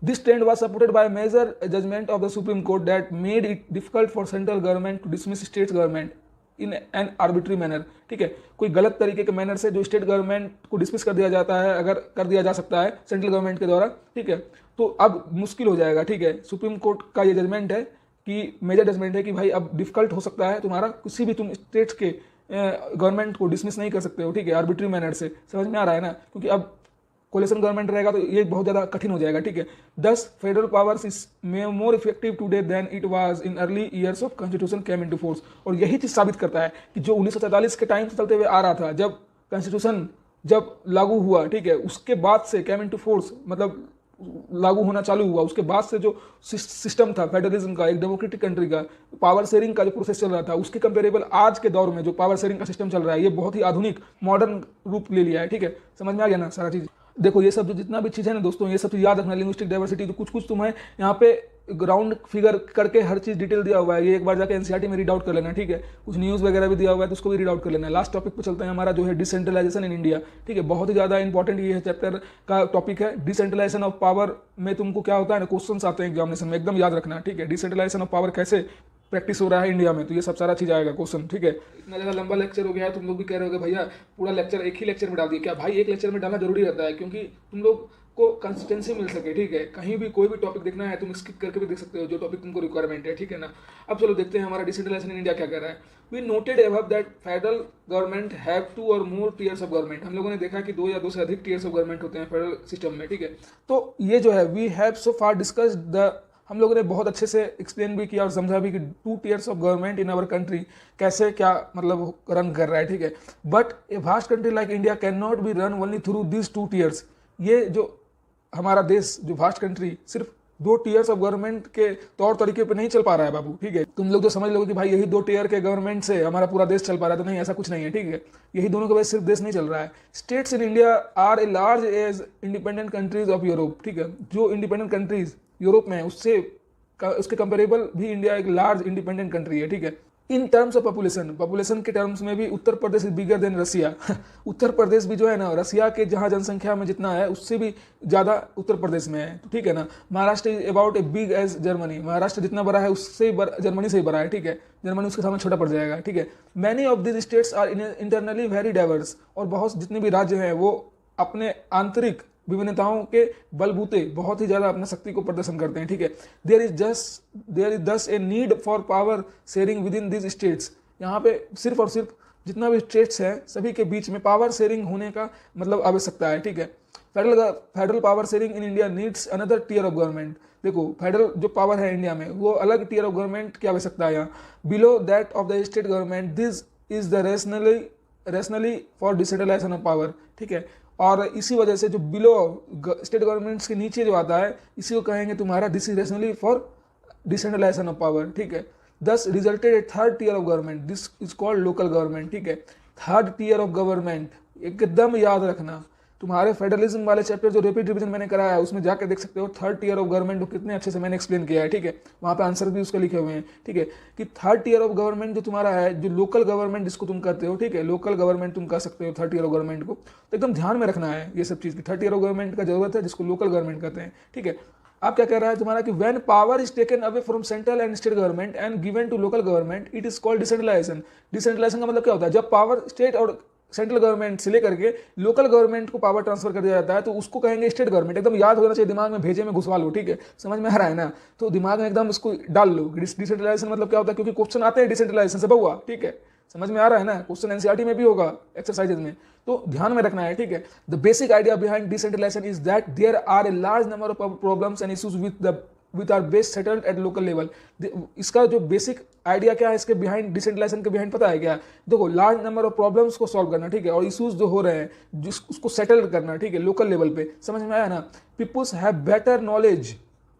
This trend was supported by a major judgment of the Supreme Court that made it difficult for central government to dismiss state government in an arbitrary manner, ठीक है। कोई गलत तरीके के मैनर से जो स्टेट गवर्नमेंट को डिसमिस कर दिया जाता है, अगर कर दिया जा सकता है सेंट्रल गवर्नमेंट के द्वारा, ठीक है, तो अब मुश्किल हो जाएगा, ठीक है। सुप्रीम कोर्ट का ये जजमेंट है कि मेजर जजमेंट है कि भाई अब डिफिकल्ट हो सकता है तुम्हारा, किसी भी तुम स्टेट्स के गवर्नमेंट को डिसमिस नहीं कर सकते हो, ठीक है, आर्बिट्री मैनर से। समझ में आ रहा है ना, क्योंकि अब कोलिशन गवर्नमेंट रहेगा तो ये बहुत ज़्यादा कठिन हो जाएगा, ठीक है। Thus federal powers is more effective today than it was in early years of constitution came into force, और यही चीज़ साबित करता है कि जो 1947 के टाइम से चलते हुए आ रहा था, जब कॉन्स्टिट्यूशन जब लागू हुआ, ठीक है, उसके बाद से केम इनटू फोर्स मतलब लागू होना चालू हुआ, उसके बाद से जो सिस्टम था फेडरलिज्म का, एक डेमोक्रेटिक कंट्री का पावर शेयरिंग का जो प्रोसेस चल रहा था, उसके कंपेरेबल आज के दौर में जो पावर शेयरिंग का सिस्टम चल रहा है, ये बहुत ही आधुनिक मॉडर्न रूप ले लिया है, ठीक है। समझ में आ गया ना सारा चीज़। देखो ये सब जो जितना भी चीज़ है ना दोस्तों, ये सब चीज़ याद रखना, लिंग्विस्टिक डाइवर्सिटी, तो कुछ कुछ तुम्हें यहाँ पे ग्राउंड फिगर करके हर चीज़ डिटेल दिया हुआ है, ये एक बार जाके एनसीईआरटी में रीड आउट कर लेना, ठीक है। कुछ न्यूज़ वगैरह भी दिया हुआ है तो उसको भी रीड आउट कर लेना। लास्ट टॉपिक पे चलते हैं, हमारा जो है डिसेंट्रलाइजेशन इन इंडिया, ठीक है, बहुत ही ज़्यादा इंपॉर्टेंट ये चैप्टर का टॉपिक है। डिसेंट्रलाइजेशन ऑफ पावर में तुमको क्या होता है ना, क्वेश्चन आते हैं एग्जामिनेशन में, एकदम याद रखना, ठीक है। डिसेंट्रलाइजेशन ऑफ पावर कैसे प्रैक्टिस हो रहा है इंडिया में, तो ये सब सारा चीज़ आएगा क्वेश्चन, ठीक है। इतना ज़्यादा लंबा लेक्चर हो गया है, तुम लोग भी कह रहे हो भैया पूरा लेक्चर एक ही लेक्चर में डाल दिया क्या? भाई एक लेक्चर में डालना जरूरी रहता है, क्योंकि तुम लोग को कंसिस्टेंसी मिल सके, ठीक है। कहीं भी कोई भी टॉपिक देखना है तुम स्किप करके भी देख सकते हो जो टॉपिक तुमको रिक्वायरमेंट है, ठीक है ना। अब चलो देखते हैं हमारा डिसेंट्रलाइजेशन इन इंडिया क्या कर रहा है। We noted above that federal government have 2 और मोर टीयर्स ऑफ गवर्नमेंट, हम लोगों ने देखा कि 2 या 2 से अधिक टीयर्स ऑफ गवर्नमेंट होते हैं फेडरल सिस्टम में, ठीक है। तो ये जो है we have so far discussed the, हम लोगों ने बहुत अच्छे से एक्सप्लेन भी किया और समझा भी कि 2 tiers of government in our country कैसे क्या मतलब रन कर रहा है, ठीक है। But a vast country like India can not be run only through this 2 tiers, ये जो हमारा देश जो वास्ट कंट्री सिर्फ 2 टीयर्स ऑफ गवर्नमेंट के तौर तरीके पे नहीं चल पा रहा है बाबू, ठीक है। तुम लोग जो समझ लोगे कि भाई यही 2 टीयर के गवर्नमेंट से हमारा पूरा देश चल पा रहा है, तो नहीं, ऐसा कुछ नहीं है, ठीक है। यही दोनों की वजह से सिर्फ देश नहीं चल रहा है। States in India are a large as independent countries of Europe, ठीक है। जो इंडिपेंडेंट कंट्रीज यूरोप में है उसके कंपेरेबल भी इंडिया एक लार्ज इंडिपेंडेंट कंट्री है, ठीक है। इन टर्म्स ऑफ पॉपुलेशन के टर्म्स में भी Uttar Pradesh is bigger then रसिया उत्तर प्रदेश भी जो है ना, रसिया के जहाँ जनसंख्या में जितना है उससे भी ज़्यादा उत्तर प्रदेश में है, तो ठीक है ना। Maharashtra is about a big as Germany, Maharashtra जितना बड़ा है उससे जर्मनी से ही बड़ा है, ठीक है। जर्मनी उसके सामने छोटा पड़ जाएगा, ठीक है। Many of this states are internally very diverse, और बहुत जितने भी राज्य हैं वो अपने आंतरिक विभिन्नताओं के बलबूते बहुत ही ज़्यादा अपना शक्ति को प्रदर्शन करते हैं, ठीक है। देयर इज दस a need for power sharing with in this states, यहाँ पे सिर्फ और सिर्फ जितना भी स्टेट्स हैं सभी के बीच में पावर शेयरिंग होने का मतलब आवश्यकता है, ठीक है। Federal power sharing in India needs another tier of government, देखो फेडरल जो पावर है इंडिया में वो अलग टीयर ऑफ गवर्नमेंट की आवश्यकता है यहाँ, below that of the state government. This is the rationale for decentralisation of power, ठीक है। और इसी वजह से जो बिलो स्टेट गवर्नमेंट्स के नीचे जो आता है इसी को कहेंगे तुम्हारा this is rationale for decentralisation of power, ठीक है। Thus resulted a third tier of government, this is called local government, ठीक है। थर्ड टीयर ऑफ गवर्नमेंट एकदम याद रखना, तुम्हारे फेडरलिज्म वाले चैप्टर जो रैपिड रिवीजन मैंने कराया है उसमें जाके देख सकते हो थर्ड टीयर ऑफ गवर्नमेंट को कितने अच्छे से मैंने एक्सप्लेन किया है, ठीक है। वहाँ पे आंसर भी उसके लिखे हुए हैं, ठीक है, कि थर्ड टीयर ऑफ गवर्नमेंट जो तुम्हारा है, जो लोकल गवर्नमेंट जिसको तुम करते हो, ठीक है, लोकल गवर्नमेंट तुम कर सकते हो थर्ड टीयर ऑफ गवर्नमेंट को, तो एकदम ध्यान में रखना है ये सब चीज़ की। थर्ड टीयर ऑफ गवर्नमेंट का जरूरत है जिसको लोकल गवर्नमेंट कहते हैं, ठीक है। अब क्या कह रहा है तुम्हारा कि when power is taken away from central and state government and given to local government it is called decentralisation. Decentralisation का मतलब क्या होता है, जब पावर स्टेट और सेंट्रल गवर्नमेंट से लेकर के लोकल गवर्नमेंट को पावर ट्रांसफर कर दिया जाता है तो उसको कहेंगे स्टेट गवर्नमेंट। एकदम याद होना चाहिए, दिमाग में भेजे में घुसवा लो, ठीक है। समझ में आ रहा है ना, तो दिमाग में एकदम इसको डाल लो। डिसेंट्रलाइजेशन मतलब क्या होता है, क्योंकि क्वेश्चन आते हैं डिसेंट्रलाइजेशन से बहुआ, ठीक है। समझ में आ रहा है ना, क्वेश्चन एनसीईआरटी में भी होगा एक्सरसाइजेज में, तो ध्यान में रखना है, ठीक है। The basic idea behind decentralisation is that there are a large number of problems and issues which are best settled at local level. इसका जो बेसिक आइडिया क्या है इसके बिहाइंड, डिसेंट्रलाइजेशन के बिहाइंड पता है क्या? देखो, लार्ज नंबर ऑफ प्रॉब्लम्स को सॉल्व करना, ठीक है, और इश्यूज जो हो रहे हैं उसको सेटल करना, ठीक है, लोकल लेवल पे। समझ में आया ना? Peoples have better knowledge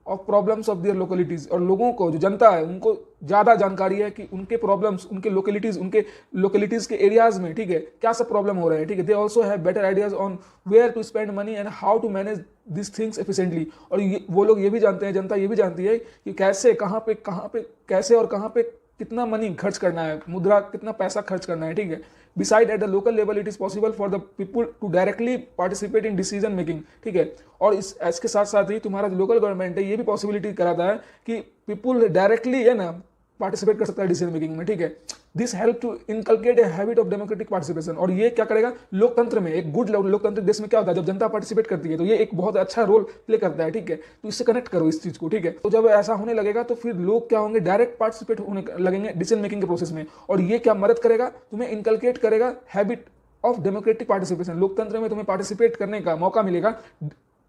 of problems of their localities, और लोगों को, जो जनता है, उनको ज़्यादा जानकारी है कि उनके प्रॉब्लम्स, उनके लोकेलिटीज के एरियाज में, ठीक है, क्या सब प्रॉब्लम हो रहे हैं, ठीक है। They also have better ideas on where to spend money and how to manage this things efficiently. और वो लोग ये भी जानते हैं, जनता ये भी जानती है कि कैसे, कहाँ पे कैसे और कहाँ पे कितना मनी खर्च करना है, मुद्रा कितना पैसा खर्च करना है, ठीक है। Beside at the local level it is possible for the people to directly participate in decision making, ठीक है। और इसके साथ साथ ही तुम्हारा जो लोकल गवर्नमेंट है ये भी पॉसिबिलिटी कराता है कि पीपुल डायरेक्टली, है ना, पार्टिसिपेट कर सकता है डिसीजन मेकिंग में, ठीक है। This help to inculcate a habit of democratic participation. और ये क्या करेगा, लोकतंत्र में, एक गुड लोकतांत्रिक देश में क्या होता है, जब जनता पार्टिसिपेट करती है तो ये एक बहुत अच्छा रोल प्ले करता है, ठीक है। तो इससे कनेक्ट करो इस चीज को, ठीक है। तो जब ऐसा होने लगेगा तो फिर लोग क्या होंगे, डायरेक्ट पार्टिसिपेट होने लगेंगे डिसीजन मेकिंग के प्रोसेस में। और ये क्या मदद करेगा, तुम्हें इनकलकेट करेगा हैबिट ऑफ डेमोक्रेटिक पार्टिसिपेशन। लोकतंत्र में तुम्हें पार्टिसिपेट करने का मौका मिलेगा।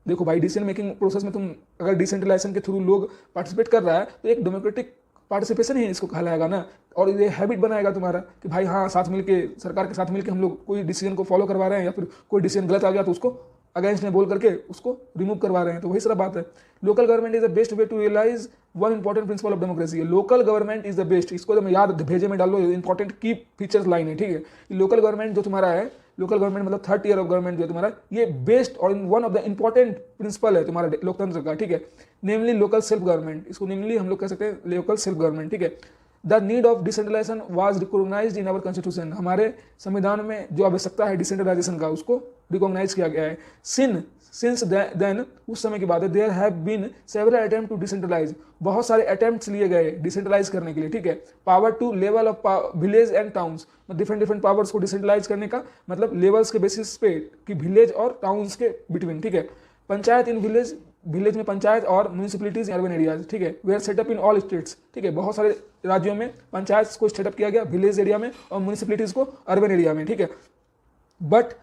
देखो भाई, डिसीजन मेकिंग प्रोसेस में तुम अगर डिसेंट्रलाइजेशन के थ्रू लोग पार्टिसिपेट कर रहा है तो एक डेमोक्रेटिक पार्टिसिपेशन ही इसको कहलाएगा ना। और ये हैबिट बनाएगा तुम्हारा कि भाई हाँ, साथ मिलके, सरकार के साथ मिलके हम लोग कोई डिसीजन को फॉलो करवा रहे हैं, या फिर कोई डिसीजन गलत आ गया तो उसको अगेंस्ट में बोल करके उसको रिमूव करवा रहे हैं। तो वही सारा बात है। Local government is the best way to realise one important principle of democracy. Local government is the best, इसको जब याद भेजे में डाल लो, इंपॉर्टेंट की फीचर्स लाइन है, ठीक है। लोकल गवर्नमेंट जो तुम्हारा है, लोकल गवर्नमेंट मतलब थर्ड ईयर ऑफ गवर्नमेंट जो है तुम्हारा, ये बेस्ट और one of the important principle है तुम्हारा लोकतंत्र का, ठीक है। नेमली लोकल सेल्फ गवर्नमेंट, इसको नेमली हम लोग कह सकते हैं लोकल सेल्फ गवर्नमेंट, ठीक है। The need of decentralisation was recognised in our constitution. हमारे संविधान में जो आवश्यकता है डिसेंट्रलाइजेशन का, उसको रिकॉग्नाइज किया गया है। सिंस देन, उस समय की बात है, there have been several attempt to decentralise. बहुत सारे अटेम्प्ट्स लिए गए डिसेंट्रलाइज करने के लिए, ठीक है। Power to level of village and towns, different powers को डिसेंट्रलाइज करने का मतलब लेवल्स के बेसिस पे कि विलेज और टाउन्स के बिटवीन, ठीक है। पंचायत इन विलेज में पंचायत और म्यूनिसिपलिटीज अर्बन एरियाज, ठीक है, were set up in all states, ठीक है। बहुत सारे राज्यों में पंचायत को सेटअप किया गया विलेज एरिया में और म्यूनिसिपलिटीज को अर्बन एरिया में, ठीक है। But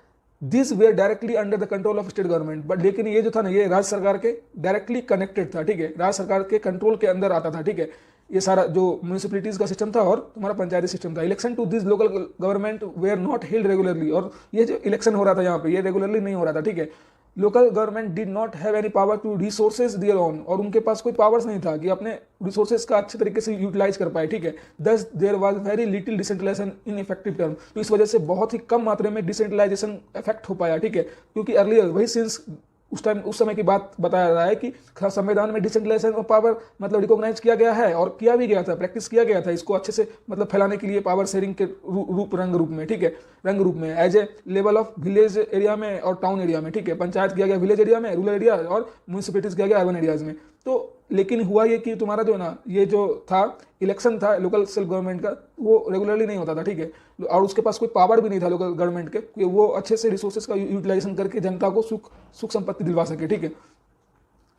this were directly under the control of state government. But लेकिन ये जो था ना, ये राज्य सरकार के डायरेक्टली कनेक्टेड था, ठीक है, राज्य सरकार के कंट्रोल के अंदर आता था, ठीक है। ये सारा जो म्यूनिसिपलिटीज का सिस्टम था और तुम्हारा पंचायती सिस्टम था। Election to this local government were not held regularly. और ये जो इलेक्शन हो रहा था यहाँ पे, ये रेगुलरली नहीं हो रहा था, ठीक है। Local government did not have any power to resources their own. और उनके पास कोई पावर्स नहीं था कि अपने रिसोर्सेज का अच्छे तरीके से यूटिलाइज कर पाए, ठीक है। Thus there was very little decentralisation in effective term. तो इस वजह से बहुत ही कम मात्रा में डिसेंट्रलाइजेशन इफेक्ट हो पाया, ठीक है। क्योंकि अर्लियर वही सिंस उस समय की बात बताया रहा है कि संविधान में डिसेंट्रलाइजेशन ऑफ पावर मतलब रिकॉग्नाइज किया गया है और किया भी गया था, प्रैक्टिस किया गया था इसको अच्छे से मतलब फैलाने के लिए पावर शेयरिंग के रंग रूप में, ठीक है, रंग रूप में as a level of village area में और टाउन एरिया में, ठीक है। पंचायत किया गया विलेज एरिया में, रूरल एरिया, और म्यूनिसिपलिटीज किया गया अर्बन एरियाज में। तो लेकिन हुआ ये कि तुम्हारा जो ना, ये जो था इलेक्शन था लोकल सेल्फ गवर्नमेंट का, वो रेगुलरली नहीं होता था, ठीक है। और उसके पास कोई पावर भी नहीं था लोकल गवर्नमेंट के कि वो अच्छे से रिसोर्सेज का यूटिलाइजेशन करके जनता को सुख संपत्ति दिलवा सके, ठीक है,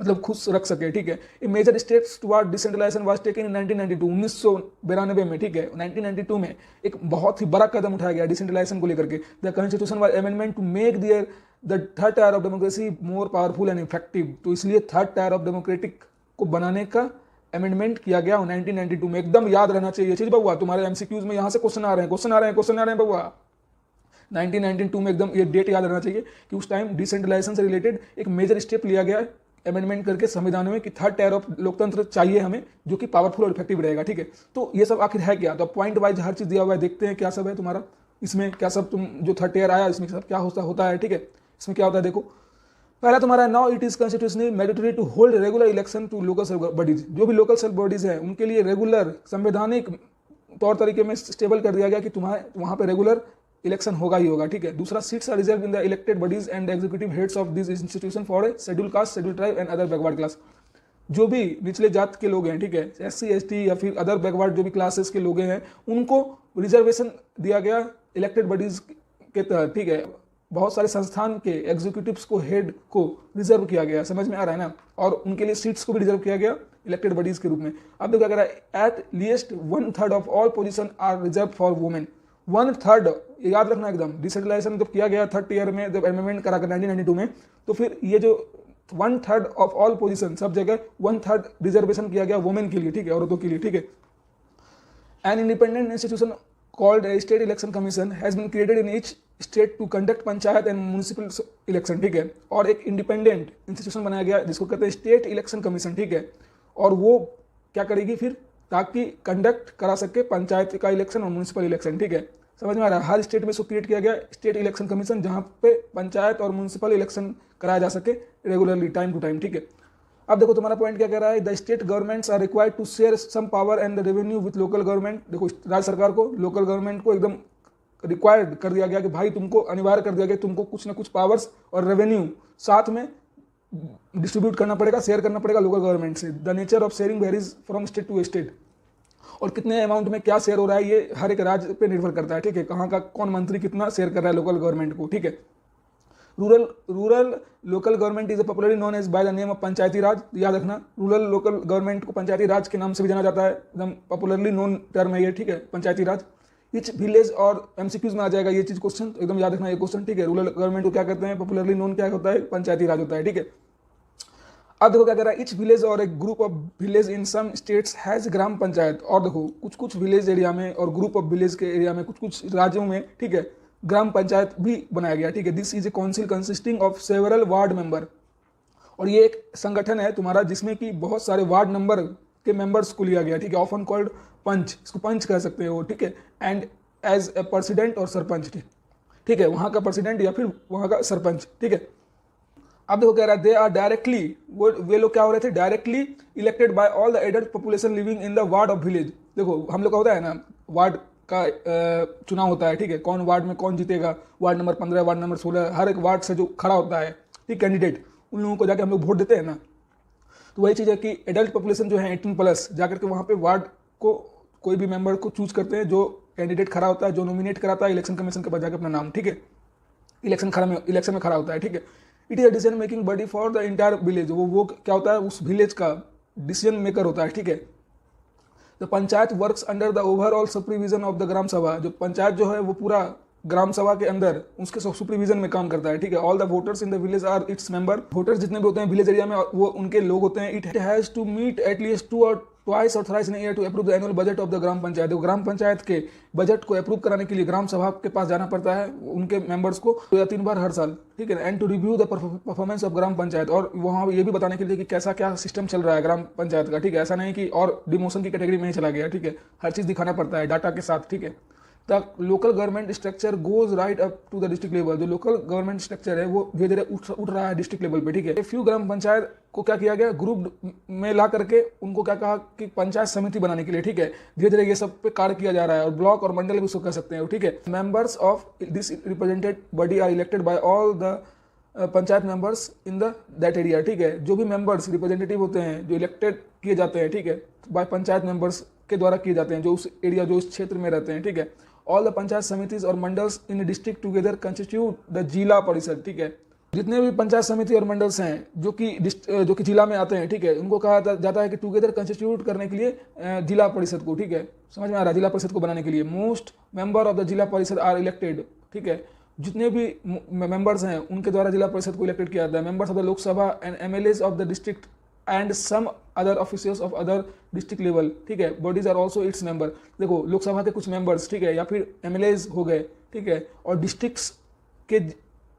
मतलब खुश रख सके, ठीक है। A major steps toward decentralisation was taken in 1992, 1992 में, ठीक है। 1992 में एक बहुत ही बड़ा कदम उठाया गया डिसेंट्रलाइजेशन को लेकर के। The constitution was amendment to make the third tier of democracy more powerful and effective. तो इसलिए थर्ड टायर ऑफ डेमोक्रेटिक को बनाने का अमेंडमेंट किया गया 1992 में। एकदम याद रहना चाहिए ये चीज बउआ, तुम्हारे एमसीक्यूज में यहाँ से क्वेश्चन आ रहे हैं बउआ। 1992 में एकदम ये डेट याद रहना चाहिए कि उस टाइम डिसेंट्रलाइजेशन से रिलेटेड एक मेजर स्टेप लिया गया अमेंडमेंट करके संविधान में कि थर्ड टायर ऑफ लोकतंत्र चाहिए हमें जो कि पावरफुल और इफेक्टिव रहेगा, ठीक है। तो ये सब आखिर है क्या, तो पॉइंट वाइज हर चीज दिया हुआ है, देखते हैं क्या सब है तुम्हारा इसमें, क्या सब तुम जो थर्ड टायर आया इसमें सब क्या होता है, ठीक है। इसमें क्या होता है देखो, पहला तुम्हारा now it is constitutionally mandatory to hold regular election to local self bodies. जो भी लोकल सेल्फ बॉडीज हैं उनके लिए रेगुलर संवैधानिक तौर तरीके में स्टेबल कर दिया गया कि तुम्हारे वहां पे रेगुलर इलेक्शन होगा ही होगा, ठीक है। दूसरा, seats are reserve in the elected bodies and executive heads of this institution for a schedule caste, schedule tribe and other backward class. जो भी निचले जात के लोग हैं, ठीक है, SC ST या फिर अदर बैकवर्ड जो भी क्लासेस के लोग हैं, उनको रिजर्वेशन दिया गया इलेक्टेड बॉडीज के तहत, ठीक है। बहुत सारे संस्थान के एग्जीक्यूटिव्स को, हेड को रिजर्व किया गया, समझ में आ रहा है ना, और उनके लिए सीट्स को भी रिजर्व किया गया इलेक्टेड बॉडीज के रूप में। अब देखो क्या कह रहा है, at least 1/3 of all position are reserve for women. 1/3 याद रखना एकदम। डिसेंट्रलाइजेशन जब किया गया थर्ड ईयर में, जब अमेंडमेंट करा कर 1992 में, तो फिर ये जो 1/3 ऑफ ऑल पोजीशन, सब जगह 1/3 रिजर्वेशन किया गया वुमेन के लिए, ठीक है, औरतों के लिए, ठीक है। An independent institution called state election commission has been created in each state to conduct panchayat and municipal election, ठीक है। और एक इंडिपेंडेंट इंस्टीट्यूशन बनाया गया जिसको कहते हैं स्टेट इलेक्शन कमीशन, ठीक है। और वो क्या करेगी फिर, ताकि कंडक्ट करा सके पंचायत का इलेक्शन और म्यूनिसिपल इलेक्शन, ठीक है। समझ में आ रहा है, हर स्टेट में इसको क्रिएट किया गया स्टेट इलेक्शन कमीशन, जहां पे पंचायत और म्यूनिसिपल इलेक्शन कराया जा सके रेगुलरली, टाइम टू टाइम, ठीक है। अब देखो तुम्हारा पॉइंट क्या कह रहा है, the state governments are required to share some power and the revenue with local government. देखो राज्य सरकार को, लोकल गवर्नमेंट को एकदम रिक्वायर्ड कर दिया गया कि भाई तुमको अनिवार्य कर दिया गया, तुमको कुछ ना कुछ पावर्स और रेवेन्यू साथ में डिस्ट्रीब्यूट करना पड़ेगा, शेयर करना पड़ेगा लोकल गवर्नमेंट से। The nature of sharing varies from state to state, और कितने अमाउंट में क्या शेयर हो रहा है ये हर एक राज्य पे निर्भर करता है, ठीक है। कहाँ का कौन मंत्री कितना शेयर कर रहा है लोकल गवर्नमेंट को, ठीक है। Rural local government is popularly known as by the name of Panchayati Raj. याद रखना, रूरल लोकल गवर्नमेंट को पंचायती राज के नाम से भी जाना जाता है, एकदम पॉपुलरली नोन टर्म है ये, ठीक है, पंचायती राज। इच विलेज, और एमसीक्यूज में आ जाएगा ये चीज क्वेश्चन, तो एकदम याद रखना ये क्वेश्चन, ठीक है। रूरल गवर्नमेंट को क्या कहते हैं, पॉपुलरली नोन क्या होता है, पंचायती राज होता है, ठीक है। अब देखो क्या कह रहा है, इच विलेज और एक group of village in some states has gram panchayat. और देखो कुछ कुछ विलेज एरिया में और ग्रुप ऑफ विलेज के एरिया में, कुछ कुछ राज्यों में, ठीक है, ग्राम पंचायत भी बनाया गया, ठीक है। This is a council consisting of several ward member, और ये एक संगठन है तुम्हारा जिसमें कि बहुत सारे वार्ड नंबर के मेंबर्स को लिया गया, ठीक है। ऑफन कॉल्ड पंच, इसको पंच कह सकते हो, ठीक है। एंड एज ए प्रेसिडेंट और सरपंच, ठीक है, वहाँ का प्रेसिडेंट या फिर वहाँ का सरपंच, ठीक है। अब देखो कह रहा है, दे आर डायरेक्टली, वे लोग क्या हो रहे थे, directly elected by all the adult population living in the ward of village. देखो हम लोग का होता है ना, वार्ड का चुनाव होता है, ठीक है, कौन वार्ड में कौन जीतेगा, वार्ड नंबर 15, वार्ड नंबर 16, हर एक वार्ड से जो खड़ा होता है, ठीक, कैंडिडेट, उन लोगों को जाके हम लोग वोट देते हैं ना। तो वही चीज़ है कि एडल्ट पॉपुलेशन जो है 18+ जाकर के वहाँ पे वार्ड को कोई भी मेंबर को चूज करते हैं, जो कैंडिडेट खड़ा होता है, जो नॉमिनेट कराता है इलेक्शन कमीशन के पास जाकर अपना नाम, ठीक है, इलेक्शन में खड़ा होता है, ठीक है। It is a decision making body for the entire village, वो क्या होता है, उस विलेज का डिसीजन मेकर होता है, ठीक है। The panchayat works under the overall supervision of the gram sabha. जो पंचायत जो है वो पूरा ग्राम सभा के अंदर उसके सुपरविजन में काम करता है, ठीक है। All the voters in the village are its member. Voters जितने भी होते हैं विलेज एरिया में वो उनके लोग होते हैं। It has to meet at least 2 और ट्वाइस और thrice in year to approve the annual budget of the gram panchayat. Gram panchayat के बजट को अप्रूव कराने के लिए ग्राम सभा के पास जाना पड़ता है उनके मेंबर्स को 2 या 3 बार हर साल, ठीक है। And to review the performance of gram panchayat, और वहाँ ये भी बताने के लिए कि कैसा क्या सिस्टम चल रहा है ग्राम पंचायत का, ठीक है। ऐसा नहीं कि और डिमोशन की कैटेगरी में ही चला गया, ठीक है, हर चीज़ दिखाना पड़ता है डाटा के साथ, ठीक है। The local government structure goes right up to the district level. जो लोकल गवर्नमेंट स्ट्रक्चर है वो धीरे धीरे उठ रहा है डिस्ट्रिक्ट लेवल पे, ठीक है। फ्यू ग्राम पंचायत को क्या किया गया, ग्रुप में ला करके उनको क्या कहा कि पंचायत समिति बनाने के लिए, ठीक है। धीरे धीरे ये सब पे कार्य किया जा रहा है, और ब्लॉक और मंडल भी उसको कह सकते हैं, ठीक है। Members of this represented body are elected by all the panchayat members in the that area, ठीक है। जो भी मेंबर्स रिप्रेजेंटेटिव होते हैं जो इलेक्टेड किए जाते हैं, ठीक है, बाय पंचायत मेंबर्स के द्वारा किए जाते हैं, जो उस एरिया जो उस क्षेत्र में रहते हैं, ठीक है। ऑल द पंचायत समितिज और मंडल्स इन डिस्ट्रिक्ट टुगेदर कंस्टिट्यूट द जिला परिषद, ठीक है। जितने भी पंचायत समिति और मंडल्स हैं जो कि जिला में आते हैं, ठीक है, उनको कहा जाता है कि टुगेदर कंस्टिट्यूट करने के लिए जिला परिषद को, ठीक है, समझ में आ रहा है, जिला परिषद को बनाने के लिए। मोस्ट मेंबर ऑफ द जिला परिषद आर इलेक्टेड, ठीक है। जितने भी मेंबर्स हैं उनके द्वारा जिला परिषद को इलेक्टेड किया जाता है। Members of the Lok Sabha and MLAs of the district and some other officials of other district level, ठीक है, bodies are also its member. देखो लोकसभा के कुछ मेंबर्स, ठीक है, या फिर एमएलएज हो गए, ठीक है, और डिस्ट्रिक्ट्स के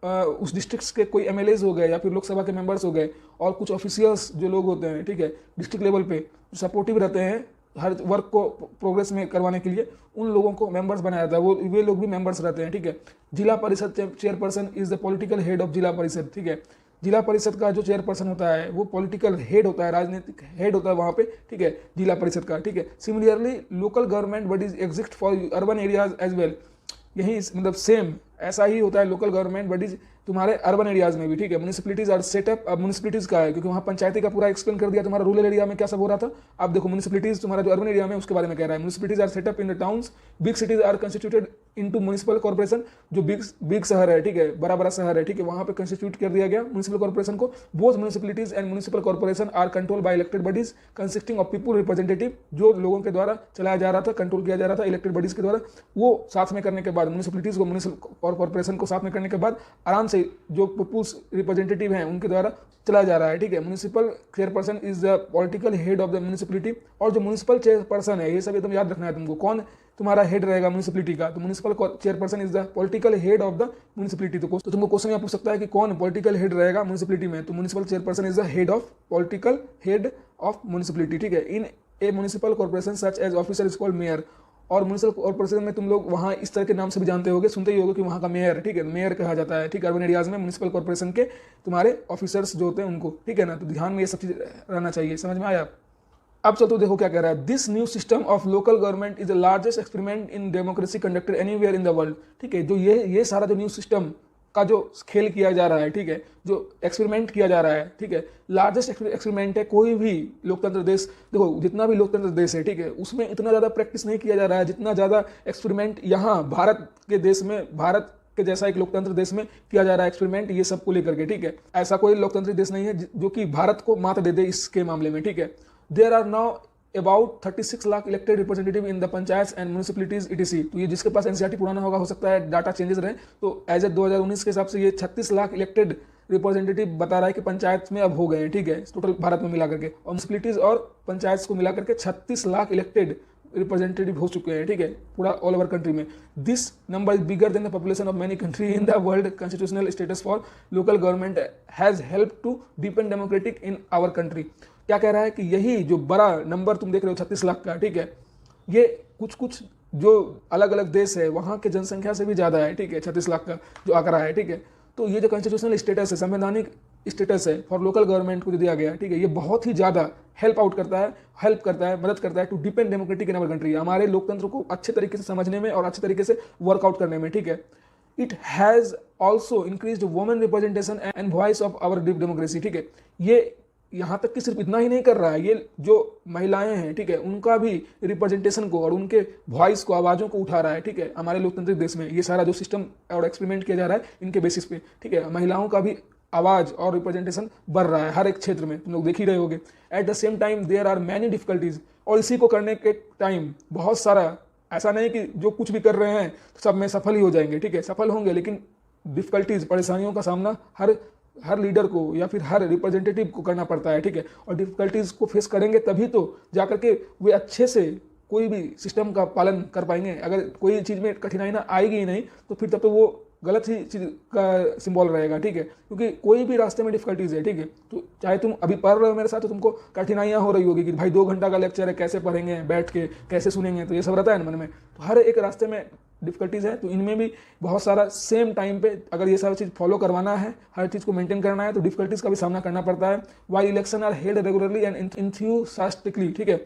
उस डिस्ट्रिक्ट्स के कोई एमएलएज हो गए या फिर लोकसभा के मेंबर्स हो गए, और कुछ ऑफिशियल्स जो लोग होते हैं, ठीक है, डिस्ट्रिक्ट लेवल पे सपोर्टिव रहते हैं हर वर्क को प्रोग्रेस में करवाने के लिए, उन लोगों को मेंबर्स बनाया जाता है, वे लोग भी मेंबर्स रहते हैं, ठीक है। जिला परिषद chairperson is the political head of जिला परिषद, ठीक है। जिला परिषद का जो चेयरपर्सन होता है वो पॉलिटिकल हेड होता है, राजनीतिक हेड होता है वहाँ पे, ठीक है, जिला परिषद का, ठीक है। Similarly local government bodies exist for urban areas as well. यही मतलब सेम ऐसा ही होता है लोकल गवर्नमेंट बॉडीज तुम्हारे अर्बन एरियाज में भी, ठीक है। Municipalities are set up. अब म्यूनिसिपलिटीज का है क्योंकि वहाँ पंचायती का पूरा एक्सप्लेन कर दिया तुम्हारा रूरल एरिया में क्या सब हो रहा था। अब देखो म्यूनिसिपलिटीज तुम्हारा जो अर्बन एरिया में उसके बारे में कह रहा है। Municipalities are set up in the towns, big cities are constituted into municipal corporation, जो बिग शहर है, ठीक है, बड़ा बड़ा शहर है, ठीक है, वहां पे कंस्टिट्यूट कर दिया गया म्युनिसिपल कॉर्पोरेशन को। Both municipalities and municipal corporation are control by elected bodies consisting of people representative, जो लोगों के द्वारा चलाया जा रहा था, कंट्रोल किया जा रहा था इलेक्टेड बॉडीज के द्वारा, वो साथ में करने के बाद म्युनिसिपलिटीज को, म्युनिसिपल कॉर्पोरेशन को साथ में करने के बाद आराम से जो पीपुल्स रिप्रेजेंटेटिव हैं उनके द्वारा चलाया जा रहा है, ठीक है। Municipal chairperson is the political head of the municipality, और जो म्युनिसिपल चेयरपर्सन है, ये सब एकदम याद रखना है तुमको, कौन तुम्हारा हेड रहेगा म्युनिसिपलिटी का, तो municipal chairperson is the political head of the municipality. तो तुमको क्वेश्चन में पूछ सकता है कि कौन पॉलिटिकल हेड रहेगा म्युनिसिपलिटी में, तो municipal chairperson is the head of political head of municipality, ठीक है। In a municipal corporation such as officer is called mayor, और म्युनिसिपल कॉर्पोरेशन में तुम लोग वहाँ इस तरह के नाम से भी जानते होगे, सुनते ही होगे कि वहाँ का मेयर, ठीक है, मेयर कहा जाता है, ठीक है, अर्बन एरियाज में म्युनिसिपल कॉर्पोरेशन के तुम्हारे ऑफिसर्स जो होते हैं उनको, ठीक है ना। तो ध्यान में ये सब चीज रहना चाहिए, समझ में आया। अब चलो देखो क्या कह रहा है, this new system of local government is the largest experiment in democracy conducted anywhere in the world, ठीक है। जो ये सारा जो न्यू सिस्टम का जो खेल किया जा रहा है, ठीक है, जो एक्सपेरिमेंट किया जा रहा है, ठीक है, लार्जेस्ट एक्सपेरिमेंट है। कोई भी लोकतंत्र देश, देखो जितना भी लोकतंत्र देश है, ठीक है, उसमें इतना ज़्यादा प्रैक्टिस नहीं किया जा रहा है जितना ज़्यादा एक्सपेरिमेंट यहाँ भारत के देश में, भारत के जैसा एक लोकतंत्र देश में किया जा रहा है एक्सपेरिमेंट, ये सब को लेकर के, ठीक है। ऐसा कोई लोकतंत्री देश नहीं है जो कि भारत को मात दे दे इसके मामले में, ठीक है। There are now about 36 lakh elected representative in the panchayat and municipalities ETC. तो ये जिसके पास एनसीईआरटी पुराना होगा, हो सकता है डाटा चेंजेस रहे, तो एज ए 2019 के हिसाब से ये 36 लाख इलेक्टेड रिप्रेजेंटेटिव बता रहा है कि पंचायत में अब हो गए हैं, ठीक है, टोटल भारत में मिला करके, और म्युनिसिपलिटीज और पंचायत को मिला करके 36 लाख इलेक्टेड रिप्रेजेंटेटिव हो चुके हैं, ठीक है, पूरा ऑल ओवर कंट्री में। This number is bigger than the population of many country in the world. Constitutional status for local government has help to deepen democratic in our country. क्या कह रहा है कि यही जो बड़ा नंबर तुम देख रहे हो 36 लाख का, ठीक है, ये कुछ जो अलग अलग देश है वहाँ के जनसंख्या से भी ज़्यादा है, ठीक है, 36 लाख का जो आंकड़ा है, ठीक है। तो ये जो कॉन्स्टिट्यूशनल स्टेटस है, संवैधानिक स्टेटस है फॉर लोकल गवर्नमेंट को जो दिया गया है, ठीक है, ये बहुत ही ज़्यादा हेल्प करता है, मदद करता है to depend democratic in our country, हमारे लोकतंत्र को अच्छे तरीके से समझने में और अच्छे तरीके से वर्कआउट करने में, ठीक है। It has also increase women representation and voice of our democracy, ठीक है। ये यहाँ तक कि सिर्फ इतना ही नहीं कर रहा है, ये जो महिलाएं हैं, ठीक है, उनका भी रिप्रेजेंटेशन को और उनके वॉइस को, आवाज़ों को उठा रहा है, ठीक है, हमारे लोकतांत्रिक देश में। ये सारा जो सिस्टम और एक्सपेरिमेंट किया जा रहा है इनके बेसिस पे, ठीक है, महिलाओं का भी आवाज़ और रिप्रेजेंटेशन बढ़ रहा है हर एक क्षेत्र में, तुम लोग देख ही रहे होगे। At the same time there are many difficulties, और इसी को करने के टाइम बहुत सारा, ऐसा नहीं कि जो कुछ भी कर रहे हैं तो सब में सफल ही हो जाएंगे, ठीक है, सफल होंगे, लेकिन डिफिकल्टीज, परेशानियों का सामना हर लीडर को या फिर हर रिप्रेजेंटेटिव को करना पड़ता है, ठीक है। और डिफिकल्टीज को फेस करेंगे तभी तो जाकर के वे अच्छे से कोई भी सिस्टम का पालन कर पाएंगे। अगर कोई चीज़ में कठिनाई ना आएगी ही नहीं तो फिर तब तो वो गलत ही चीज़ का सिंबल रहेगा, ठीक है, क्योंकि कोई भी रास्ते में डिफिकल्टीज है, ठीक है। तो चाहे तुम अभी पढ़ रहे हो मेरे साथ तो तुमको कठिनाइयाँ हो रही होगी कि भाई 2 घंटा का लेक्चर है, कैसे पढ़ेंगे, बैठ के कैसे सुनेंगे, तो ये सब रहता है मन में। तो हर एक रास्ते में डिफिकल्टीज है, तो इनमें भी बहुत सारा सेम टाइम पे अगर ये सारी चीज़ फॉलो करवाना है, हर चीज़ को मेंटेन करना है, तो डिफिकल्टीज का भी सामना करना पड़ता है। While election are held regularly and enthusiastically, ठीक है।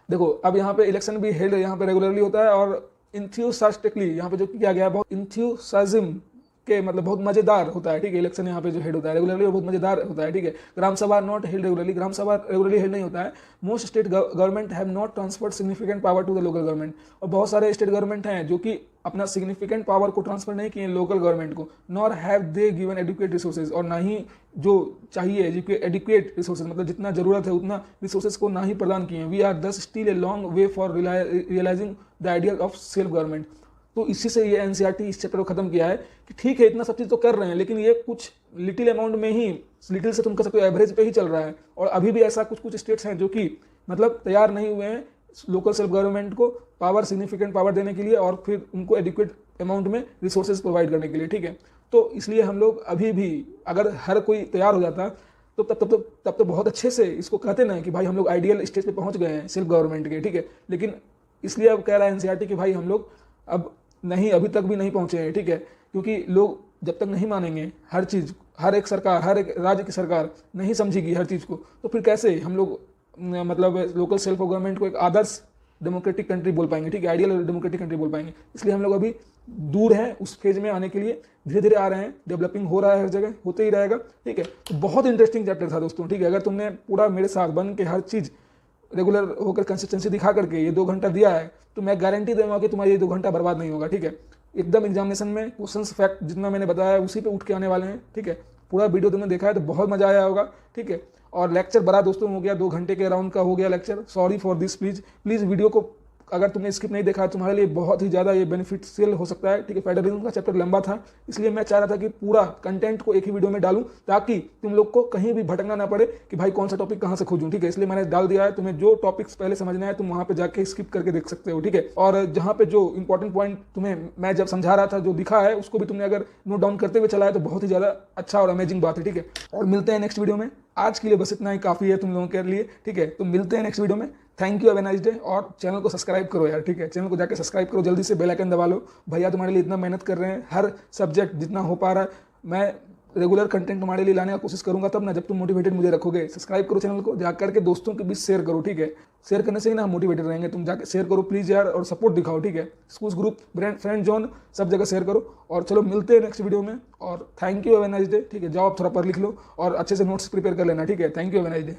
देखो अब यहाँ पे इलेक्शन भी हेल्ड यहाँ पे रेगुलरली होता है, और इंथ्यूसास्टिकली यहाँ पे जो किया गया है बहुत इंथ्यूसाज्म के मतलब बहुत मजेदार होता है, ठीक है। इलेक्शन यहाँ पे जो हेड होता है रेगुलरली और बहुत मजेदार होता है, ठीक है। ग्राम सभा नॉट हेल्ड रेगुलरली, ग्राम सभा रेगुलरली हेल्ड नहीं होता है। Most state government have not transferred significant power to the local government, और बहुत सारे स्टेट गवर्नमेंट हैं जो कि अपना सिग्निफिकेंट पावर को ट्रांसफर नहीं किए लोकल गवर्नमेंट को। Nor have they given adequate resources, और ना ही जो चाहिए एडुकेट रिसोर्सेज मतलब जितना जरूरत है उतना रिसोर्सेज को ना ही प्रदान किए। We are thus still a long way for realising the idea of self government. तो इसी से ये एनसीईआरटी इस चैप्टर को खत्म किया है कि ठीक है इतना सब चीज़ तो कर रहे हैं, लेकिन ये कुछ लिटिल अमाउंट में ही, लिटिल से तुम कह सकते हो एवरेज पे ही चल रहा है। और अभी भी ऐसा कुछ स्टेट्स हैं जो कि मतलब तैयार नहीं हुए हैं लोकल सेल्फ गवर्नमेंट को पावर, सिग्निफिकेंट पावर देने के लिए और फिर उनको एडिक्वेट अमाउंट में रिसोर्सेज प्रोवाइड करने के लिए, ठीक है। तो इसलिए हम लोग अभी भी अगर हर कोई तैयार हो जाता तो तब तो बहुत अच्छे से इसको कहते ना कि भाई हम लोग आइडियल स्टेज पे पहुंच गए हैं सेल्फ गवर्नमेंट के, ठीक है। लेकिन इसलिए अब कह रहा है एनसीईआरटी कि भाई हम लोग अब नहीं, अभी तक भी नहीं पहुंचे हैं, ठीक है, क्योंकि लोग जब तक नहीं मानेंगे हर चीज़, हर एक सरकार, हर एक राज्य की सरकार नहीं समझेगी हर चीज़ को, तो फिर कैसे हम लोग मतलब लोकल सेल्फ गवर्नमेंट को एक आदर्श डेमोक्रेटिक कंट्री बोल पाएंगे, ठीक है, आइडियल डेमोक्रेटिक कंट्री बोल पाएंगे। इसलिए हम लोग अभी दूर हैं उस फेज में आने के लिए, धीरे धीरे आ रहे हैं, डेवलपिंग हो रहा है, हर जगह होते ही रहेगा, ठीक है। तो बहुत इंटरेस्टिंग चैप्टर था दोस्तों, ठीक है। अगर तुमने पूरा मेरे साथ बन के हर चीज़ रेगुलर होकर कंसिस्टेंसी दिखा करके ये 2 घंटा दिया है, तो मैं गारंटी दूंगा कि तुम्हारे ये 2 घंटा बर्बाद नहीं होगा, ठीक है। एकदम एग्जामिनेशन में क्वेश्चंस फैक्ट जितना मैंने बताया उसी पे उठ के आने वाले हैं, ठीक है। पूरा वीडियो तुमने देखा है तो बहुत मजा आया होगा, ठीक है। और लेक्चर बड़ा दोस्तों हो गया, 2 घंटे के अराउंड का हो गया lecture. Sorry for this, please video को अगर तुमने स्किप नहीं देखा है तुम्हारे लिए बहुत ही ज़्यादा ये बेनिफिशियल हो सकता है, ठीक है। फेडरलिज्म का चैप्टर लंबा था, इसलिए मैं चाह रहा था कि पूरा कंटेंट को एक ही वीडियो में डालूं ताकि तुम लोग को कहीं भी भटकना ना पड़े कि भाई कौन सा टॉपिक कहाँ से खोजूं, ठीक है। इसलिए मैंने डाल दिया है। तुम्हें जो टॉपिक्स पहले समझना है तुम वहाँ पे जाके स्किप करके देख सकते हो, ठीक है। और जहाँ पे जो इंपॉर्टेंट पॉइंट तुम्हें मैं जब समझा रहा था जो दिखा है उसको भी तुमने अगर नोट डाउन करते हुए चला है तो बहुत ही ज़्यादा अच्छा और अमेजिंग बात है, ठीक है। और मिलते हैं नेक्स्ट वीडियो में। आज के लिए बस इतना ही काफ़ी है तुम लोगों के लिए, ठीक है। तो मिलते हैं नेक्स्ट वीडियो में। Thank you, have a nice day. और चैनल को सब्सक्राइब करो यार, ठीक है। चैनल को जाके सब्सक्राइब करो, जल्दी से बेल आइकन दबा लो। भैया तुम्हारे लिए इतना मेहनत कर रहे हैं, हर सब्जेक्ट जितना हो पा रहा है मैं रेगुलर कंटेंट तुम्हारे लिए लाने का कोशिश करूंगा, तब ना जब तुम मोटिवेटेड मुझे रखोगे। सब्सक्राइब करो चैनल को, जाकर के दोस्तों के बीच शेयर करो, ठीक है। शेयर करने से ही ना हम मोटिवेटेड रहेंगे। तुम जाकर शेयर करो प्लीज़ यार, और सपोर्ट दिखाओ, ठीक है। स्कूल ग्रुप, फ्रेंड जोन, सब जगह शेयर करो। और चलो मिलते हैं नेक्स्ट वीडियो में। और thank you, have a nice day, ठीक है। जाओ आप थोड़ा पढ़ लिख लो और अच्छे से नोट्स प्रिपेयर कर लेना, ठीक है। Thank you, have a nice day.